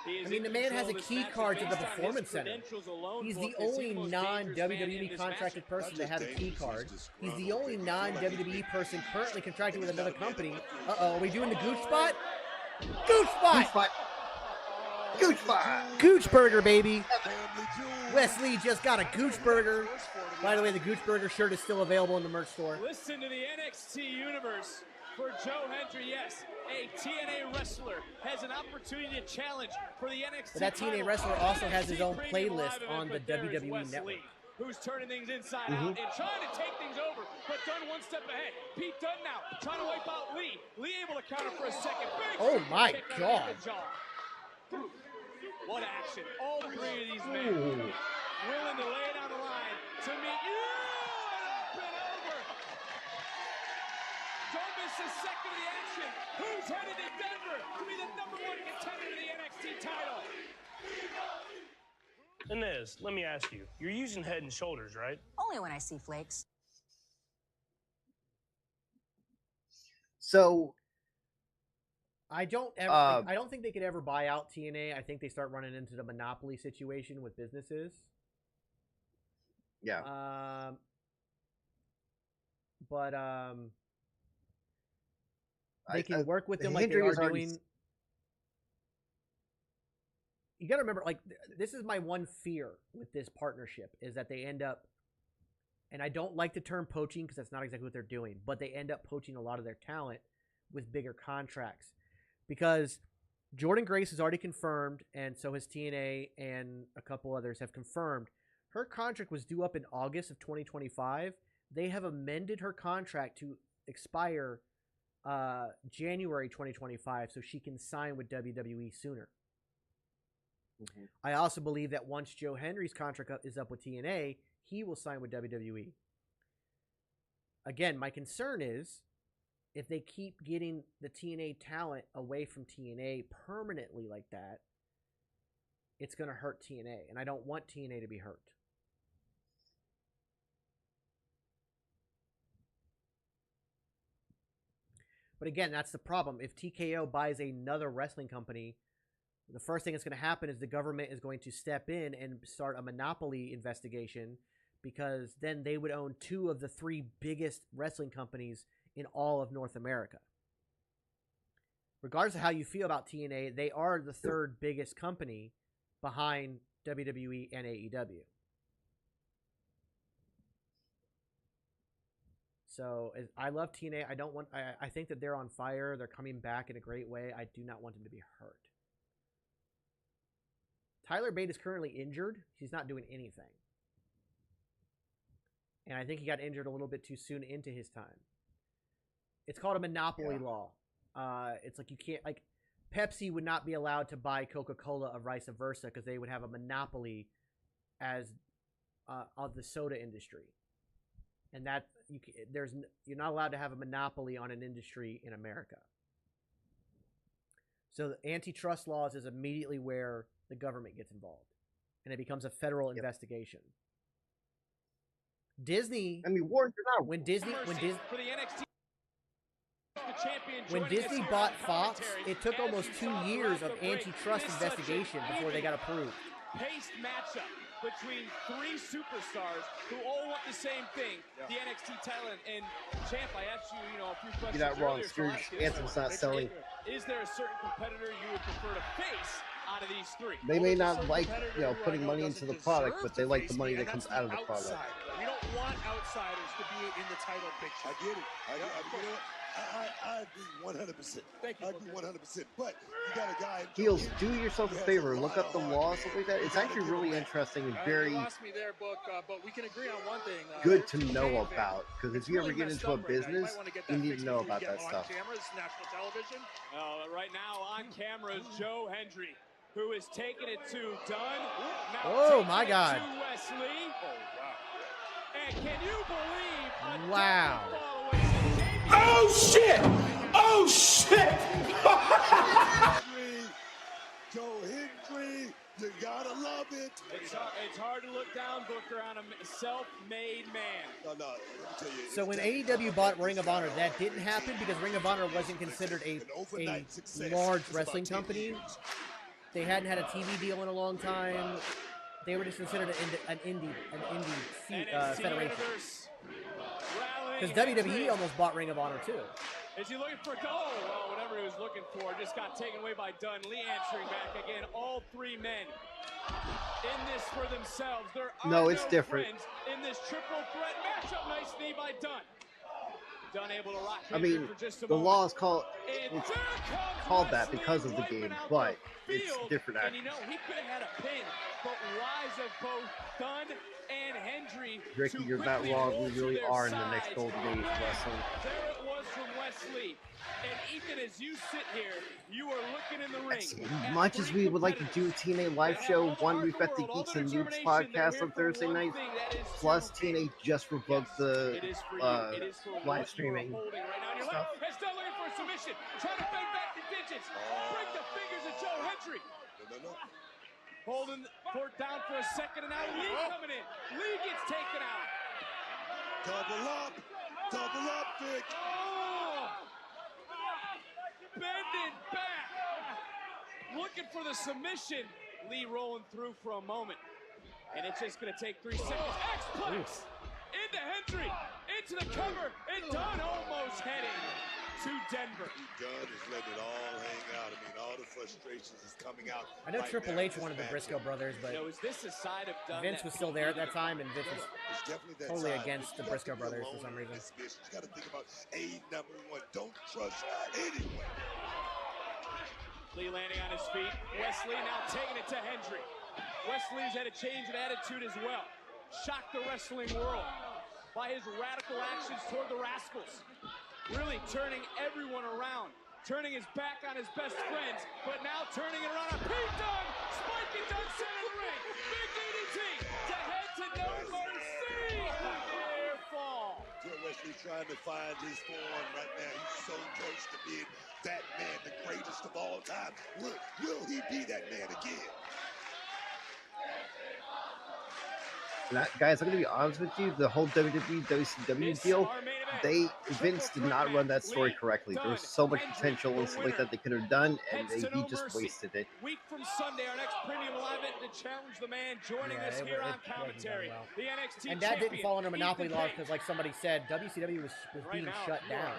I mean, the man has a key card to the Performance Center. He's the only non-WWE contracted person to have a key card. He's the only non-WWE person currently contracted with another company. Uh-oh, are we doing the Gooch spot? Gooch spot! Gooch spot! Gooch spot! Gooch burger, baby! Wes Lee just got a Gooch burger. By the way, the Gooch burger shirt is still available in the merch store. Listen to the NXT universe. For Joe Hendry, yes, a TNA wrestler has an opportunity to challenge for the NXT But that TNA wrestler also has his own playlist on the WWE Network. Who's turning things inside out and trying to take things over, but Dunne one step ahead. Pete Dunne now trying to wipe out Lee. Lee able to counter for a second. Big oh my kick God! What action! All three of these men willing to lay it on the line to meet you and up and over. Don't miss a second of the action. Who's headed to Denver to be the #1 contender to the NXT title? Inez, let me ask you. You're using Head and Shoulders, right? Only when I see flakes. So I don't think they could ever buy out TNA. I think they start running into the monopoly situation with businesses. Yeah. They can work with them like they are doing. You got to remember, like, this is my one fear with this partnership is that they end up, and I don't like the term poaching because that's not exactly what they're doing, but they end up poaching a lot of their talent with bigger contracts because Jordan Grace has already confirmed, and so has TNA and a couple others have confirmed her contract was due up in August of 2025. They have amended her contract to expire January 2025 so she can sign with WWE sooner. I also believe that once Joe Hendry's contract is up with TNA, he will sign with WWE. Again, my concern is if they keep getting the TNA talent away from TNA permanently like that, it's going to hurt TNA, and I don't want TNA to be hurt. But again, that's the problem. If TKO buys another wrestling company, the first thing that's going to happen is the government is going to step in and start a monopoly investigation because then they would own 2 of the 3 biggest wrestling companies in all of North America. Regardless of how you feel about TNA, they are the 3rd biggest company behind WWE and AEW. So I love TNA. I think that they're on fire. They're coming back in a great way. I do not want them to be hurt. Tyler Bate is currently injured. He's not doing anything. And I think he got injured a little bit too soon into his time. It's called a monopoly law. It's like you can't, like, Pepsi would not be allowed to buy Coca-Cola or vice versa because they would have a monopoly as of the soda industry. And that you're not allowed to have a monopoly on an industry in America. So the antitrust laws is immediately where the government gets involved, and it becomes a federal investigation. Disney, I mean, Warren, when Disney bought Fox, it took almost 2 years of antitrust investigation before they got approved. Paced matchup between 3 superstars who all want the same thing, the NXT title. And Champ, I asked you, a few questions. You're not wrong, earlier, Scrooge. So Anthem's not selling. Is there a certain competitor you would prefer to face out of these 3? They may not like, putting money into the product, but they like the money that comes out of the product. We don't want outsiders to be in the title picture. I get it. I agree 100%. Thank you. I agree 100%. But you got a guy. Heels, do yourself a favor. Look up the law, stuff like that. It's actually really interesting and very You lost me there, Book, but we can agree on one thing. good to know about. Because if you ever get into a business, you need to know about that on stuff. Cameras, national television. Right now on camera is Joe Hendry, who is taking it to Dunne. Now Oh my God! to Wes Lee. Oh wow! And can you believe? Wow! Oh shit! Oh shit! Joe Hendry, you gotta love it. It's hard to look down, Booker, on a self-made man. No, let me tell you. So when AEW bought Ring of Honor, that didn't happen because Ring of Honor wasn't considered a large wrestling company. They hadn't had a TV deal in a long time. They were just considered an indie federation. Because WWE almost bought Ring of Honor too. Is he looking for a goal? Well, whatever he was looking for just got taken away by Dunne. Lee answering back again. All three men in this for themselves. There are No, it's different. friends in this triple threat matchup. Nice knee by Dunne. Dunne able to rock I mean, for just a the moment. law is called that because of the game, but it's different. And you know, he could have had a pin, but wise of both Dunne and Hendry. Ricky, you're not wrong. We really are in the next golden age of wrestling. There it was from Wes Lee. And Ethan, as you sit here, you are looking in the ring. As much as we would like to do a TNA live show, one we've got the Geeks and Noobs podcast on Thursday night, plus TNA just revoked the live streaming stuff. It's still looking for a submission. Trying to fade back the digits. Break the fingers of Joe Hendry. Holding Fort down for a second, and now Lee coming in. Lee gets taken out. Double up, Vic. Oh! Bending back. Looking for the submission. Lee rolling through for a moment. And it's just going to take 3 seconds. X-Plex into Hendry, into the cover, and Dunne almost heading to Denver. Dunne is letting it all hang out. I mean, all the frustrations is coming out. I know Triple H wanted the Briscoe brothers, but is this a side of Dunne Vince was still there at that time, and Vince was totally against the Briscoe brothers for some reason. You got to think about number one. Don't trust anyone. Lee landing on his feet. Wes Lee now taking it to Hendry. Wes Lee's had a change in attitude as well. Shocked the wrestling world by his radical actions toward the Rascals. Really turning everyone around. Turning his back on his best friends, but now turning it around on Pete Dunne. Spiking Dunne center of the ring. Big DDT to head to No Mercy. Near fall. Joe Wesley trying to find his form right now. He's so close to being that man, the greatest of all time. Will he be that man again? Guys, I'm going to be honest with you. The whole WWE, WCW deal, Vince did not run that story correctly. There was so much potential and stuff like that they could have done, and he just wasted it. Week from Sunday, our next premium live event to challenge the man joining us here on commentary. The NXT and that didn't fall under monopoly laws because, like somebody said, WCW was being shut down.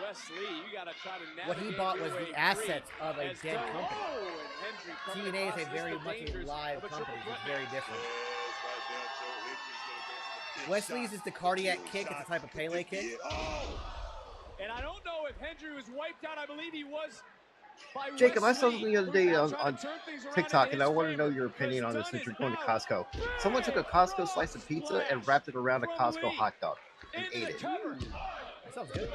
Wes Lee, you gotta try to navigate. What he bought was the assets of a dead company. TNA is a very much a live company. It's very different. Wes Lee's is the cardiac kick. It's a type of Pele kick. And I don't know if Hendry was wiped out. I believe he was. Jacob, I saw something the other day on TikTok, and I want to know your opinion on this since you're going to Costco. Someone took a Costco slice of pizza and wrapped it around a Costco hot dog and ate it. That sounds good.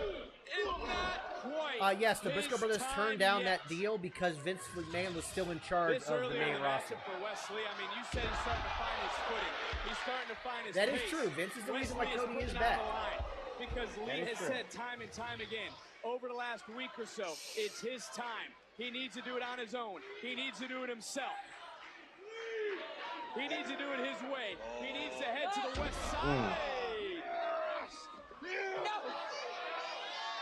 Yes, the Briscoe brothers turned down that deal because Vince McMahon was still in charge of the main roster. For Wes Lee, I mean, you said he's starting to find his footing. He's starting to find his That pace. is true. Vince is the Wes reason why Lee Cody is putting back. on the line because Lee has true. said time and time again over the last week or so, it's his time. He needs to do it on his own. He needs to do it himself. He needs to do it his way. He needs to head to the west side.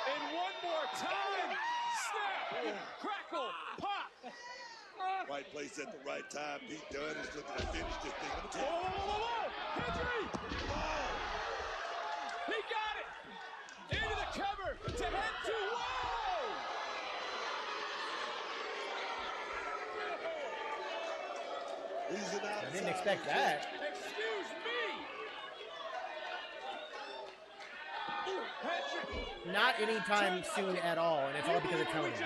And one more time. Snap, crackle, pop. Right place at the right time. Pete Dunne is looking to finish this thing. Hendry! He got it! Into the cover to head to I didn't expect that. Excuse me! Not anytime soon at all, and it's all because of Tony. The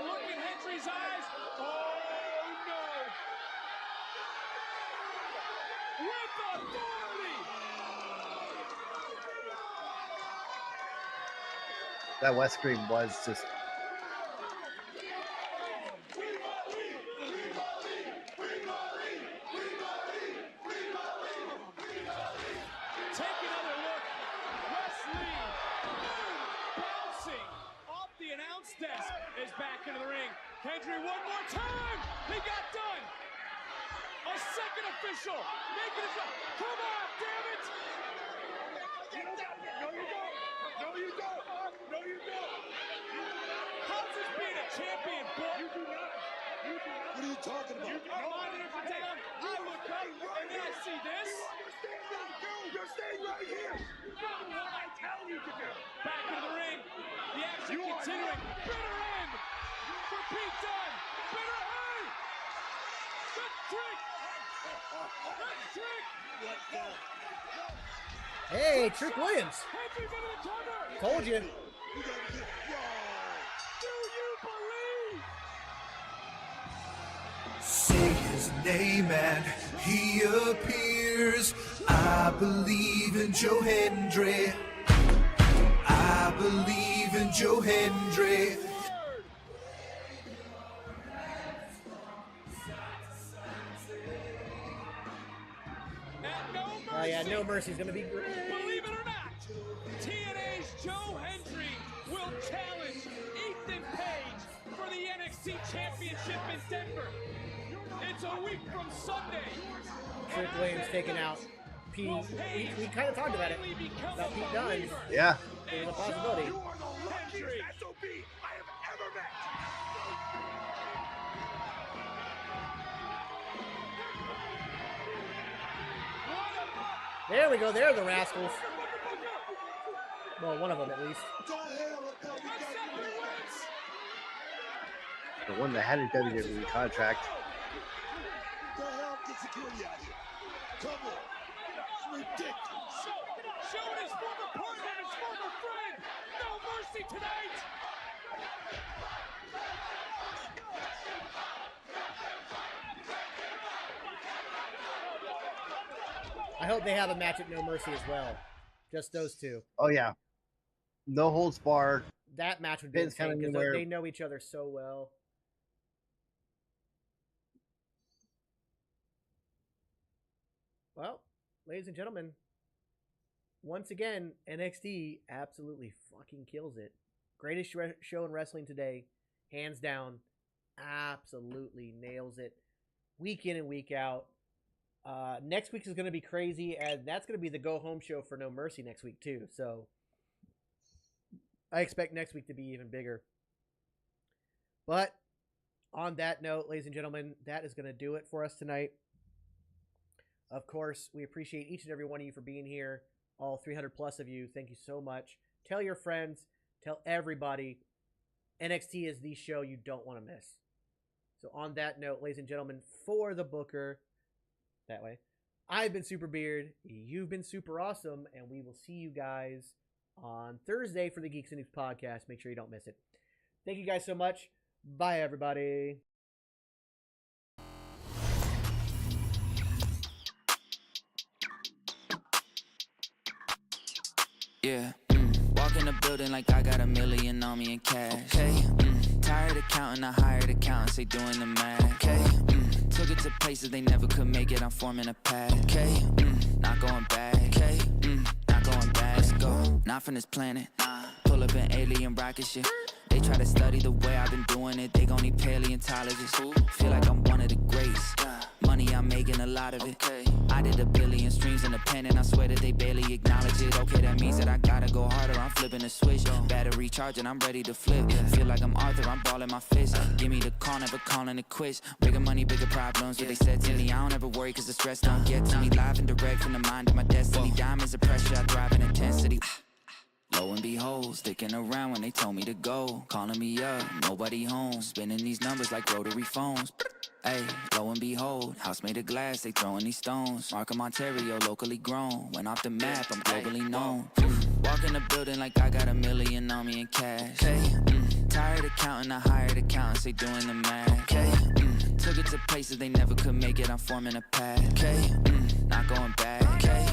look in Hendry's eyes. Oh no! With authority. That West screen was just. Take another look. Wes Lee bouncing off the announce desk is back into the ring. Hendry one more time. He got done. A second official making his way. Come on, damn it! No, you don't. No, you don't. No, you don't. How's this being a champion, boy? You do not. You do not. What are you talking about? Our monitors are down. I look up and then I see this. You're staying right here. What I tell you to do. Back into the ring. The action continuing. Bitter end for Pete Dunne. Bitter end. The trick. The trick. Hey, Trick Williams. Hendry's under the cover. Told you. Do you believe? Say his name and he appears. I believe in Joe Hendry. I believe in Joe Hendry. Oh yeah, No Mercy's gonna be great. Believe it or not, TNA's Joe Hendry will challenge Ethan Page for the NXT Championship in Denver. It's a week from Sunday. Trick Williams taking out Pete. We kind of talked about it. About Pete Dunne. Yeah. There's a possibility. You are the luckiest SOB I have ever met. There we go. There are the rascals. Well, one of them at least. The one that had a WWE contract. The hell, get security out here. Come on. It's ridiculous. Showing his former partner and his former friend. No mercy tonight. I hope they have a match at No Mercy as well. Just those two. Oh yeah. No holds barred. That match would be insane because they know each other so well. Well, ladies and gentlemen, once again, NXT absolutely fucking kills it. Greatest show in wrestling today, hands down. Absolutely nails it. Week in and week out. Next week is going to be crazy, and that's going to be the go-home show for No Mercy next week, too. So, I expect next week to be even bigger. But, on that note, ladies and gentlemen, that is going to do it for us tonight. Of course, we appreciate each and every one of you for being here. All 300 plus of you. Thank you so much. Tell your friends. Tell everybody. NXT is the show you don't want to miss. So, on that note, ladies and gentlemen, for the Booker... That way. I've been Super Beard. You've been super awesome. And we will see you guys on Thursday for the Geeks and Noobs podcast. Make sure you don't miss it. Thank you guys so much. Bye, everybody. Yeah. Walk in the building like I got $1 million on me in cash. Okay. Tired of counting, I hired accountants, they doing the math. Okay. Took it to places they never could make it, I'm forming a path. Okay, not going back. Okay, not going back. Let's go, not from this planet. Pull up an alien rocket ship. They try to study the way I've been doing it, they gon' need paleontologists. Feel like I'm one of the greats. Money, I'm making a lot of it. I did 1 billion streams independent, I swear that they barely acknowledge it. Okay, that means that I gotta go harder, I'm flipping a switch. Battery charging, I'm ready to flip. Feel like I'm Arthur, I'm balling my fist. Give me the call, never calling it quits. Bigger money, bigger problems, what they said to me. I don't ever worry, cause the stress don't get to me. Live and direct from the mind of my destiny. Diamonds of pressure, I thrive in intensity. lo and behold, sticking around when they told me to go. Calling me up, nobody home. Spinning these numbers like rotary phones. Hey, lo and behold, house made of glass, they throwing these stones. Markham, Ontario, locally grown. Went off the map, I'm globally known. Walk in the building like I got $1 million on me in cash. Hey, tired of counting, I hired accountants, they doing the math. Okay, took it to places they never could make it, I'm forming a path. Okay, not going back. Okay,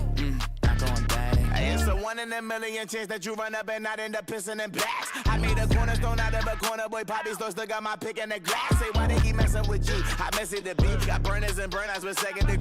not going back. Hey, it's a 1 in a million chance that you run up and not end up pissing in blacks. I made a cornerstone out of a corner, boy, Poppy still got my pick in the grass. Say, why they keep messing with you? I mess it to beat. Got burners and burnouts with second degree.